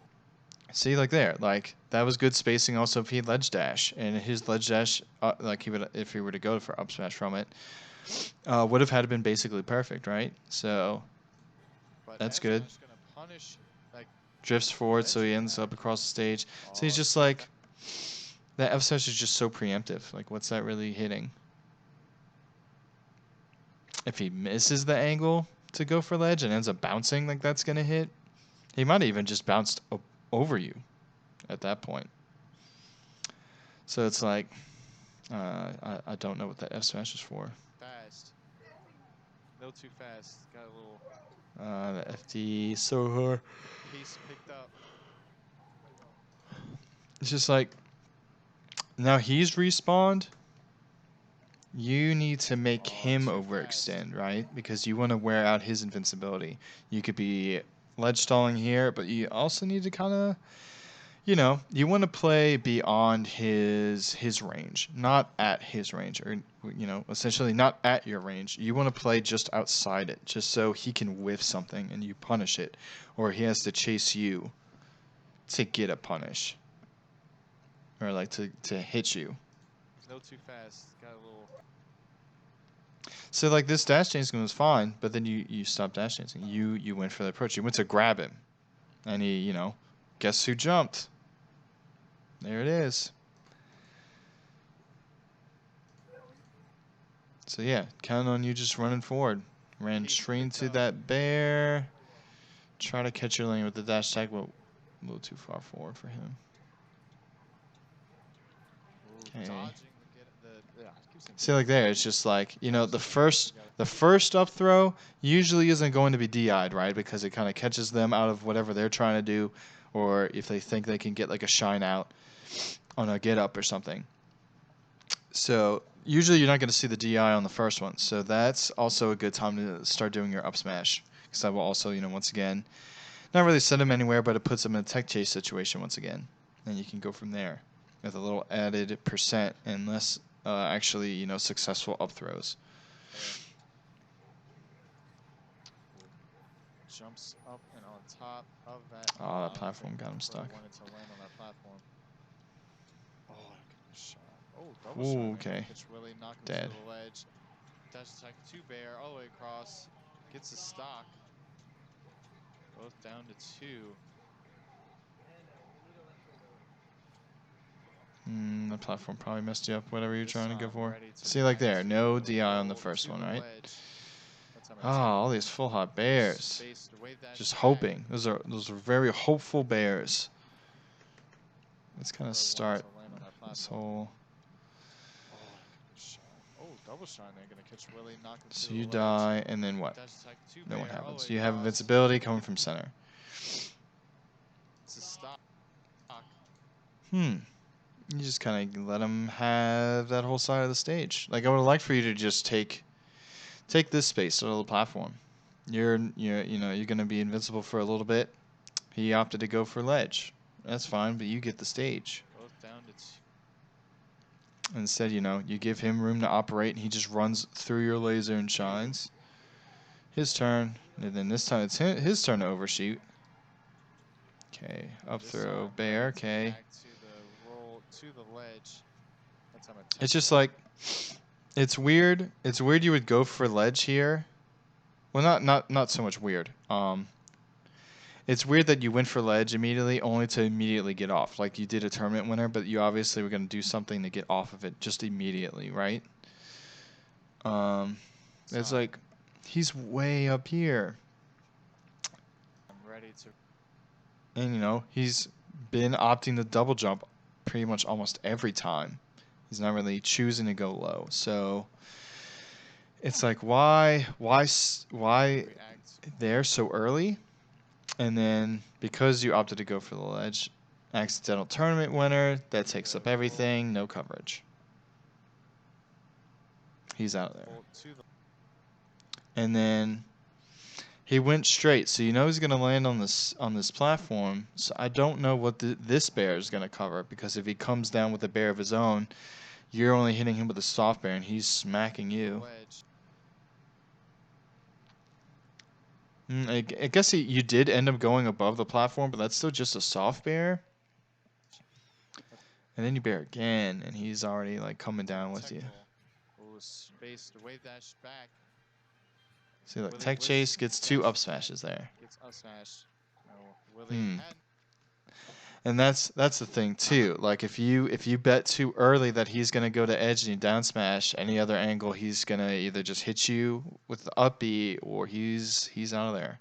See, like there, like that was good spacing. Also, if he ledge dash and his ledge dash, like he would, if he were to go for up smash from it, would have had to been basically perfect, right? So But that's F good. smash gonna punish, like, Drifts forward, so he ledge ends attack. up across the stage. So he's Oh, just like that F smash is just so preemptive. Like, what's that really hitting? If he misses the angle to go for ledge and ends up bouncing, like that's gonna hit. He might have even just bounced over you at that point. So it's like, I don't know what that F smash is for. fast. A little too fast. Got a little The FD so hard. piece picked up. It's just like, now he's respawned. You need to make him too overextend, right? Because you want to wear out his invincibility. You could be ledge stalling here, but you also need to kind of, you want to play beyond his range, not at his range, or essentially not at your range. You want to play just outside it, just so he can whiff something and you punish it, or he has to chase you to get a punish, or like to hit you. A little too fast. Got a little. So like this dash dancing was fine, but then you stopped dash dancing. You went for the approach. You went to grab him, and he guess who jumped? There it is. So yeah, count on you just running forward. Ran Keep straight it into up. that bear. Try to catch your lane with the dash tag, but a little too far forward for him. Ooh, Okay. dodging I keep saying See, like dodging. there, it's just like, you know, the Dodging first up throw usually isn't going to be DI'd, right? Because it kind of catches them out of whatever they're trying to do, or if they think they can get like a shine out on a get up or something. So usually you're not going to see the DI on the first one. So that's also a good time to start doing your up smash. Because that will also, you know, once again, not really send them anywhere, but it puts them in a tech chase situation once again. And you can go from there with a little added percent and less actually, you know, successful up throws. Jumps up and on top of that. Oh, that I don't platform think got him Crow stuck. wanted to land on that platform. Oh, good shot. Oh, double Ooh, shot. There. okay. Pitch Willy, knock him Dead. to the ledge. Dash attack to Bear all the way across. Gets a stock. Both down to 2. The platform probably messed you up, whatever you're This trying to go time for. ready to See, like react there, to no the DI on the roll first to one, the right? ledge. That time Oh, I take all these full hot bears. space to wave dash Just back. hoping. Those are very hopeful bears. Let's kind of Crow wanted start to land on that this platform. whole. Oh, good shot. Oh, double shot there. Gonna catch Willy, knock him So to you the ledge. die, and then what? Dash attack to Then what Bear all the happens? way You have across. invincibility coming from center. It's a stock. You just kind of let him have that whole side of the stage. Like I would have liked for you to just take this space on the platform. You're gonna be invincible for a little bit. He opted to go for ledge. That's fine, but you get the stage. Both down to 2. Instead, you know, you give him room to operate, and he just runs through your laser and shines. His turn, and then this time it's his turn to overshoot. Okay, up This throw, time bear, ready to okay. react to the roll to the ledge. That time I It's just check. like, it's weird. It's weird you would go for ledge here. Well, not so much weird. It's weird that you went for ledge immediately, only to immediately get off. Like you did a tournament winner, but you obviously were going to do something to get off of it just immediately, right? It's like, he's way up here. I'm ready to. And, you know, he's been opting to double jump pretty much almost every time. He's not really choosing to go low. So it's like, why React. there so early? And then because you opted to go for the ledge, accidental tournament winner, that takes up everything, no coverage. He's out there. And then he went straight, so you know he's going to land on this platform. So I don't know what this bear is going to cover, because if he comes down with a bear of his own, you're only hitting him with a soft bear, and he's smacking you. I guess you did end up going above the platform, but that's still just a soft bear. And then you bear again, and he's already like coming down with you. Ooh, space to wave dash back. See, look, tech chase gets 2 up smashes there. Gets up smash. No, Willy And that's the thing too. Like if you bet too early that he's gonna go to edge and you down smash any other angle, he's gonna either just hit you with the up B or he's out of there.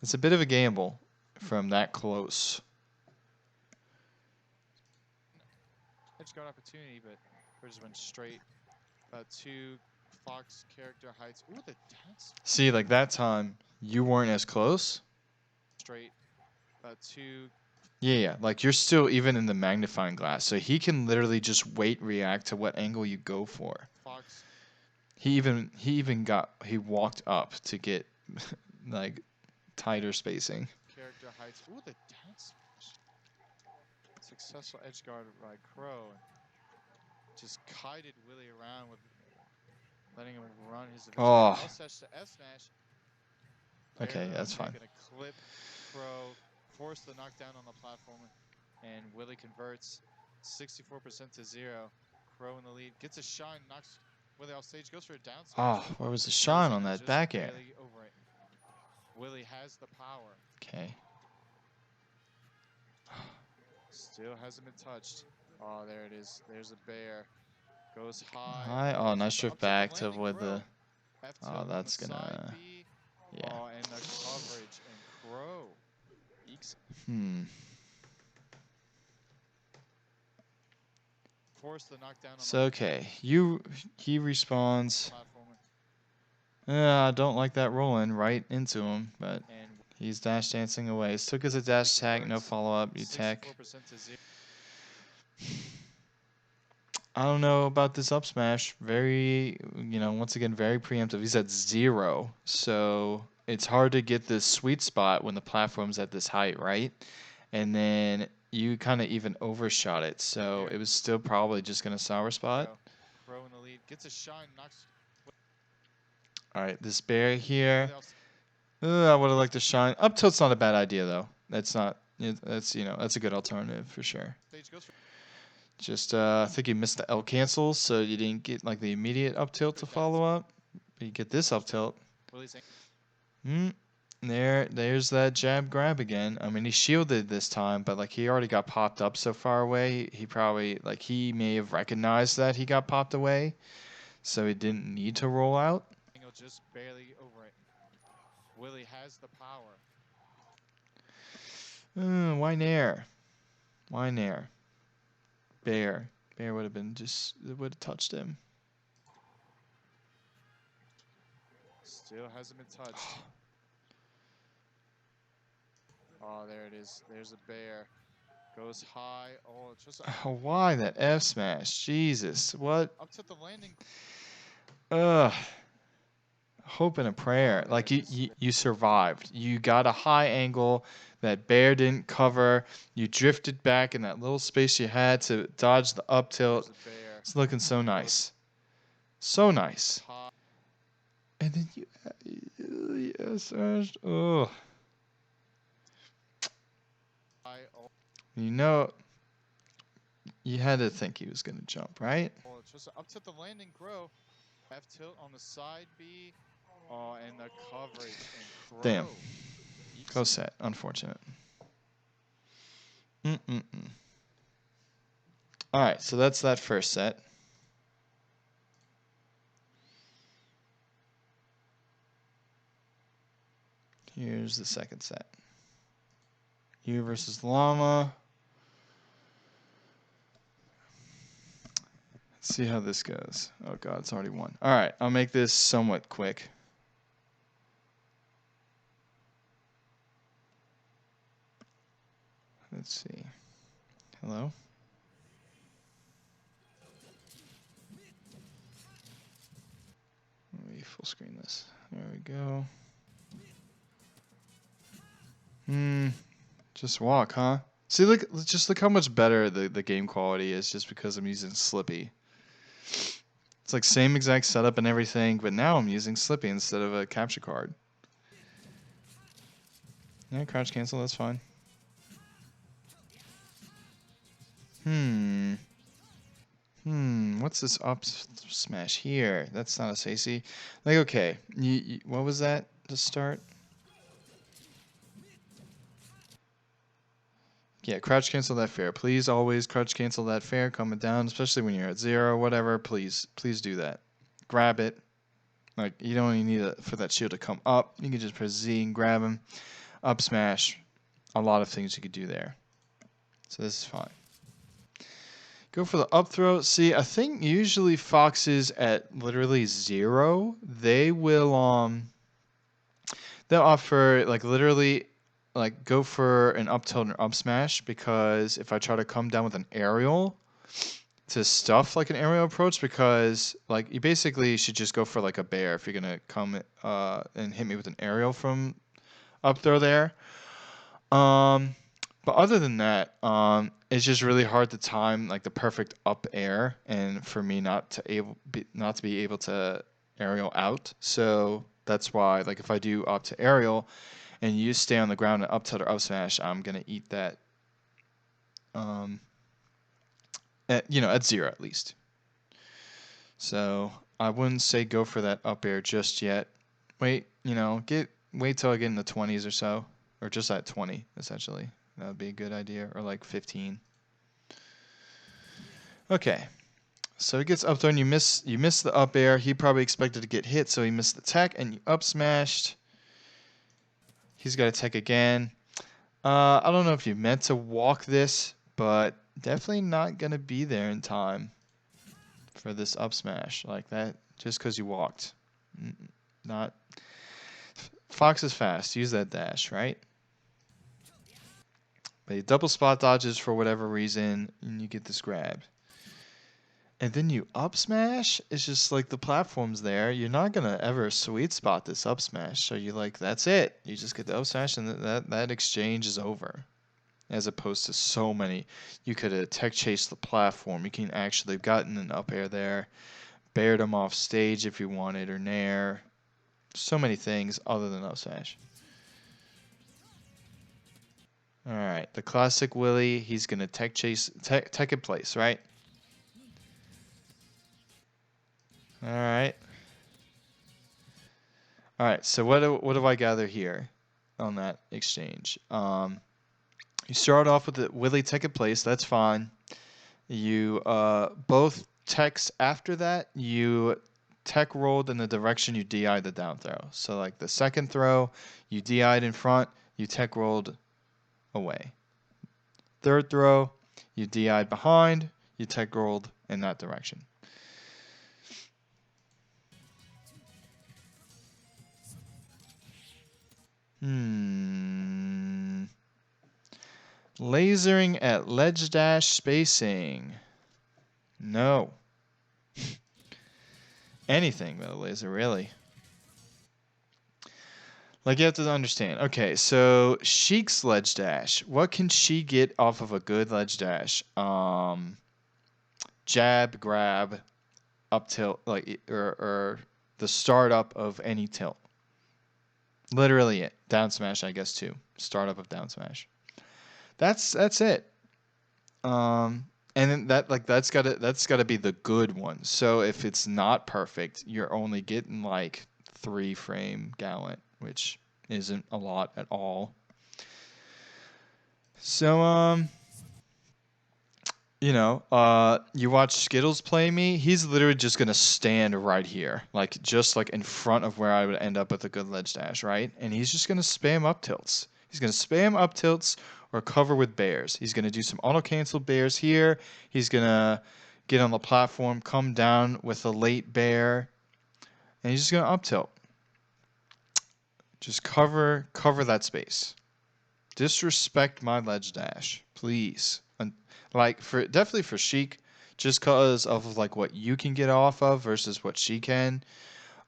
It's a bit of a gamble from that close. edge guard opportunity, but just went straight. About 2 Fox character heights. Ooh, the dance. See, like that time you weren't as close. Straight. About 2. Yeah, like you're still even in the magnifying glass, so he can literally just react to what angle you go for. Fox. He walked up to get like tighter spacing. Character heights. Ooh, the dance. Successful edge guard by Crow. Just kited Willy around with letting him run his Oh. L-smash to F-smash. Okay, that's fine. Gonna clip Crow, force the knockdown on the platform, and Willy converts 64% to 0. Crow in the lead, gets a shine, knocks Willy off stage, goes for a down smash. Oh, where was the shine on that Just back air? barely over it. Willy has the power. Okay. Still hasn't been touched. Oh, there it is. There's a bear. Goes high. High. Oh, nice Just drift up tilt back the to landing, avoid Crow. the. F Oh, tilt on the that's side gonna. B. Yeah. And the coverage, and Crow ekes force the knockdown on So okay, he respawns. the platformer. I don't like that rolling right into him, but And he's dash dancing away. Took as a Willy dash attack, no converts follow up. You tech. 64% to 0. I don't know about this up smash. Very, once again, very preemptive. He's at 0, so it's hard to get this sweet spot when the platform's at this height, right? And then you kind of even overshot it, so it was still probably just gonna sour spot. Crow in the lead. Gets a shine, knocks All right, this bear here. Willy off I would have liked to shine. Up tilt's not a bad idea though. That's not. That's that's a good alternative for sure. stage. Goes for Just I think you missed the L cancel, so you didn't get like the immediate up tilt to follow up. But you get this up tilt. Willy's There's that jab grab again. I mean, he shielded this time, but like he already got popped up so far away. He probably he may have recognized that he got popped away, so he didn't need to roll out. angle just barely over it. Willy has the power. Why nair? Why nair? Bear would have been would have touched him. Still hasn't been touched. Oh, there it is. There's a bear. Goes high. Oh, it's just Oh, why that F smash? Jesus, what? up to the landing. Ugh. Hope and a prayer. there Like it is. you survived. You got a high angle. That bear didn't cover. You drifted back in that little space you had to dodge the up tilt. There's a bear. It's looking so nice. So nice. High. And then you smashed. Oh. Oh, You know, you had to think he was going to jump, right? it's just up to the landing. Crow. F tilt on the side B. Oh, and the coverage. And Crow Damn. ekes Go set. Unfortunate. All right, so that's that first set. Here's the second set. You versus Llama. Let's see how this goes. Oh god, it's already won. All right, I'll make this somewhat quick. Let's see. Hello? Let me full screen this. There we go. Just walk, huh? See, look how much better the game quality is just because I'm using Slippy. It's like same exact setup and everything, but now I'm using Slippy instead of a capture card. Yeah, crouch cancel, that's fine. What's this up smash here? That's not a Sacy. Like, okay, what was that to start? Yeah, crouch cancel that fair. Please always crouch cancel that fair coming down, especially when you're at 0, whatever. Please do that. Grab it. Like, you don't even need for that shield to come up. You can just press Z and grab him. Up smash. A lot of things you could do there. So this is fine. Go for the up throw. See, I think usually foxes at literally 0, they will they'll offer like literally like go for an up tilt and up smash, because if I try to come down with an aerial to stuff like an aerial approach, because like you basically should just go for like a bear if you're gonna come and hit me with an aerial from up throw there. But other than that, it's just really hard to time like the perfect up air, and for me not to be able to aerial out. So that's why, like, if I do up to aerial, and you stay on the ground and up tilt or up smash, I'm gonna eat that. At 0 at least. So I wouldn't say go for that up air just yet. Wait till I get in the 20s or so, or just at 20 essentially. That would be a good idea, or like 15. Okay, So he gets up thrown. You miss the up air. He probably expected to get hit, so he missed the tech, and you up smashed. He's got to tech again. I don't know if you meant to walk this, but definitely not gonna be there in time for this up smash like that. Just because you walked, not. Fox is fast. Use that dash, right? But he double spot dodges for whatever reason, and you get this grab. And then you up smash. It's just like the platform's there. You're not gonna ever sweet spot this up smash. So you like that's it. You just get the up smash, and that exchange is over. As opposed to so many, you could have tech chased the platform. You can actually have gotten an up air there, bared him off stage if you wanted, or nair. So many things other than up smash. All right, the classic Willy. He's gonna tech chase, tech in place, right? All right. All right. So what do I gather here on that exchange? You start off with the Willy tech in place. That's fine. You both techs after that. You tech rolled in the direction you DI'd the down throw. So like the second throw, you DI'd in front. You tech rolled away. Third throw, you DI'd behind. You tech rolled in that direction. Lasering at ledge dash spacing. No. Anything with a laser, really. Like, you have to understand. Okay, so Sheik's ledge dash. What can she get off of a good ledge dash? Jab, grab, up tilt, like, or the startup of any tilt. Literally it. Down smash, I guess, too. Startup of down smash. That's it. And then that's gotta be the good one. So if it's not perfect, you're only getting like 3 frame gallant, which isn't a lot at all. So you watch Skittles play me. He's literally just gonna stand right here, like just like in front of where I would end up with a good ledge dash, right? And he's just gonna spam up tilts. He's gonna spam up tilts or cover with bears. He's gonna do some auto cancel bears here. He's gonna get on the platform, come down with a late bear, and he's just gonna up tilt. Just cover that space. Disrespect my ledge dash, please. And like definitely for Sheik, just cause of like what you can get off of versus what she can.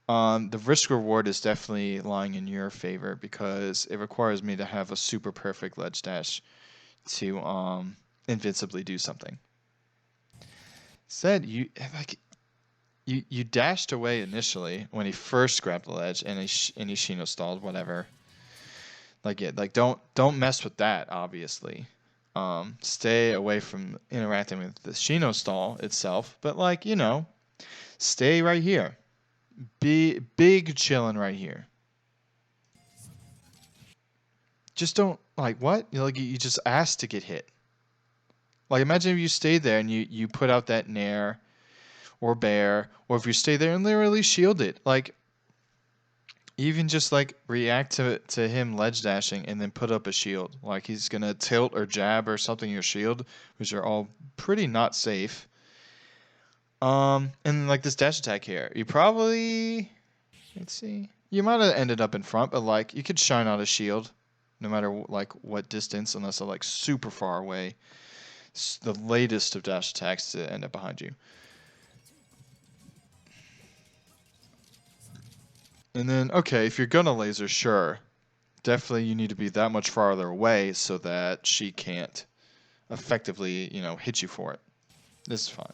The risk reward is definitely lying in your favor because it requires me to have a super perfect ledge dash to invincibly do something. Said you dashed away initially when he first grabbed the ledge and he Shino stalled, whatever. Like don't mess with that, obviously. Stay away from interacting with the Shino stall itself, but like, stay right here. Be big chilling right here. Just don't like what? You just asked to get hit. Like imagine if you stayed there and you put out that nair or bear, or if you stay there and literally shield it. Like even just like react to him ledge dashing and then put up a shield. Like he's gonna tilt or jab or something your shield, which are all pretty not safe. And like this dash attack here, you probably, let's see, you might have ended up in front, but like you could shine out a shield, no matter like what distance, unless they're like super far away. It's the latest of dash attacks to end up behind you. And then, okay, if you're gonna laser, sure. Definitely you need to be that much farther away so that she can't effectively, hit you for it. This is fine.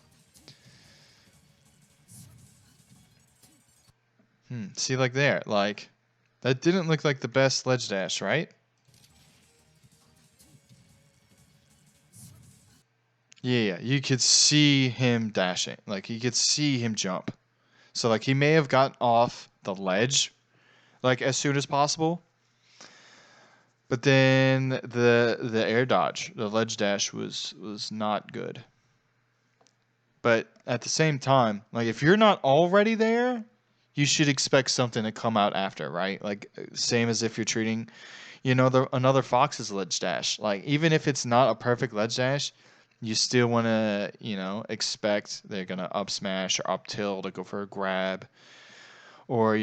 See, like there, like, that didn't look like the best ledge dash, right? Yeah, you could see him dashing. Like, you could see him jump. So, like, he may have gotten off the ledge, like, as soon as possible. But then the air dodge, the ledge dash was not good. But at the same time, like if you're not already there, you should expect something to come out after, right? Like same as if you're treating, another Fox's ledge dash. Like even if it's not a perfect ledge dash, you still want to, expect they're gonna up smash or up tilt to go for a grab, or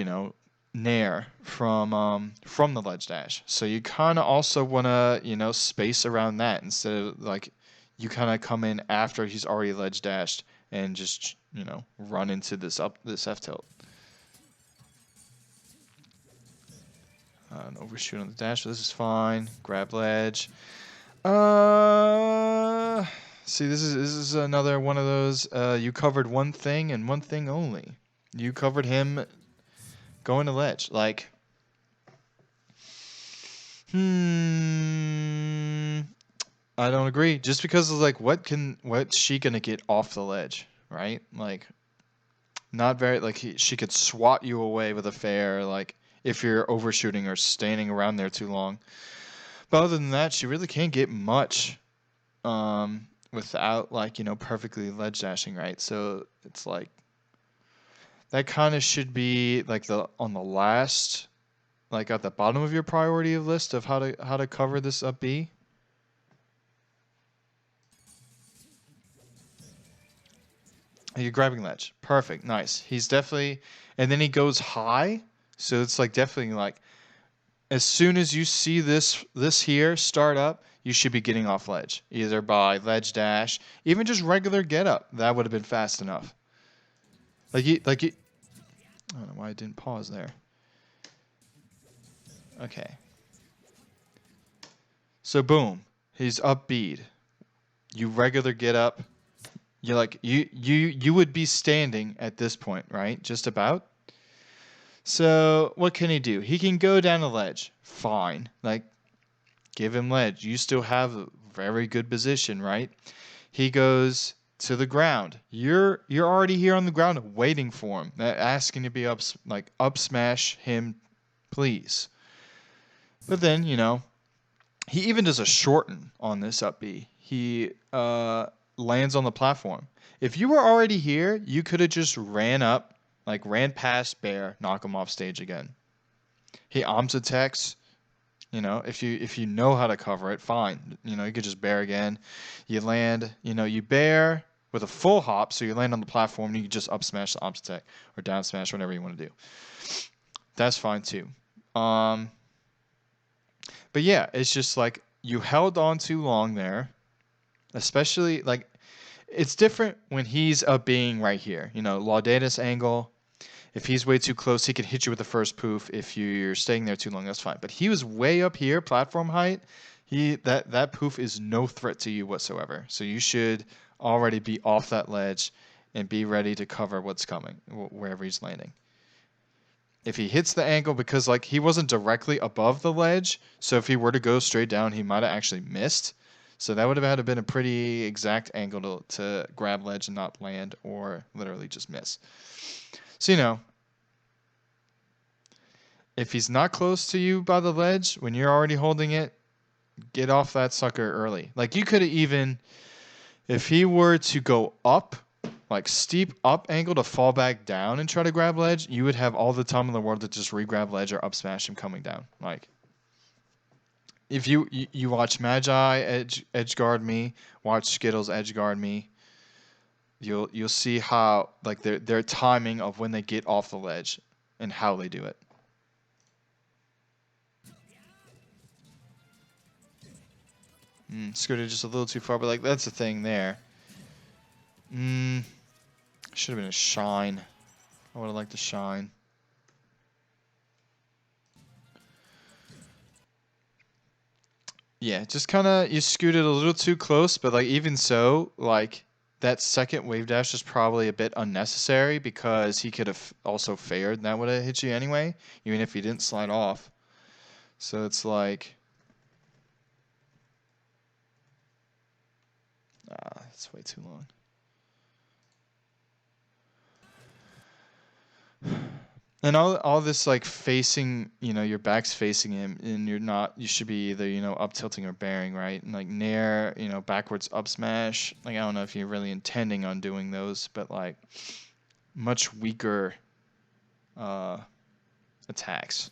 nair from the ledge dash. So you kind of also want to space around that instead of like you kind of come in after he's already ledge dashed and just run into this F tilt. Overshoot on the dash, but this is fine. Grab ledge. See, this is another one of those. You covered one thing and one thing only. You covered him going to ledge. Like, I don't agree. Just because of like, what's she gonna get off the ledge, right? Like, not very. Like, she could swat you away with a fair. Like, if you're overshooting or standing around there too long. But other than that, she really can't get much without like perfectly ledge dashing, right? So it's like that kind of should be like on the last, like at the bottom of your priority list of how to cover this up B. You're grabbing ledge, perfect, nice. He's definitely, and then he goes high, so it's like definitely like as soon as you see this here start up, you should be getting off ledge, either by ledge dash, even just regular get up. That would have been fast enough. Like you, I don't know why I didn't pause there. Okay. So boom, he's up bead. You regular get up. You like you would be standing at this point, right? Just about. So what can he do? He can go down a ledge. Fine. Like give him ledge. You still have a very good position, right? He goes to the ground. You're already here on the ground waiting for him, asking to be up smash him, please. But then he even does a shorten on this up B. He lands on the platform. If you were already here, you could have just ran up, like ran past bear, knock him off stage again. He arms attacks. If you know how to cover it, fine. You could just bear again. You land. You bear with a full hop, so you land on the platform. And you can just up smash the arms attack or down smash, whatever you want to do. That's fine too. But yeah, it's just like you held on too long there, especially like it's different when he's up being right here. Laudatus angle. If he's way too close, he can hit you with the first poof. If you're staying there too long, that's fine. But he was way up here, platform height. That poof is no threat to you whatsoever. So you should already be off that ledge and be ready to cover what's coming, wherever he's landing. If he hits the angle, because like he wasn't directly above the ledge, so if he were to go straight down, he might have actually missed. So that would have had to been a pretty exact angle to grab ledge and not land, or literally just miss. So if he's not close to you by the ledge when you're already holding it, get off that sucker early. Like you could have even, if he were to go up, like steep up angle to fall back down and try to grab ledge, you would have all the time in the world to just re-grab ledge or up smash him coming down. Like if you watch Magi edge guard me, watch Skittles edge guard me, you'll see how like their timing of when they get off the ledge and how they do it. Scooted just a little too far, but like that's the thing there. Should have been a shine. I would have liked to shine. Yeah, just kind of you scooted a little too close, but like even so, like that second wave dash is probably a bit unnecessary because he could have also fared and that would have hit you anyway, even if he didn't slide off. So it's like, it's way too long. And all this like facing, your back's facing him, and you should be either, up tilting or bearing, right? And like nair, backwards up smash. Like I don't know if you're really intending on doing those, but like much weaker attacks.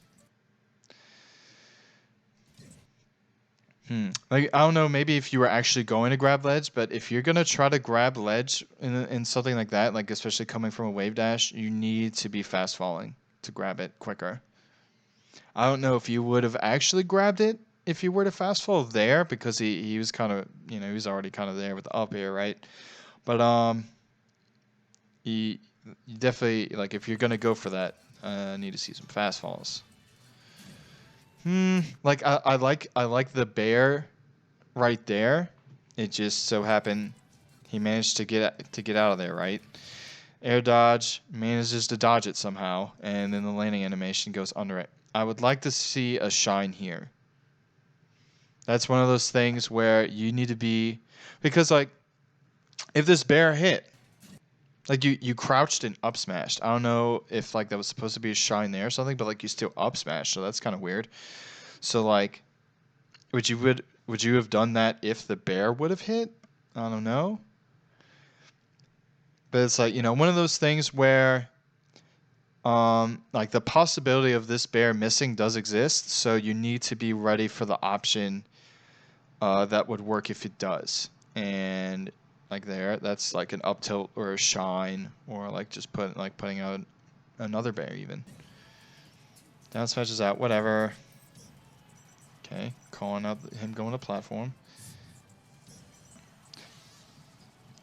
Like I don't know, maybe if you were actually going to grab ledge, but if you're gonna try to grab ledge in something like that, like especially coming from a wave dash, you need to be fast falling to grab it quicker. I don't know if you would have actually grabbed it if you were to fast fall there, because he was kind of, he was already kind of there with the up air, right? But you definitely, like, if you're gonna go for that, need to see some fast falls. Like I like the bear right there. It just so happened he managed to get out of there, right? Air dodge, manages to dodge it somehow, and then the landing animation goes under it. I would like to see a shine here. That's one of those things where you need to be, because like if this bear hit, like you crouched and up smashed. I don't know if like that was supposed to be a shine there or something, but like you still up smashed, so that's kind of weird. So like, would you have done that if the bear would have hit? I don't know. But it's like, one of those things where like the possibility of this bear missing does exist, so you need to be ready for the option that would work if it does. And like there, that's like an up tilt or a shine, or like just putting out another bear even. Down smashes out, whatever. Okay, calling out him going to platform.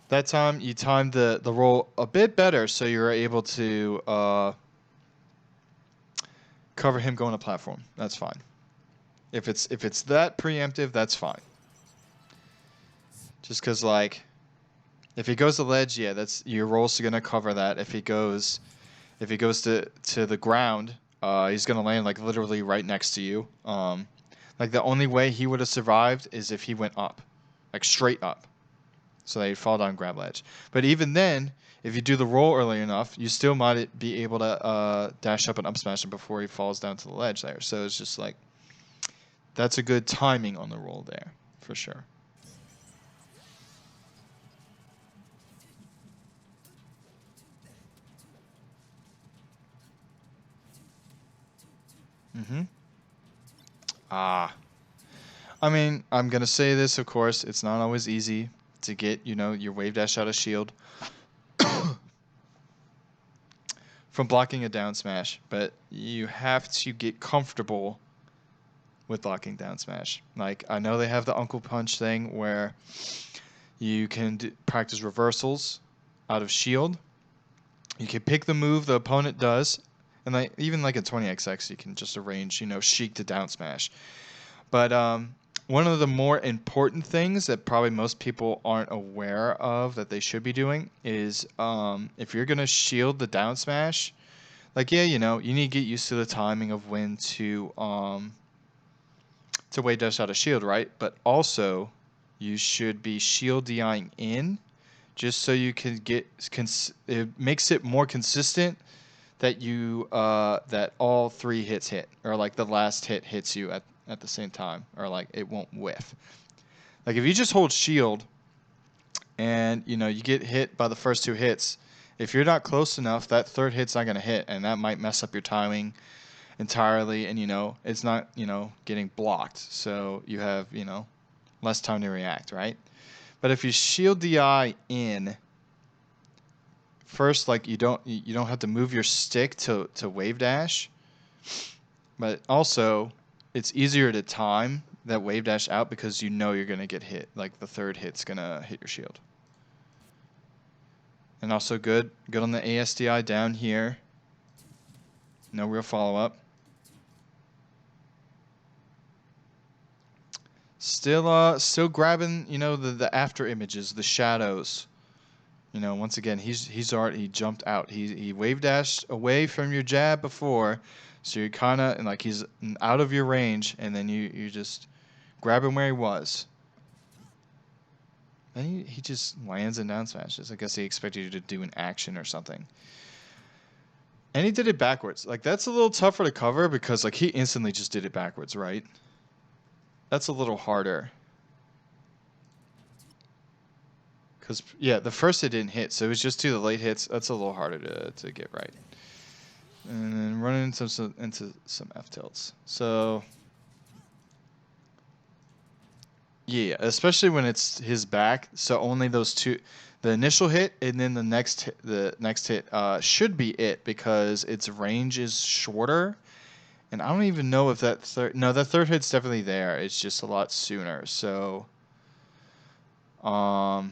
That time you timed the roll a bit better, so you're able to cover him going to platform. That's fine. If it's that preemptive, that's fine. Just because like, if he goes to ledge, yeah, that's your roll's gonna cover that. If he goes to the ground, he's gonna land like literally right next to you. Like the only way he would have survived is if he went up, like straight up. So they'd fall down, grab ledge. But even then, if you do the roll early enough, you still might be able to dash up and up smash him before he falls down to the ledge there. So it's just like, that's a good timing on the roll there, for sure. I mean, I'm going to say this, of course. It's not always easy to get, your wave dash out of shield from blocking a down smash, but you have to get comfortable with blocking down smash. Like, I know they have the Uncle Punch thing where you can practice reversals out of shield. You can pick the move the opponent does, and like even like a 20xx, you can just arrange, Sheik to down smash. But one of the more important things that probably most people aren't aware of that they should be doing is if you're gonna shield the down smash, like yeah, you need to get used to the timing of when to wave dash out of shield, right? But also you should be shield DIing in, just so you can get it makes it more consistent that that all 3 hits hit, or like the last hit hits you at the same time, or like it won't whiff. Like if you just hold shield and you get hit by the first 2 hits, if you're not close enough, that 3rd hit's not going to hit, and that might mess up your timing entirely, and it's not getting blocked, so you have less time to react, right? But if you shield DI in first, like you don't have to move your stick to wave dash, but also it's easier to time that wave dash out because you're gonna get hit. Like the 3rd hit's gonna hit your shield. And also good on the ASDI down here. No real follow up. Still grabbing, the after images, the shadows. Once again, he jumped out. He wave dashed away from your jab before, so you're kind of, and like he's out of your range, and then you just grab him where he was. Then he just lands and down smashes. I guess he expected you to do an action or something. And he did it backwards. Like, that's a little tougher to cover because, like, he instantly just did it backwards, right? That's a little harder. Because, yeah, the first hit didn't hit, so it was just two of the late hits. That's a little harder to get right. And then running into some F-tilts. So, yeah, especially when it's his back. So only those two, the initial hit and then the next hit should be it because its range is shorter. And I don't even know if that third... No, that third hit's definitely there. It's just a lot sooner. So, yeah,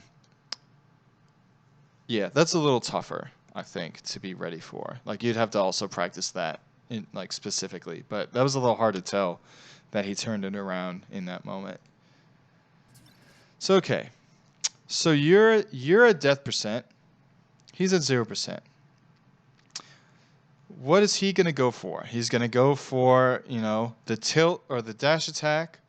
that's a little tougher, I think, to be ready for. Like, you'd have to also practice that, like, specifically. But that was a little hard to tell that he turned it around in that moment. So, okay. So you're at death percent. He's at 0%. What is he going to go for? He's going to go for, the tilt or the dash attack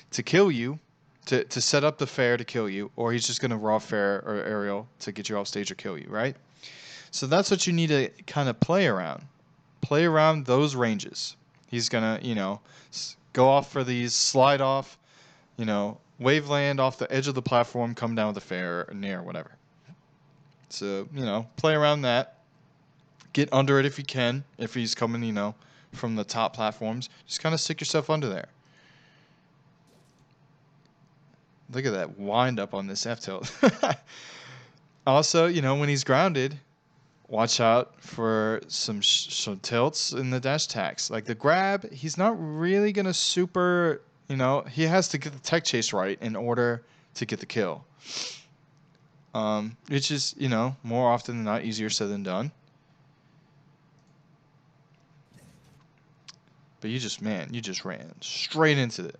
to kill you, to set up the fair to kill you, or he's just going to raw fair or aerial to get you off stage or kill you, right? So that's what you need to kind of play around. Play around those ranges. He's going to, go off for these slide off, wave land off the edge of the platform, come down with a fair or near, whatever. So, play around that. Get under it if you can. If he's coming, from the top platforms, just kind of stick yourself under there. Look at that wind up on this F-tilt. Also, when he's grounded, watch out for some tilts in the dash attacks. Like the grab, he's not really going to super, he has to get the tech chase right in order to get the kill. Which is, more often than not easier said than done. But you just ran straight into it.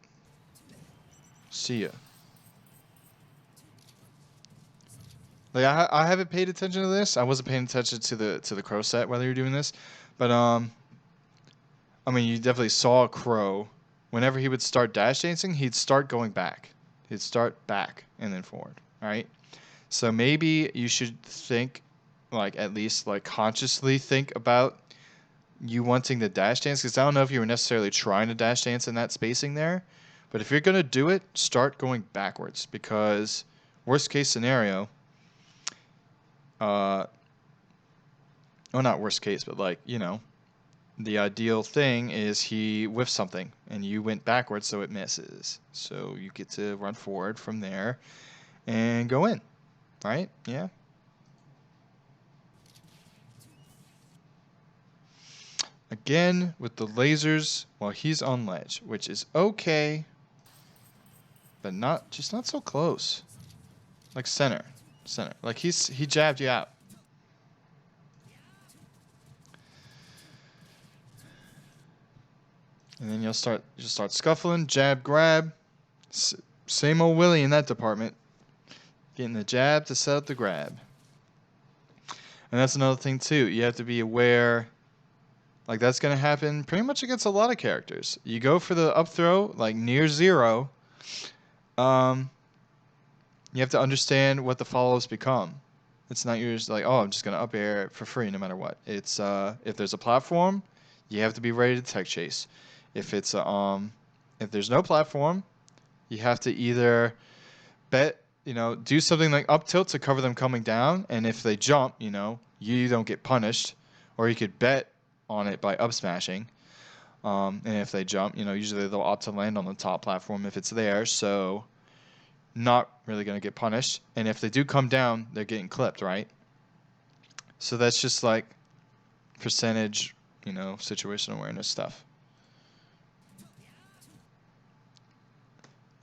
See ya. Like I haven't paid attention to this. I wasn't paying attention to the crow set while you were doing this, but I mean, you definitely saw Crow. Whenever he would start dash dancing, he'd start going back. He'd start back and then forward. All right. So maybe you should think, like at least like consciously think about you wanting the dash dance, because I don't know if you were necessarily trying to dash dance in that spacing there, but if you're gonna do it, start going backwards, because worst case scenario, well, not worst case, but like, the ideal thing is he whiffs something and you went backwards, so it misses. So you get to run forward from there and go in, right? Yeah. Again, with the lasers while he's on ledge, which is okay, but not so close. Like center. Like he jabbed you out. And then you'll start scuffling, jab, grab. Same old Willy in that department. Getting the jab to set up the grab. And that's another thing too. You have to be aware, like that's going to happen pretty much against a lot of characters. You go for the up throw, like near zero. You have to understand what the follow-ups become. It's not yours like, oh, I'm just going to up air for free no matter what. It's if there's a platform, you have to be ready to tech chase. If it's if there's no platform, you have to either bet, do something like up tilt to cover them coming down, and if they jump, you don't get punished, or you could bet on it by up smashing. And if they jump, usually they'll opt to land on the top platform if it's there, so not really going to get punished. And if they do come down, they're getting clipped, right? So that's just like percentage, situational awareness stuff.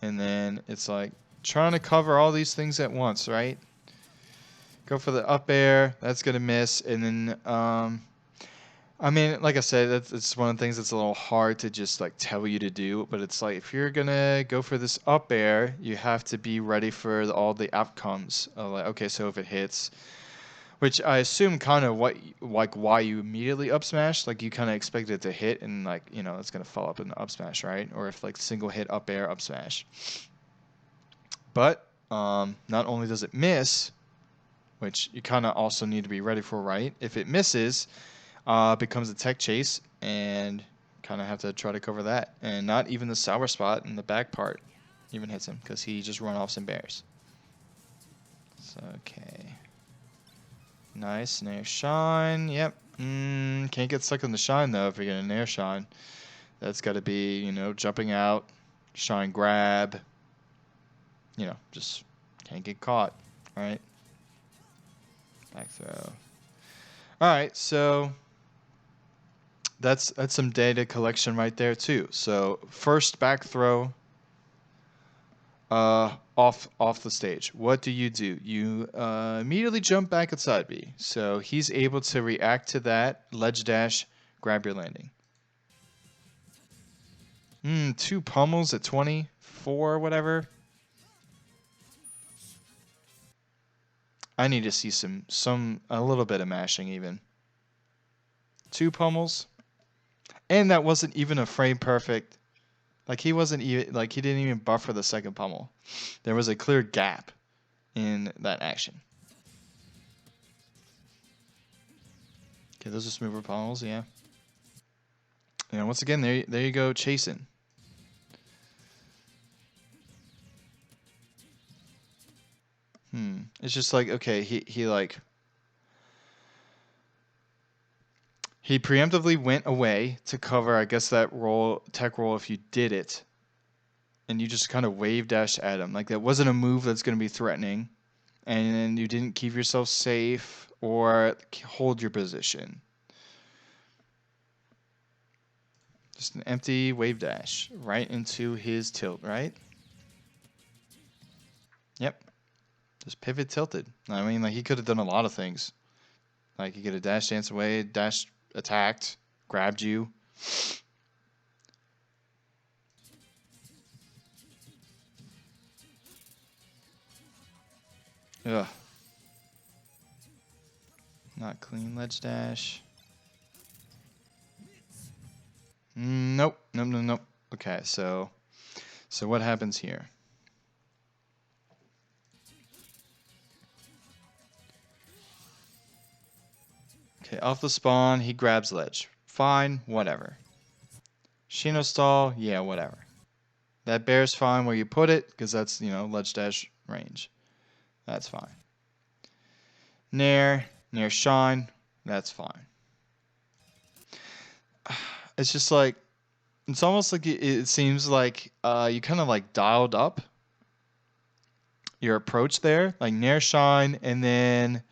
And then it's like trying to cover all these things at once, right? Go for the up air, that's going to miss. And then, I mean, like I said, it's one of the things that's a little hard to just like tell you to do. But it's like if you're going to go for this up air, you have to be ready for all the outcomes. Like, okay, so if it hits, which I assume kind of why you immediately up smash, like you kind of expect it to hit and like, it's going to follow up in the up smash, right? Or if like single hit up air, up smash. But not only does it miss, which you kind of also need to be ready for, right? If it misses, becomes a tech chase, and kind of have to try to cover that. And not even the sour spot in the back part even hits him because he just run-offs and bears. So, okay. Nice, Nair Shine. Yep. Can't get stuck on the Shine, though, if you're going to Nair Shine. That's got to be, you know, jumping out, Shine grab. You know, just can't get caught. All right. Back throw. All right, so that's some data collection right there, too. So, first back throw. Off the stage. What do? You immediately jump back at side B. So he's able to react to that, ledge dash, grab your landing. 2 pummels at 24, whatever. I need to see a little bit of mashing even. 2 pummels. And that wasn't even a frame perfect. Like he wasn't even, like he didn't even buffer the second pummel. There was a clear gap in that action. Okay, those are smoother pummels, yeah. And once again, there you go, chasing. It's just like, okay, he preemptively went away to cover, I guess, that roll, tech roll if you did it. And you just kind of wave dash at him. Like that wasn't a move that's going to be threatening. And you didn't keep yourself safe or hold your position. Just an empty wave dash right into his tilt, right? Yep. Just pivot tilted. I mean, like he could have done a lot of things. Like he could have dash danced away, dash attacked, grabbed you. Ugh. Not clean ledge dash. Nope. Nope. Okay, so what happens here? Okay, off the spawn, he grabs ledge. Fine, whatever. Shino stall, yeah, whatever. That bear's fine where you put it, because that's, you know, ledge dash range. That's fine. Nair shine, that's fine. It's just like, it's almost like it seems like you kind of like dialed up your approach there, like Nair shine, and then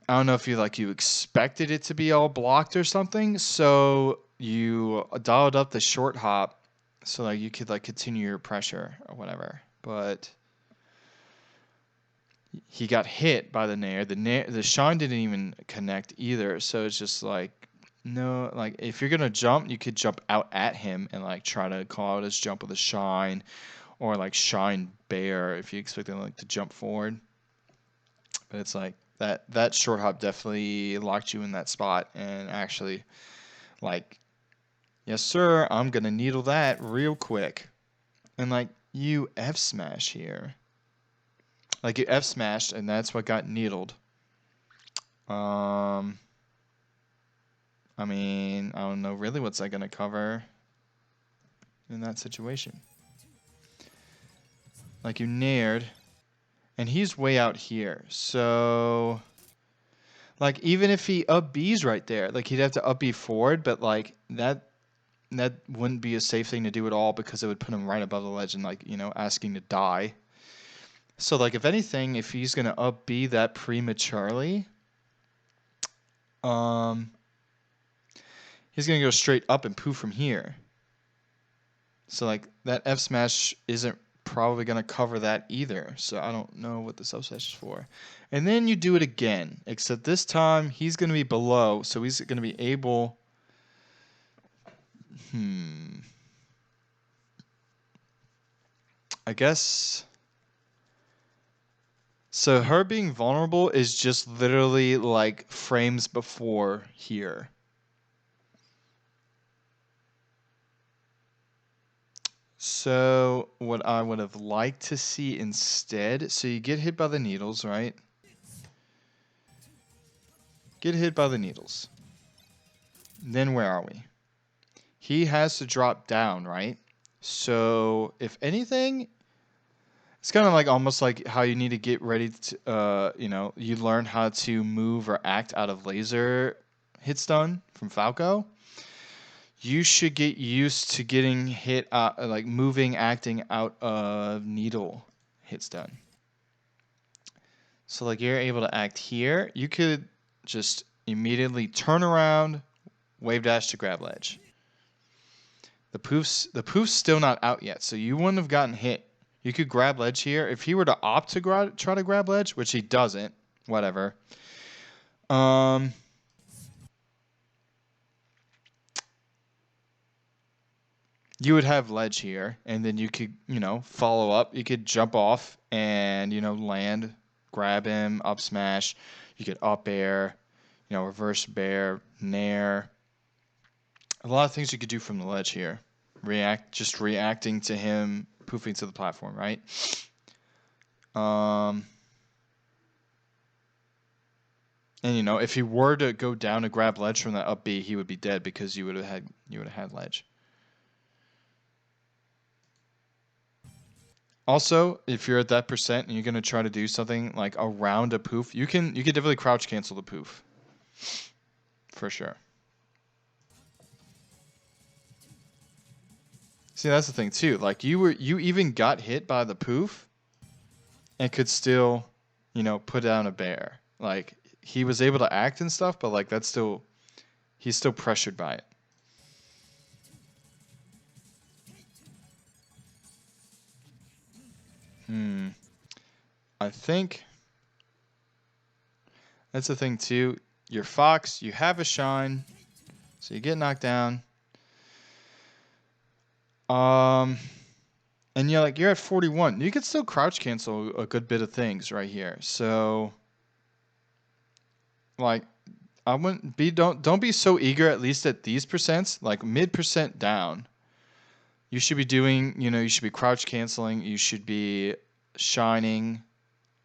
I don't know if you expected it to be all blocked or something, so you dialed up the short hop so like you could like continue your pressure or whatever. But he got hit by the Nair. The shine didn't even connect either, so it's just like no, like if you're gonna jump, you could jump out at him and like try to call out his jump with a shine, or like shine bear if you expect him like to jump forward. But it's like that short hop definitely locked you in that spot, and actually, like, yes sir, I'm gonna needle that real quick, and like you F smash here, like you F smashed, and that's what got needled. I mean, I don't know really what's that gonna cover in that situation. Like you nared, and he's way out here, so like even if he up B's right there, like he'd have to up B forward, but like that wouldn't be a safe thing to do at all because it would put him right above the ledge and like, you know, asking to die. So like if anything, if he's gonna up B that prematurely, he's gonna go straight up and poof from here. So like that F smash isn't probably gonna cover that either. So I don't know what this up smash is for. And then you do it again, except this time he's gonna be below, so he's gonna be able. I guess. So her being vulnerable is just literally like frames before here. So what I would have liked to see instead, so you get hit by the needles, right? Get hit by the needles. then where are we? He has to drop down, right? So if anything, it's kind of like almost like how you need to get ready to, you learn how to move or act out of laser hit stun from Falco. You should get used to getting hit, like moving, acting out of needle hit stun. So like you're able to act here. You could just immediately turn around, wave dash to grab ledge. The poof's still not out yet, so you wouldn't have gotten hit. You could grab ledge here. If he were to opt to try to grab ledge, which he doesn't, whatever. You would have ledge here, and then you could, follow up. You could jump off and, land, grab him, up smash. You could up air, reverse bear, nair. A lot of things you could do from the ledge here. Just reacting to him poofing to the platform, right? And if he were to go down to grab ledge from that up B, he would be dead because you would have had ledge. Also, if you're at that percent and you're gonna try to do something like around a poof, you could definitely crouch cancel the poof. For sure. See, that's the thing too. Like you even got hit by the poof and could still, put down a bear. Like he was able to act and stuff, but like he's still pressured by it. I think that's the thing too. Your Fox, you have a shine, so you get knocked down. And you're at 41. You could still crouch cancel a good bit of things right here. So like I wouldn't be don't be so eager at least at these percents, like mid percent down. You should be doing, you should be crouch canceling, you should be shining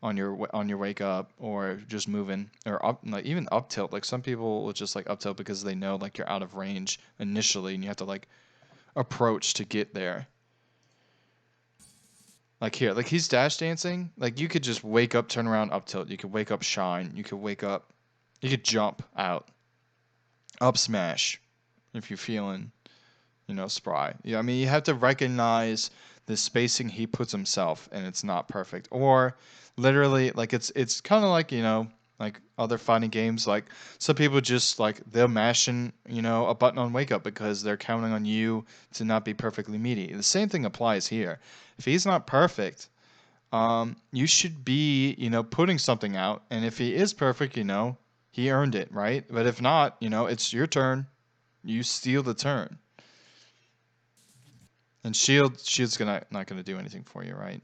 on your wake up or just moving or up, like even up tilt. Like some people will just like up tilt because they know like you're out of range initially and you have to like approach to get there. Like here, like he's dash dancing. Like you could just wake up, turn around, up tilt. You could wake up, shine. You could wake up. You could jump out, up smash, if you're feeling, spry. Yeah, I mean you have to recognize the spacing he puts himself, and it's not perfect. Or literally, like it's kind of like like other fighting games. Like some people just like they're mashing a button on wake up because they're counting on you to not be perfectly meaty. The same thing applies here. If he's not perfect, you should be putting something out, and if he is perfect, he earned it, right? But if not, it's your turn. You steal the turn. And shield's not gonna do anything for you, right?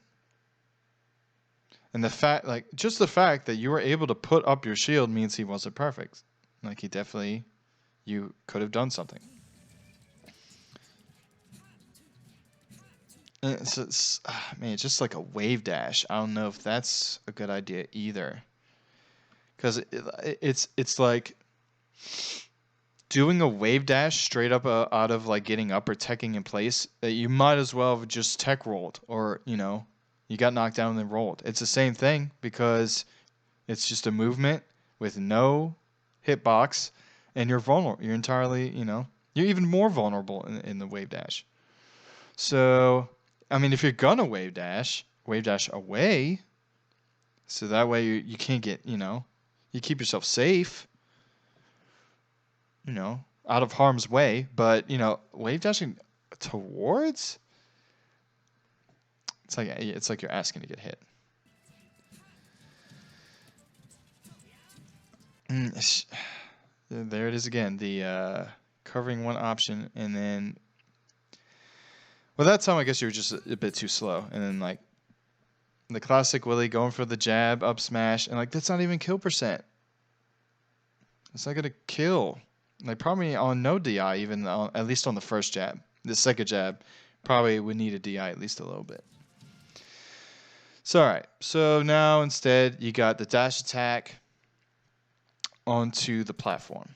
And the fact that you were able to put up your shield means he wasn't perfect. Like you could have done something. And it's just like a wave dash. I don't know if that's a good idea either. Because it's like doing a wave dash straight up out of like getting up or teching in place. You might as well have just tech rolled, or you got knocked down and then rolled. It's the same thing because it's just a movement with no hitbox, and you're vulnerable. You're entirely you're even more vulnerable in the wave dash. So I mean, if you're gonna wave dash away, so that way you can't get you keep yourself safe, out of harm's way. But wave dashing towards, it's like you're asking to get hit. There it is again, the covering one option, and then well, that time I guess you were just a bit too slow, and then like the classic Willy going for the jab, up smash, and like that's not even kill percent. It's not gonna kill. Like probably on no DI, even at least on the first jab. The second jab probably would need a DI at least a little bit. So alright, so now instead you got the dash attack onto the platform.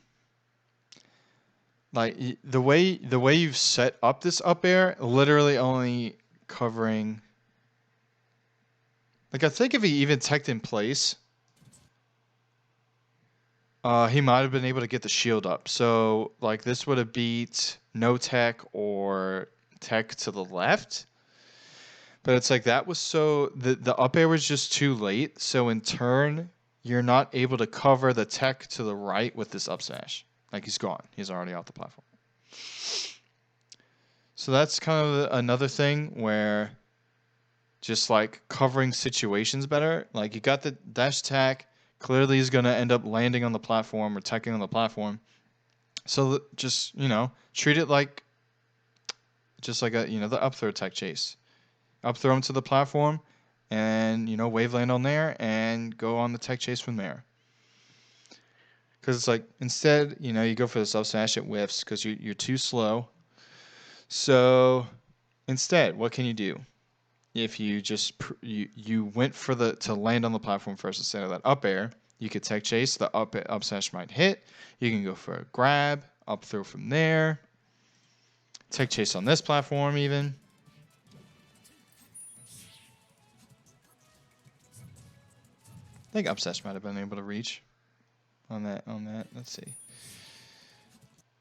like the way you've set up this up air, literally only covering. Like I think if he even teched in place, he might have been able to get the shield up. So like this would have beat no tech or tech to the left. But it's like that was so the up air was just too late. So in turn, you're not able to cover the tech to the right with this up smash. Like he's gone. He's already off the platform. So that's kind of another thing where just like covering situations better. Like you got the dash attack. Clearly he's going to end up landing on the platform or teching on the platform. So just, treat it like just like a, the up throw tech chase. Up throw him to the platform and, wave land on there and go on the tech chase from there. Because it's like, instead, you go for the sub smash, it whiffs because you're too slow. So instead, what can you do? If you just you went for to land on the platform first instead of that up air, you could tech chase. The up smash might hit. You can go for a grab, up throw from there. Tech chase on this platform even. I think up smash might have been able to reach on that. Let's see.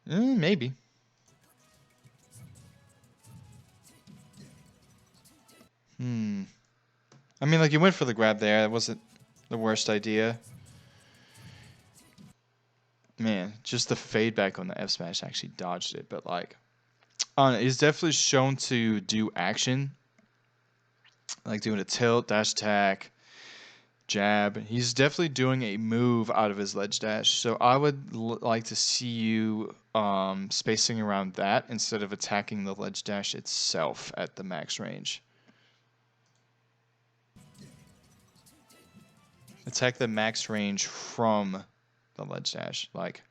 Maybe. I mean, like, you went for the grab there. That wasn't the worst idea. Man, just the fade back on the F smash actually dodged it. But, like, he's definitely shown to do action. Like doing a tilt, dash attack, jab. He's definitely doing a move out of his ledge dash. So I would like to see you spacing around that instead of attacking the ledge dash itself at the max range. Attack the max range from the ledge dash. Like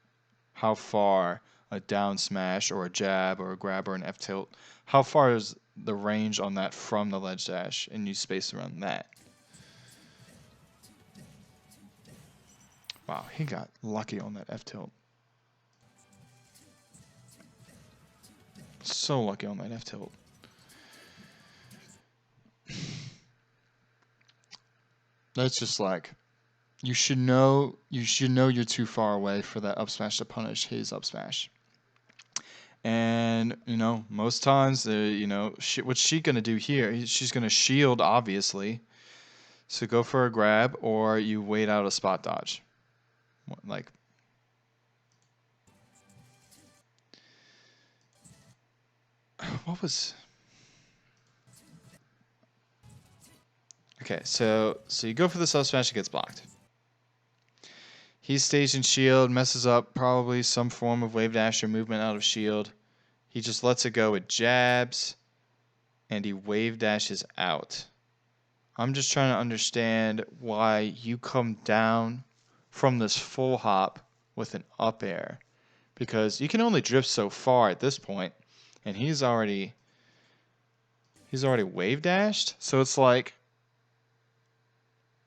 how far a down smash or a jab or a grab or an F tilt, how far is the range on that from the ledge dash, and you space around that. Wow, he got lucky on that F tilt. So lucky on that F tilt. That's just like, you should know you're too far away for that up smash to punish his up smash. And, most times, what's she going to do here? She's going to shield, obviously. So go for a grab, or you wait out a spot dodge. Like, what was... Okay, so you go for the sub smash, it gets blocked. He's staging shield, messes up probably some form of wave dash or movement out of shield. He just lets it go with jabs, and he wave dashes out. I'm just trying to understand why you come down from this full hop with an up air, because you can only drift so far at this point, and he's already wave dashed. So it's like,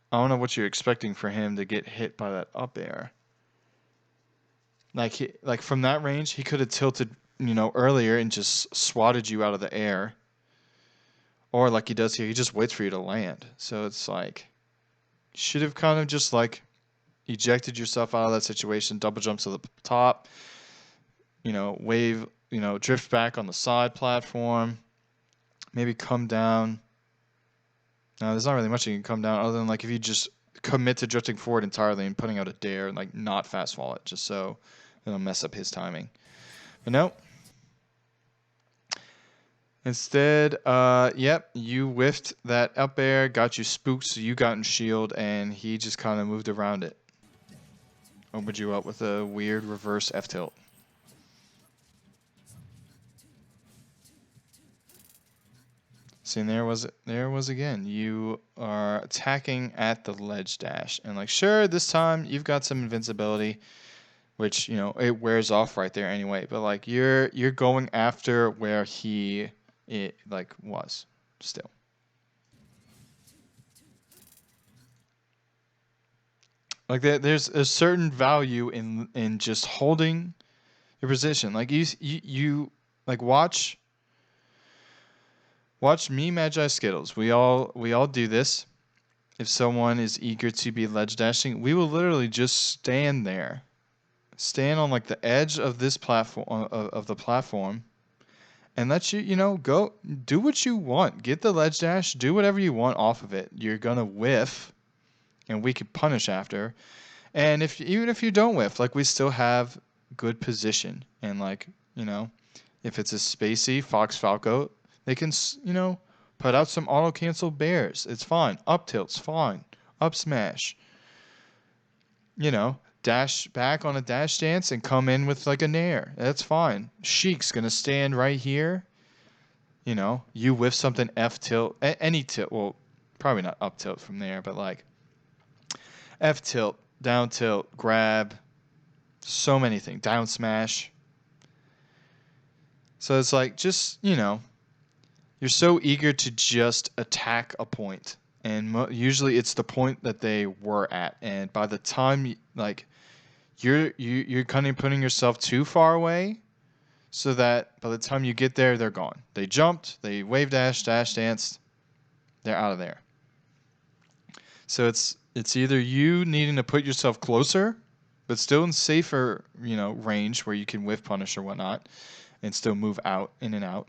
I don't know what you're expecting for him to get hit by that up air. Like from that range, he could have tilted, earlier and just swatted you out of the air. Or like he does here, he just waits for you to land. So it's like, you should have kind of just like ejected yourself out of that situation, double jump to the top, wave, drift back on the side platform, maybe come down. Now, there's not really much you can come down other than like if you just commit to drifting forward entirely and putting out a dare and like not fast fall it, just so it'll mess up his timing. But no. Instead, yep, you whiffed that up air, got you spooked, so you got in shield, and he just kind of moved around it. Opened you up with a weird reverse F tilt. See, and there was again. You are attacking at the ledge dash, and like, sure, this time you've got some invincibility, which it wears off right there anyway. But like, you're going after where he was still. Like there's a certain value in just holding your position. Like you like watch me, Magi Skittles. We all do this. If someone is eager to be ledge dashing, we will literally just stand there, stand on like the edge of this platform of the platform, and let you go do what you want. Get the ledge dash, do whatever you want off of it. You're gonna whiff, and we could punish after. And even if you don't whiff, like we still have good position, and like if it's a spacey Fox Falco, they can put out some auto cancel bears. It's fine. Up tilt's fine. Up smash. Dash back on a dash dance and come in with like a nair. That's fine. Sheik's gonna stand right here. You whiff something F tilt, any tilt. Well, probably not up tilt from there, but like F tilt, down tilt, grab, so many things. Down smash. So it's like just you're so eager to just attack a point, and usually it's the point that they were at, and by the time you're kind of putting yourself too far away, so that by the time you get there, they're gone. They jumped, they wave dash danced, they're out of there. So it's either you needing to put yourself closer, but still in safer range where you can whiff punish or whatnot, and still move out in and out.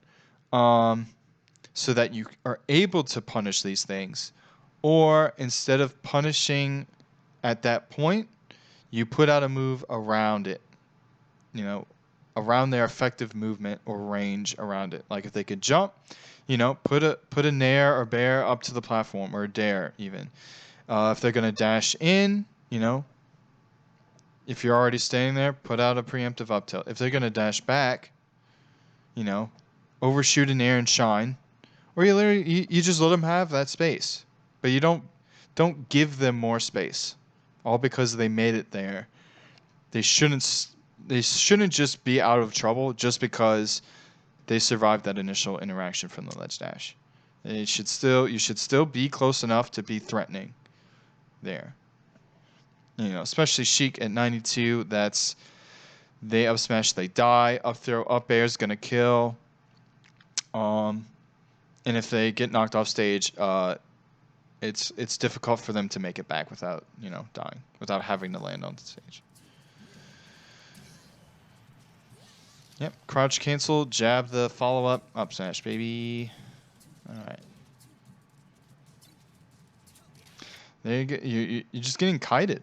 So that you are able to punish these things. Or instead of punishing at that point, you put out a move around it, around their effective movement or range around it. Like if they could jump, put a nair or bear up to the platform, or a dare even. If they're going to dash in, if you're already staying there, put out a preemptive up tilt. If they're going to dash back, overshoot an air and shine. Or you just let them have that space, but you don't give them more space, all because they made it there. They shouldn't just be out of trouble just because they survived that initial interaction from the ledge dash. You should still be close enough to be threatening there. Especially Sheik at 92. They up smash, they die. Up throw, up air is gonna kill. And if they get knocked off stage, it's difficult for them to make it back without dying, without having to land on the stage. Yep, crouch cancel, jab the follow up smash, baby. All right. There you go. You're just getting kited.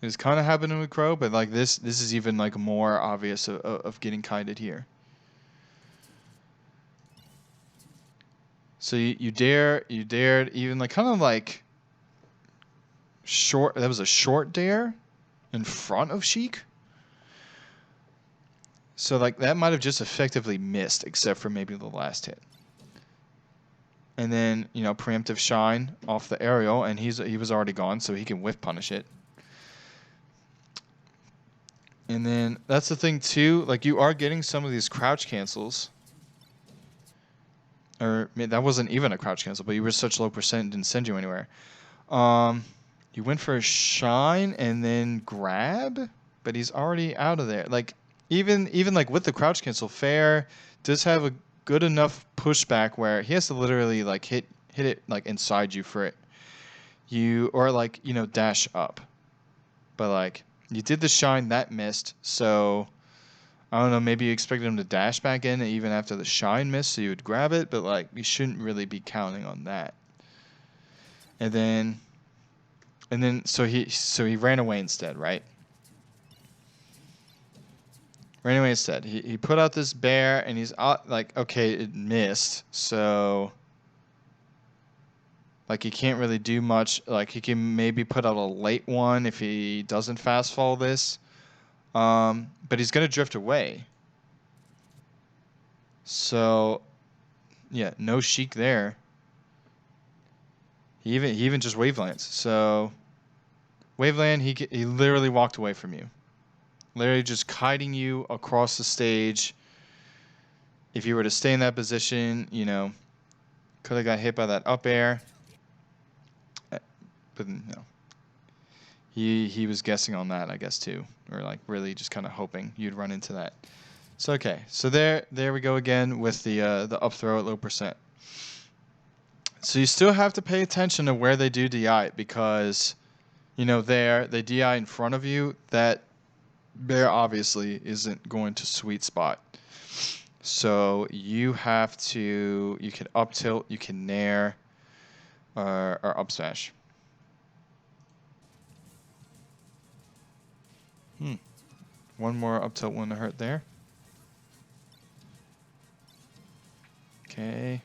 It's kind of happening with Crow, but like this is even like more obvious of getting kited here. So you dared even like kind of like short. That was a short dare in front of Sheik. So like that might have just effectively missed, except for maybe the last hit. And then preemptive shine off the aerial, and he was already gone, so he can whiff punish it. And then that's the thing too. Like you are getting some of these crouch cancels. Or that wasn't even a crouch cancel, but you were such low percent, it didn't send you anywhere. You went for a shine and then grab, but he's already out of there. Like even like with the crouch cancel, Fair does have a good enough pushback where he has to literally like hit it like inside you for it. Or like dash up, but like you did the shine, that missed, so. I don't know, maybe you expected him to dash back in even after the shine missed, so you would grab it, but like you shouldn't really be counting on that. And then so he ran away instead, right? Ran away instead. He put out this bear, and he's like, okay, it missed, so like he can't really do much. Like he can maybe put out a late one if he doesn't fast fall this. But he's going to drift away. So, yeah, no Sheik there. He even just wavelants. So, waveland, he literally walked away from you. Literally just kiting you across the stage. If you were to stay in that position, could have got hit by that up air. But no. he was guessing on that, I guess, too, or like really just kind of hoping you'd run into that. So okay, so there we go again with the up throw at low percent. So you still have to pay attention to where they do DI, because you know they DI in front of you. That bear obviously isn't going to sweet spot. So you have to, you can up tilt, you can nair, or up smash. One more up tilt wouldn't hurt there. Okay.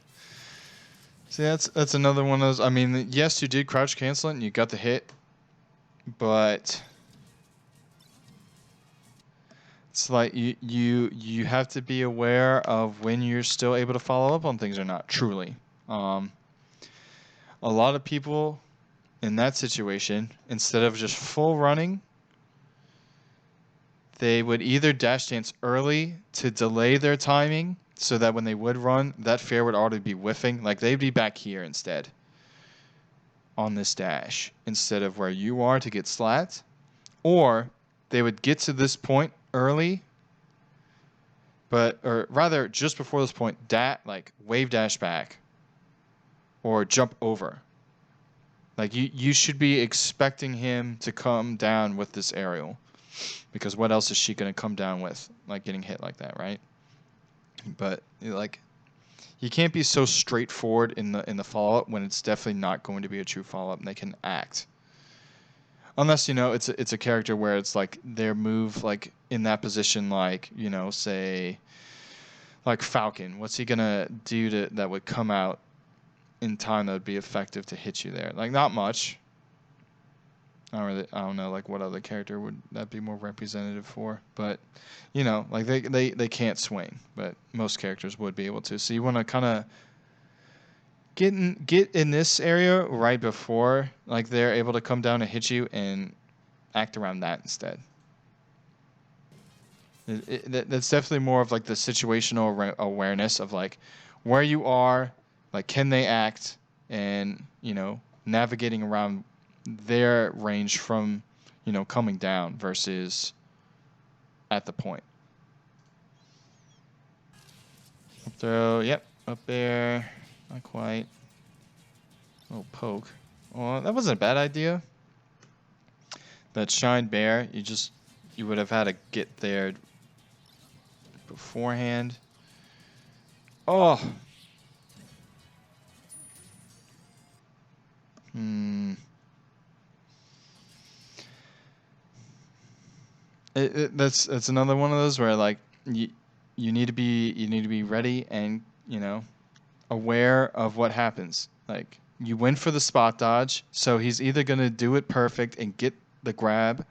See, that's another one of those. I mean, yes, you did crouch cancel it and you got the hit, but it's like you have to be aware of when you're still able to follow up on things or not. Truly, a lot of people in that situation, instead of just full running, they would either dash dance early to delay their timing so that when they would run, that fair would already be whiffing. Like they'd be back here instead on this dash instead of where you are to get slats. Or they would get to this point early, or rather just before this point, like wave dash back or jump over. Like you should be expecting him to come down with this aerial, because what else is she going to come down with? Like getting hit like that, right? But like you can't be so straightforward in the follow up when it's definitely not going to be a true follow up and they can act. Unless, you know, it's a character where it's like their move like in that position, like, you know, say like Falcon. What's he gonna do that would come out in time that would be effective to hit you there? Like not much. I don't know like what other character would that be more representative for, but you know, like they can't swing, but most characters would be able to. So you want to kind of get in this area right before like they're able to come down and hit you and act around that instead. That's definitely more of like the situational awareness of like where you are, like can they act, and you know navigating around their range from, you know, coming down versus at the point. Up throw, yep, up there, not quite. Oh, poke. Well, that wasn't a bad idea. That shine bear, you would have had to get there beforehand. Oh. That's another one of those where like you need to be ready and, you know, aware of what happens. Like you went for the spot dodge, so he's either gonna do it perfect and get the grab,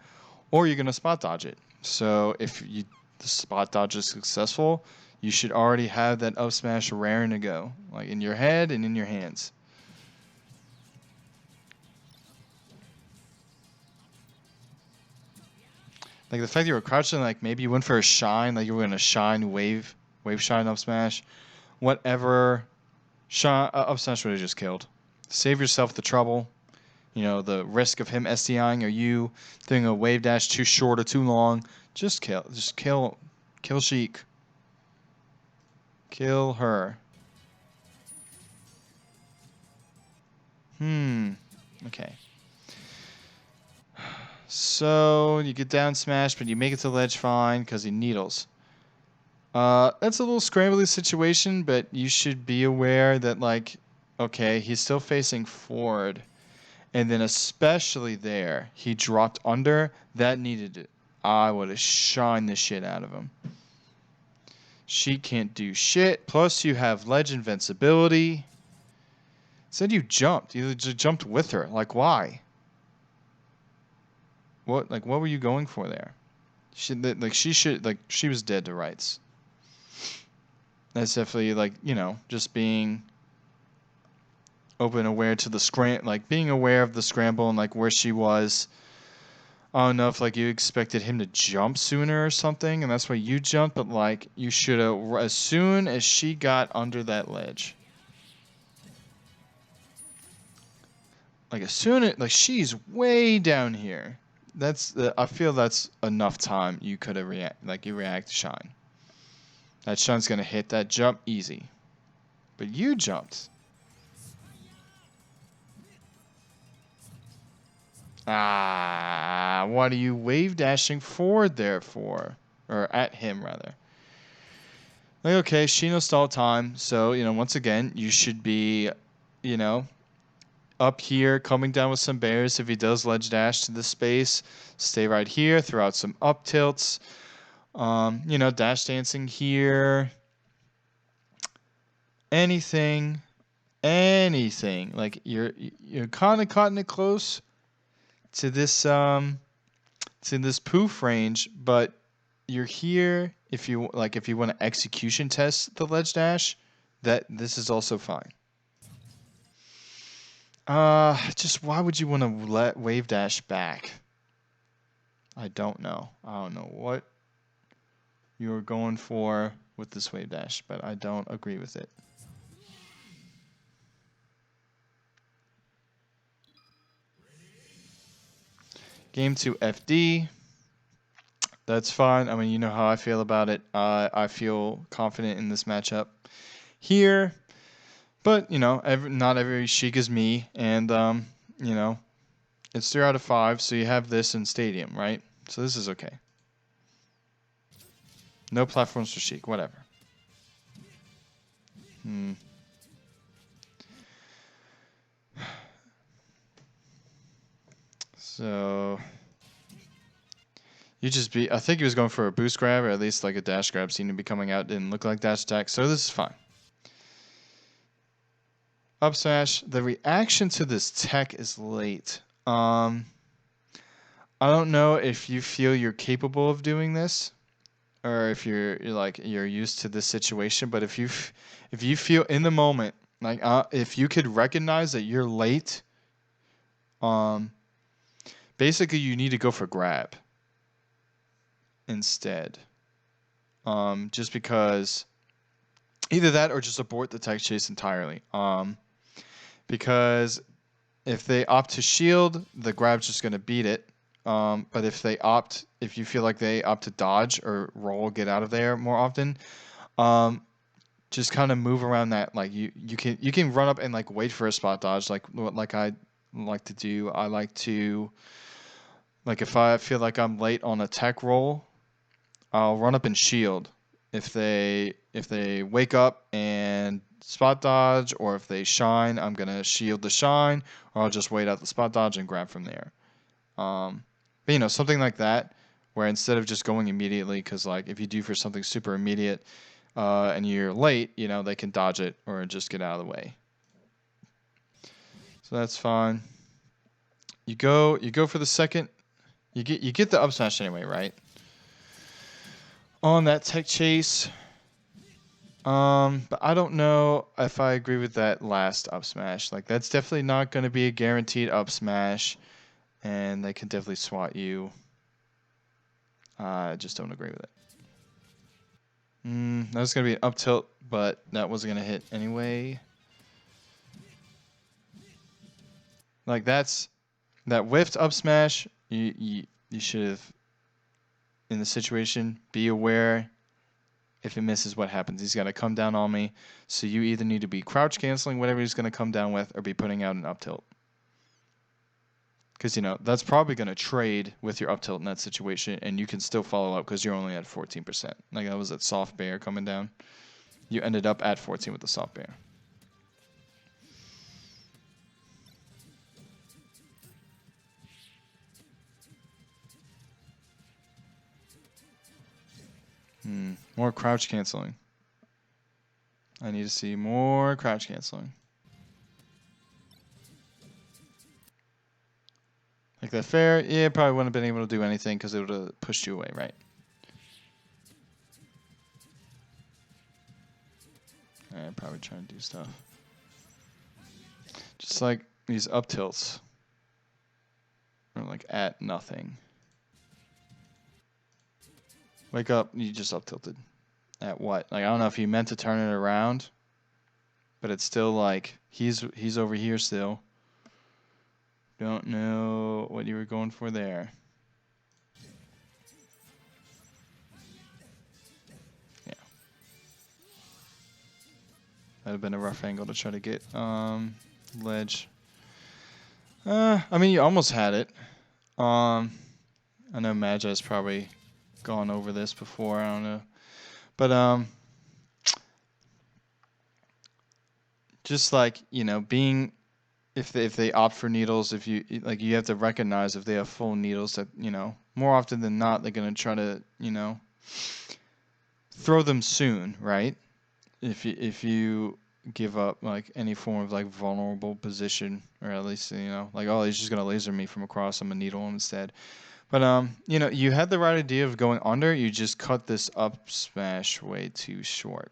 or you're gonna spot dodge it. So if the spot dodge is successful, you should already have that up smash raring to go, like in your head and in your hands. Like the fact that you were crouching, like maybe you went for a shine, like you were gonna shine wave shine up smash, whatever. Shine up smash would have just killed. Save yourself the trouble, you know, the risk of him SDIing or you doing a wave dash too short or too long. Just kill Sheik. Kill her. Okay. So you get down smash, but you make it to ledge fine because he needles. That's a little scrambly situation, but you should be aware that like, okay, he's still facing forward, and then especially there, he dropped under. That needed it. I would have shined the shit out of him. She can't do shit. Plus, you have ledge invincibility. Said you jumped. You just jumped with her. Like, why? What were you going for there? She was dead to rights. That's definitely like, you know, just being open, aware to the like being aware of the scramble and like where she was. I don't know if like you expected him to jump sooner or something, and that's why you jumped. But like you should have, as soon as she got under that ledge. Like as soon as like she's way down here. I feel that's enough time you could have you react to shine. That shine's gonna hit that jump easy. But you jumped. Ah, what are you wave dashing forward there for? Or at him, rather. Like, okay, Shino stall time. So, once again, you should be, you know, up here, coming down with some bears. If he does ledge dash to the space, stay right here, throw out some up tilts. Dash dancing here. Anything. Like, you're kind of cutting it close to this it's in this poof range, but you're here if you want to execution test the ledge dash, that this is also fine. Just why would you want to let wave dash back? I don't know. I don't know what you're going for with this wave dash, but I don't agree with it. Game 2 FD. That's fine. I mean, you know how I feel about it. I feel confident in this matchup here. But, not every Sheik is me. And, it's 3 out of 5. So you have this in Stadium, right? So this is okay. No platforms for Sheik. Whatever. So I think he was going for a boost grab, or at least like a dash grab seemed to be coming out. Didn't look like dash attack, so this is fine. Up smash. The reaction to this tech is late. I don't know if you feel you're capable of doing this, or if you're used to this situation. But if you feel in the moment, like if you could recognize that you're late, basically you need to go for grab instead. Just because either that or just abort the tech chase entirely. Because if they opt to shield, the grab's just going to beat it. But if you feel like they opt to dodge or roll, get out of there more often, just kind of move around that. Like you can run up and like wait for a spot dodge, like I like to do. I like to, like, if I feel like I'm late on a tech roll, I'll run up and shield. If they wake up and spot dodge, or if they shine, I'm gonna shield the shine, or I'll just wait out the spot dodge and grab from there. But something like that, where instead of just going immediately, because like if you do for something super immediate, and you're late, they can dodge it or just get out of the way. So that's fine. You go for the second. You get the up smash anyway, right? On that tech chase. But I don't know if I agree with that last up smash. Like, that's definitely not going to be a guaranteed up smash, and they can definitely swat you. I just don't agree with it. That was going to be an up tilt, but that wasn't going to hit anyway. Like, that whiffed up smash, you should have, in the situation, be aware. If it misses, what happens? He's got to come down on me. So you either need to be crouch canceling whatever he's going to come down with, or be putting out an up tilt. Because, that's probably going to trade with your up tilt in that situation, and you can still follow up because you're only at 14%. Like, that was that soft bear coming down. You ended up at 14 with the soft bear. More crouch canceling. I need to see more crouch canceling. Like that fair? Yeah, probably wouldn't have been able to do anything because it would have pushed you away, right? Alright, probably trying to do stuff. Just like these up tilts. Or like at nothing. Wake up, you just up tilted. At what? Like, I don't know if you meant to turn it around, but it's still like he's over here still. Don't know what you were going for there. That'd have been a rough angle to try to get ledge. I mean, you almost had it. I know Magi's probably gone over this before. I don't know, but just like, you know, being if they opt for needles, if you like, you have to recognize if they have full needles that, you know, more often than not they're gonna try to, you know, throw them soon, right? If you give up like any form of like vulnerable position, or at least, you know, like, oh, he's just gonna laser me from across, I'm gonna needle him instead. But you know, you had the right idea of going under. You just cut this up smash way too short.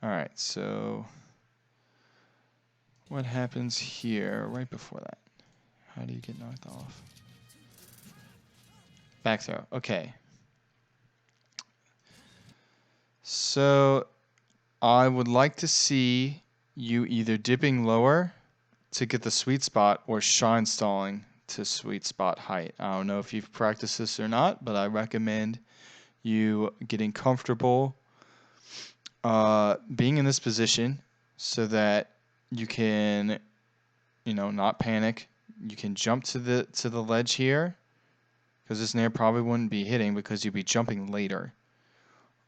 All right, so what happens here right before that? How do you get knocked off? Back throw. Okay. So I would like to see you either dipping lower to get the sweet spot or shine stalling to sweet spot height. I don't know if you've practiced this or not, but I recommend you getting comfortable being in this position so that you can, you know, not panic. You can jump to the ledge here, because this nair probably wouldn't be hitting because you'd be jumping later.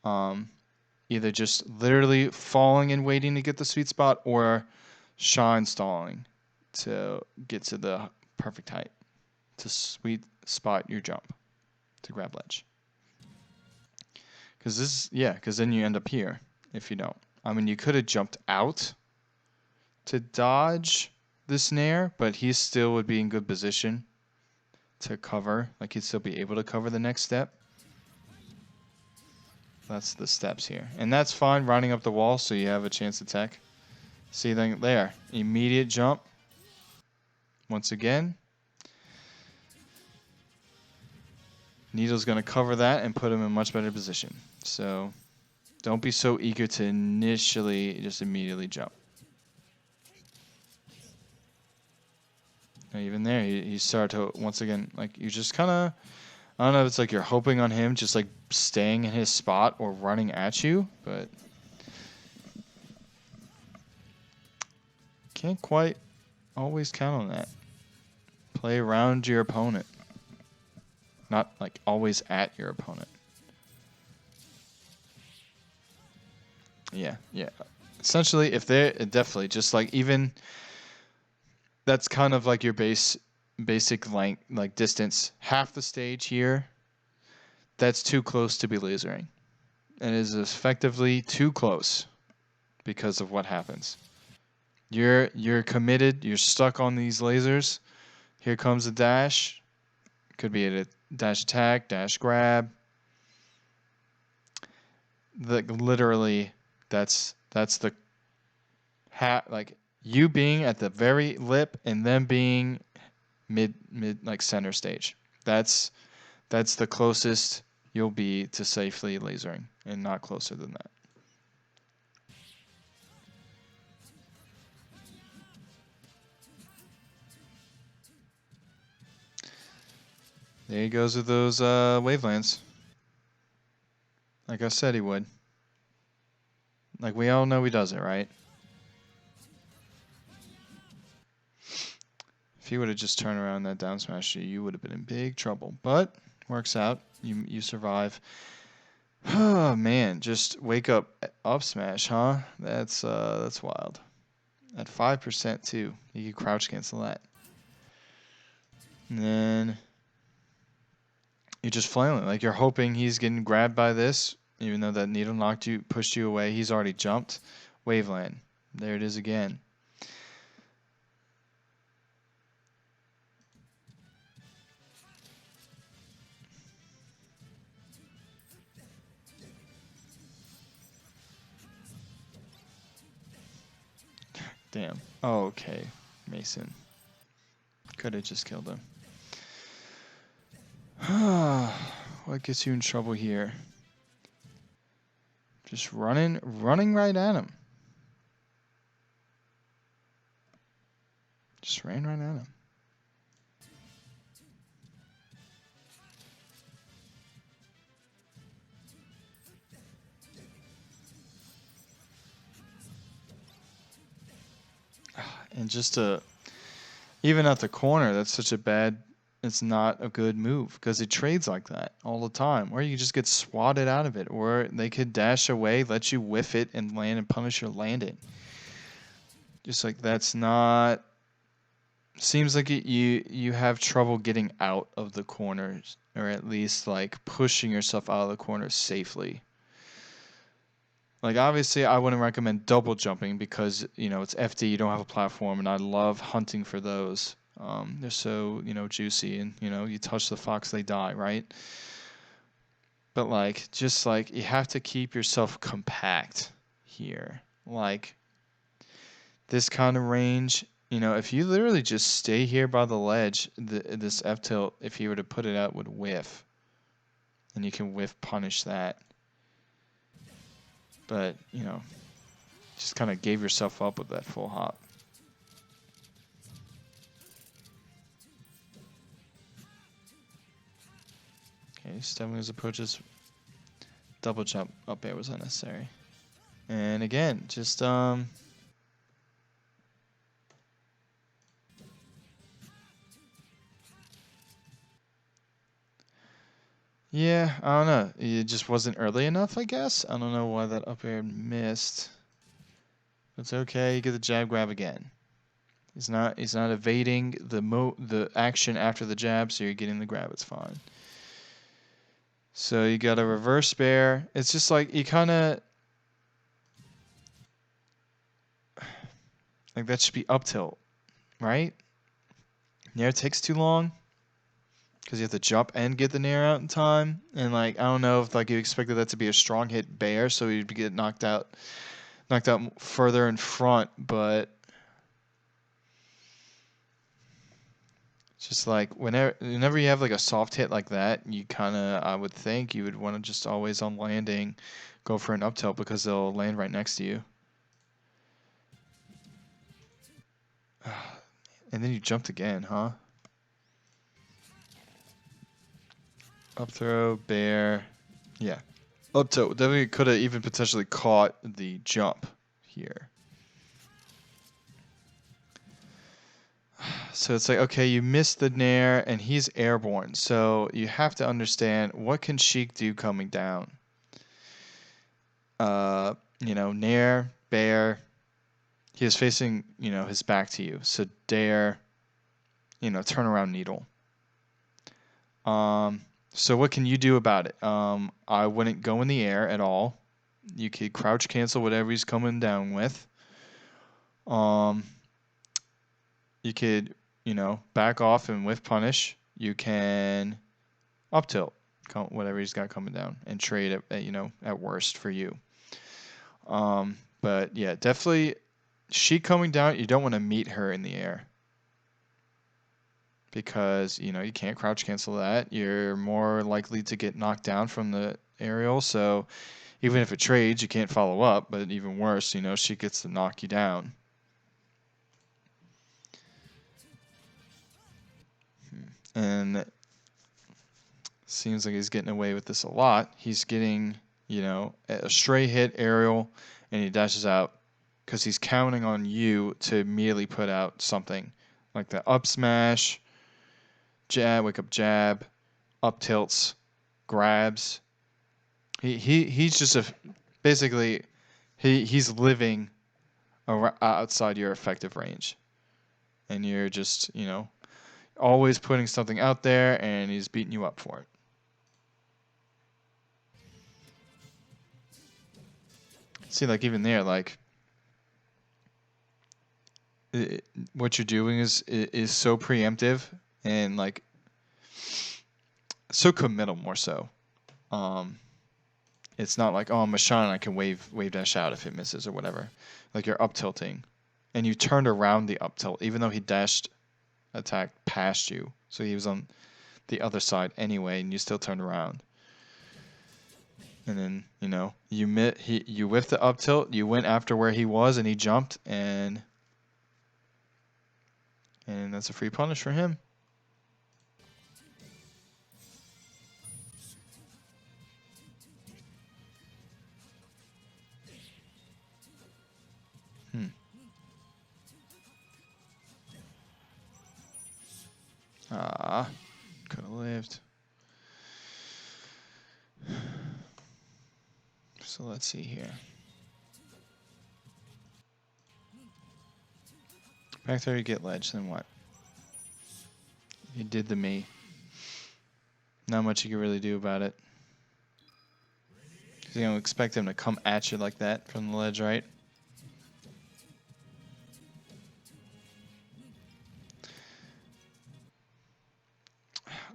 Either just literally falling and waiting to get the sweet spot, or shine stalling to get to the perfect height to sweet spot your jump to grab ledge. Because this, yeah, because then you end up here if you don't. I mean, you could have jumped out to dodge this nair, but he still would be in good position to cover. Like, he'd still be able to cover the next step. That's the steps here. And that's fine, running up the wall so you have a chance to tech. See, then there. Immediate jump. Once again. Needle's going to cover that and put him in a much better position. So don't be so eager to initially just immediately jump. And even there, you start to, once again, like, you just kind of, I don't know if it's like you're hoping on him just like staying in his spot or running at you, but can't quite always count on that. Play around your opponent, not like always at your opponent. Yeah. Essentially, if they're definitely just like, even that's kind of like your basic length, like distance, half the stage here. That's too close to be lasering. And it is effectively too close because of what happens. You're committed. You're stuck on these lasers. Here comes a dash. Could be a dash attack, dash grab. Literally, that's the like you being at the very lip and them being mid like center stage. That's the closest you'll be to safely lasering, and not closer than that. There he goes with those wavelengths. Like I said he would. Like, we all know he does it, right? If he would have just turned around that down smash, you would have been in big trouble. But works out. You survive. Oh man, just wake up smash, huh? That's wild. At 5% too. You can crouch cancel that. And then you're just flailing. Like, you're hoping he's getting grabbed by this, even though that needle pushed you away. He's already jumped. Waveland. There it is again. Damn. Oh, okay, Mason. Could have just killed him. What gets you in trouble here? Just running right at him. Just ran right at him. And just to even at the corner, that's such a bad. It's not a good move because he trades like that all the time. Or you just get swatted out of it, or they could dash away, let you whiff it, and land and punish your landing. Just like that's not. Seems like you have trouble getting out of the corners, or at least like pushing yourself out of the corners safely. Like obviously, I wouldn't recommend double jumping because it's FD. You don't have a platform, and I love hunting for those. They're so juicy, and you touch the fox, they die, right? But like just like you have to keep yourself compact here. Like this kind of range, if you literally just stay here by the ledge, this F tilt, if you were to put it out, would whiff, and you can whiff punish that. But just kind of gave yourself up with that full hop. Okay, stepping his approaches, double jump up air was unnecessary. And again, just yeah, I don't know. It just wasn't early enough, I guess. I don't know why that up air missed. It's okay. You get the jab grab again. He's not evading the action after the jab, so you're getting the grab. It's fine. So you got a reverse bear. It's just like you kind of like that should be up tilt, right? Nair takes too long because you have to jump and get the nair out in time. And like I don't know if like you expected that to be a strong hit bear, so you'd get knocked out further in front, but just like whenever you have like a soft hit like that, you kind of, I would think you would want to just always on landing go for an up tilt because they'll land right next to you. And then you jumped again, huh? Up throw, bear. Yeah. Up tilt. Definitely could have even potentially caught the jump here. So it's like, okay, you missed the nair and he's airborne. So you have to understand, what can Sheik do coming down? Nair, bear. He is facing, his back to you. So dare, turn around needle. So what can you do about it? I wouldn't go in the air at all. You could crouch cancel whatever he's coming down with. You could, back off and whiff punish. You can up tilt whatever he's got coming down and trade at worst for you. But yeah, definitely she coming down, you don't want to meet her in the air. Because, you can't crouch cancel that. You're more likely to get knocked down from the aerial. So even if it trades, you can't follow up. But even worse, she gets to knock you down. And seems like he's getting away with this a lot. He's getting, a stray hit aerial, and he dashes out because he's counting on you to immediately put out something like the up smash, jab, wake up jab, up tilts, grabs. He's just basically he's living outside your effective range, and you're just always putting something out there, and he's beating you up for it. See, like even there, like what you're doing is so preemptive and like so committal, more so. It's not like, oh, I'm a shine, I can wave dash out if it misses or whatever. Like you're up tilting, and you turned around the up tilt, even though he dashed attack past you, so he was on the other side anyway, and you still turned around. And then you whiffed the up tilt, you went after where he was, and he jumped, and that's a free punish for him. So let's see here. Back there you get ledge, then what? You did the me. Not much you can really do about it. Because you don't expect him to come at you like that from the ledge, right?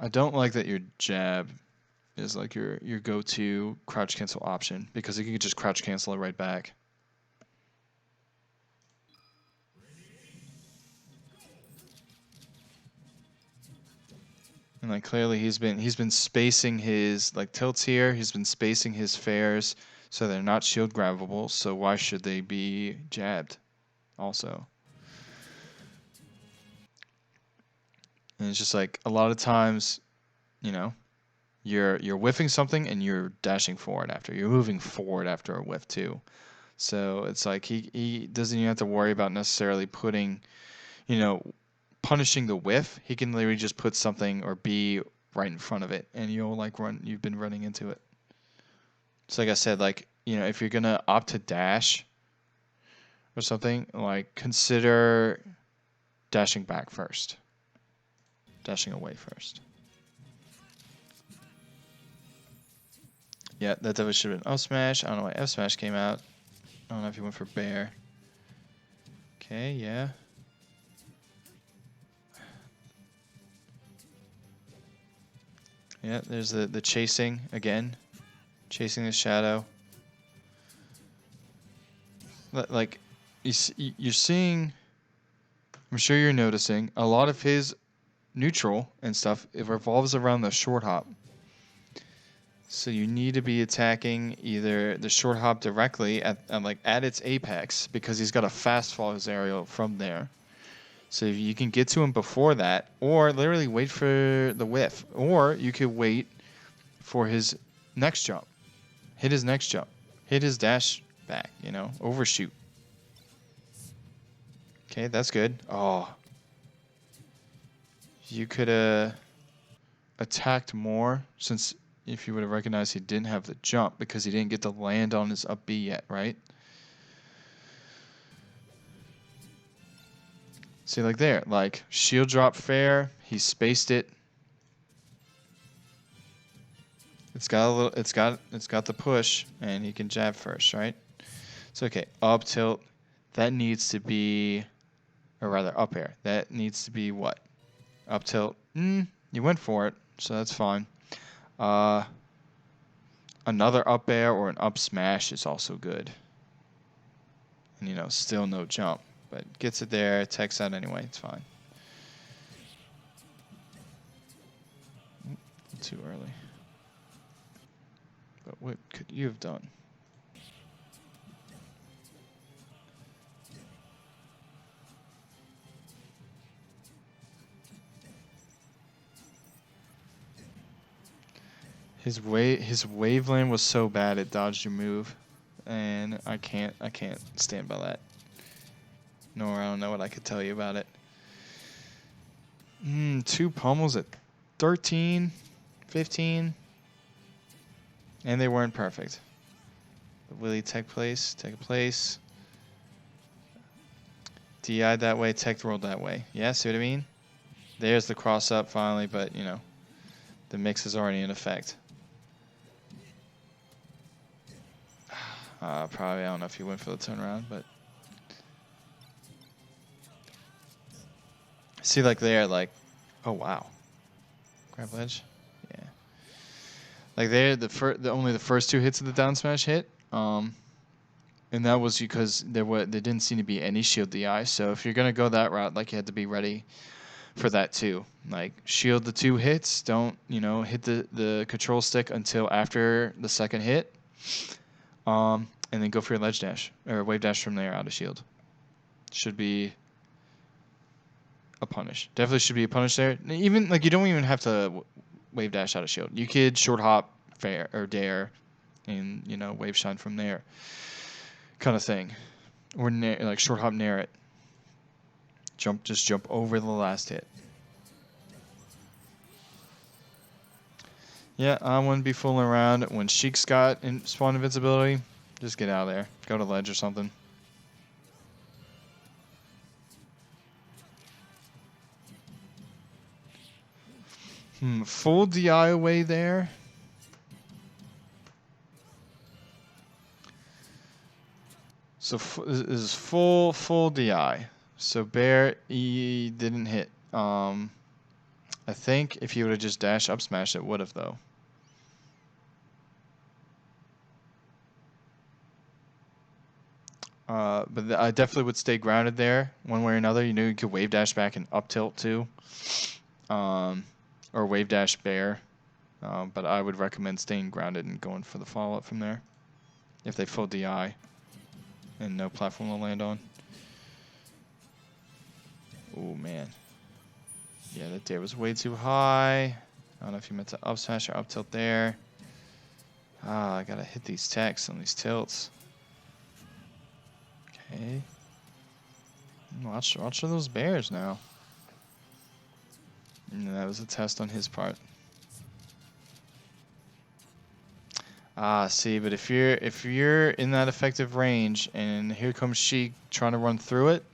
I don't like that your jab is like your go-to crouch cancel option, because you can just crouch cancel it right back. And like clearly he's been spacing his like tilts here. He's been spacing his fares so they're not shield grabbable. So why should they be jabbed also? And it's just like a lot of times, you know, you're whiffing something and you're dashing forward after. You're moving forward after a whiff too. So it's like he doesn't even have to worry about necessarily putting, you know, punishing the whiff. He can literally just put something or be right in front of it, and you'll like you've been running into it. So like I said, like, you know, if you're gonna opt to dash or something, like consider dashing back first. Dashing away first. Yeah, that definitely should have been up smash. I don't know why F smash came out. I don't know if he went for bear. Okay, yeah. Yeah, there's the chasing again. Chasing the shadow. Like, you're seeing, I'm sure you're noticing, a lot of his neutral and stuff, it revolves around the short hop. So you need to be attacking either the short hop directly at its apex, because he's got to fast fall his aerial from there. So if you can get to him before that, or literally wait for the whiff, or you could wait for his next jump. Hit his next jump. Hit his dash back, you know, overshoot. Okay, that's good. Oh. You could have attacked more, since if you would have recognized he didn't have the jump because he didn't get to land on his up B yet, right? See, like there, like shield drop fair, he spaced it. It's got a little, it's got the push, and he can jab first, right? So okay, up tilt, that needs to be, or rather up air, that needs to be what? Up tilt. You went for it, so that's fine. Another up air or an up smash is also good. And you know, still no jump, but gets it there, techs out anyway, it's fine. Too early. But what could you have done? His waveland was so bad it dodged your move, and I can't stand by that. Nor I don't know what I could tell you about it. 2 pummels at 13, 15, and they weren't perfect. But Willy take a place. DI'd that way, tech rolled that way. Yeah, see what I mean? There's the cross up finally, but you know, the mix is already in effect. Probably, I don't know if he went for the turnaround, but see, like there, like, oh wow, grab ledge, yeah. Like there, only the first 2 hits of the down smash hit, and that was because there didn't seem to be any shield DI. So if you're gonna go that route, like you had to be ready for that too. Like shield the 2 hits, don't hit the control stick until after the second hit. And then go for your ledge dash or wave dash from there out of shield. Should be a punish. Definitely should be a punish there. Even like you don't even have to wave dash out of shield. You could short hop fair or dare, and wave shine from there, kind of thing, or like short hop nair it. Just jump over the last hit. Yeah, I wouldn't be fooling around when Sheik's got spawn invincibility. Just get out of there. Go to ledge or something. Full DI away there. So this is full DI. So Bear he didn't hit. I think if he would have just dash up smash, it would have though. But I definitely would stay grounded there, one way or another. You know, you could wave dash back and up tilt too, or wave dash Bear. But I would recommend staying grounded and going for the follow up from there, if they full DI and no platform to land on. Oh man, yeah, that dare was way too high. I don't know if you meant to up smash or up tilt there. Ah, I gotta hit these techs on these tilts. Okay. Watch those bears now. And that was a test on his part. Ah, see, but if you're in that effective range and here comes she trying to run through it,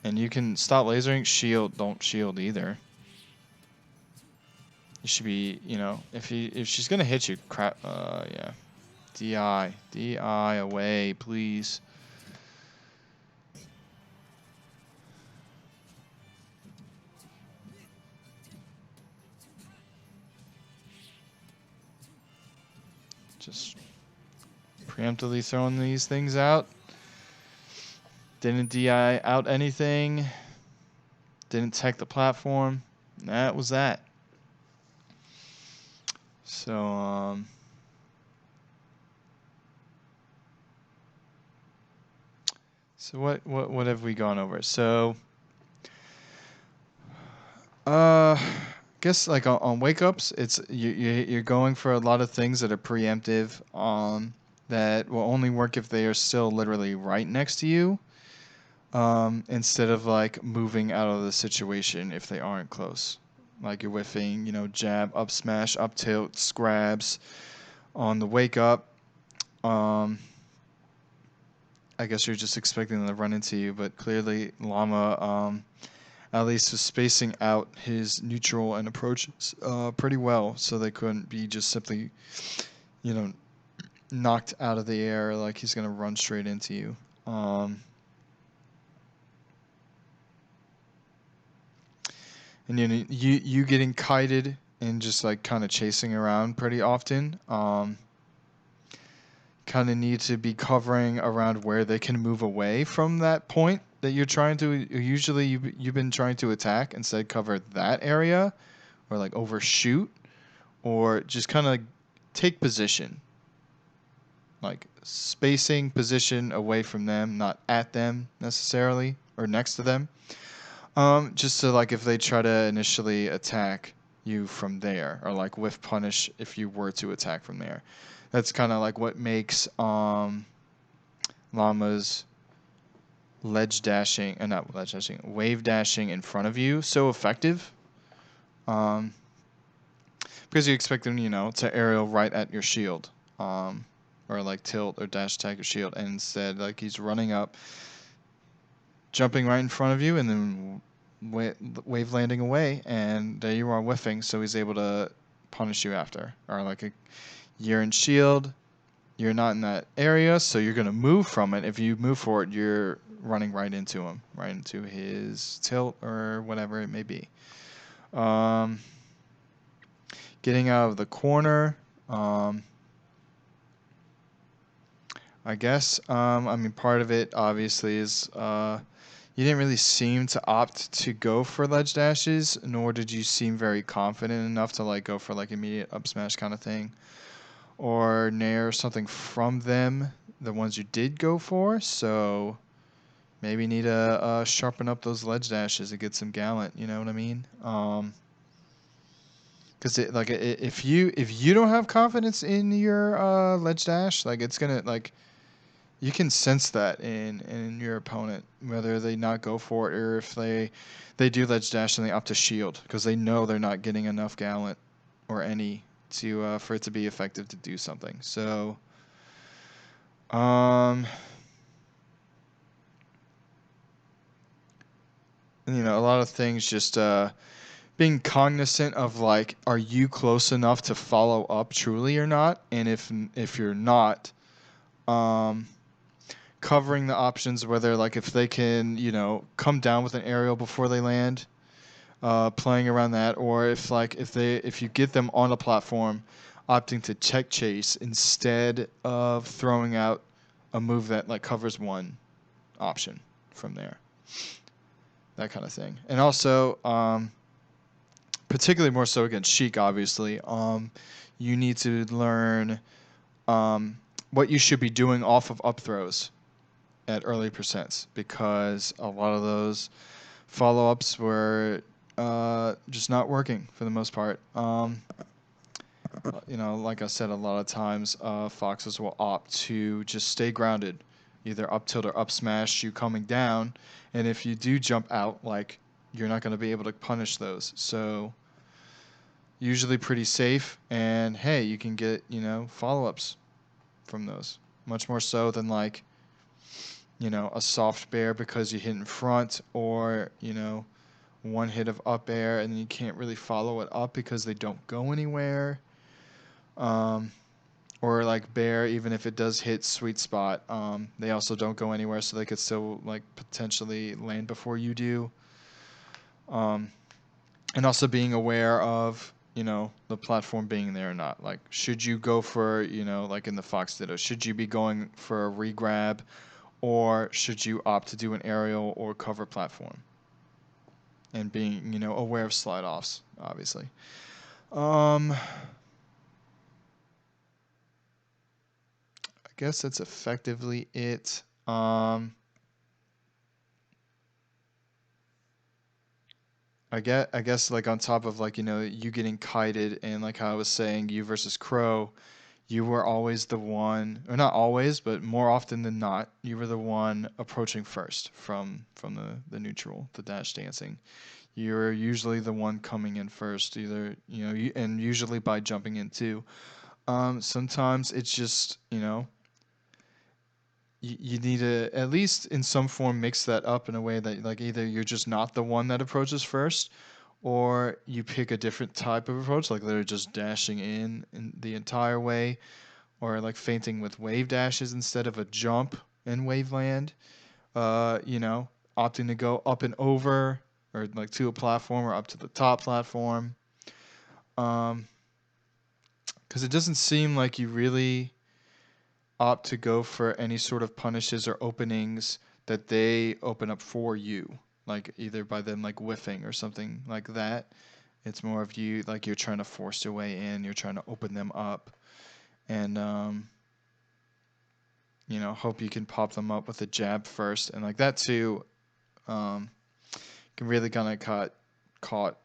and you can stop lasering, shield, don't shield either. You should be, you know, if she's gonna hit you, crap, yeah. DI away, please. Just preemptively throwing these things out. Didn't DI out anything. Didn't tech the platform. That was that. So, so what have we gone over? So, guess like on wake ups, it's you're going for a lot of things that are preemptive. That will only work if they are still literally right next to you. Instead of like moving out of the situation if they aren't close. Like you're whiffing, you know, jab, up smash, up tilt, scrabs on the wake up. I guess you're just expecting them to run into you, but clearly Llama at least was spacing out his neutral and approaches pretty well, so they couldn't be just simply, you know, knocked out of the air like he's gonna run straight into you. And you getting kited and just like kind of chasing around pretty often. Kind of need to be covering around where they can move away from that point that you're trying to. Usually you've been trying to attack, instead cover that area, or like overshoot, or just kind of take position. Like spacing position away from them, not at them necessarily or next to them. Just so like if they try to initially attack you from there, or like whiff punish if you were to attack from there. That's kind of like what makes Llama's ledge dashing, not ledge dashing, wave dashing in front of you so effective. Because you expect them, you know, to aerial right at your shield, or like tilt or dash attack your shield, and instead like he's running up, jumping right in front of you, and then wave landing away, and there you are whiffing, so he's able to punish you after. Or like you're in shield, you're not in that area, so you're going to move from it. If you move forward, you're running right into him, right into his tilt or whatever it may be. Getting out of the corner, I guess. I mean, part of it obviously is you didn't really seem to opt to go for ledge dashes, nor did you seem very confident enough to like go for like immediate up smash kind of thing, or nair something from them, the ones you did go for. So maybe need to sharpen up those ledge dashes and get some gallant. You know what I mean? Because if you don't have confidence in your ledge dash, like it's gonna like. You can sense that in your opponent, whether they not go for it or if they do ledge dash and they opt to shield, because they know they're not getting enough gallant or any to for it to be effective to do something. So Um, a lot of things just being cognizant of like, are you close enough to follow up truly or not? And if you're not, um, covering the options, whether like if they can, come down with an aerial before they land, playing around that, or if you get them on a platform, opting to check chase instead of throwing out a move that like covers one option from there, that kind of thing. And also, particularly more so against Sheik, obviously, you need to learn um, what you should be doing off of up throws at early percents, because a lot of those follow-ups were just not working for the most part. Like I said, a lot of times foxes will opt to just stay grounded, either up tilt or up smash you coming down, and if you do jump out, like, you're not going to be able to punish those. So usually pretty safe, and hey, you can get follow-ups from those, much more so than like a soft bear because you hit in front, or one hit of up air and then you can't really follow it up because they don't go anywhere. Um, or like bear, even if it does hit sweet spot, they also don't go anywhere, so they could still like potentially land before you do. Um, and also being aware of the platform being there or not. Like, should you go for like in the Fox Ditto, should you be going for a regrab, or should you opt to do an aerial or cover platform? And being aware of slide offs, obviously. I guess that's effectively it. I guess like on top of like you getting kited, and like how I was saying, you versus Crow, you were always the one, or not always, but more often than not, you were the one approaching first from the neutral, the dash dancing. You're usually the one coming in first, either and usually by jumping in too. Sometimes it's just you need to at least in some form mix that up in a way that like either you're just not the one that approaches first, or you pick a different type of approach, like they're just dashing in the entire way, or like feinting with wave dashes instead of a jump and wave land. Opting to go up and over, or like to a platform, or up to the top platform. Um, because it doesn't seem like you really opt to go for any sort of punishes or openings that they open up for you, like either by them like whiffing or something like that. It's more of you, like you're trying to force your way in, you're trying to open them up, and hope you can pop them up with a jab first, and like that too, um, can really kind of caught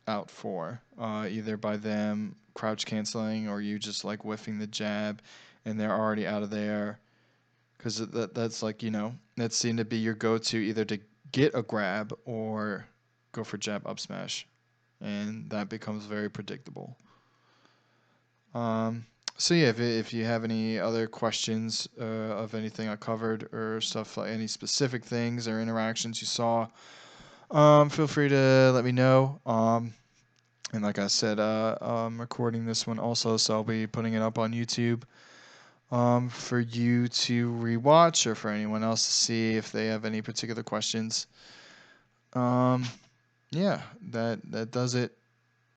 out for either by them crouch canceling, or you just like whiffing the jab, and they're already out of there, because that's like that seemed to be your go-to, either to get a grab or go for jab up smash, and that becomes very predictable. Um, so yeah, if you have any other questions of anything I covered, or stuff like any specific things or interactions you saw, feel free to let me know. And like I said, I'm recording this one also, so I'll be putting it up on YouTube for you to rewatch, or for anyone else to see if they have any particular questions. Yeah, that does it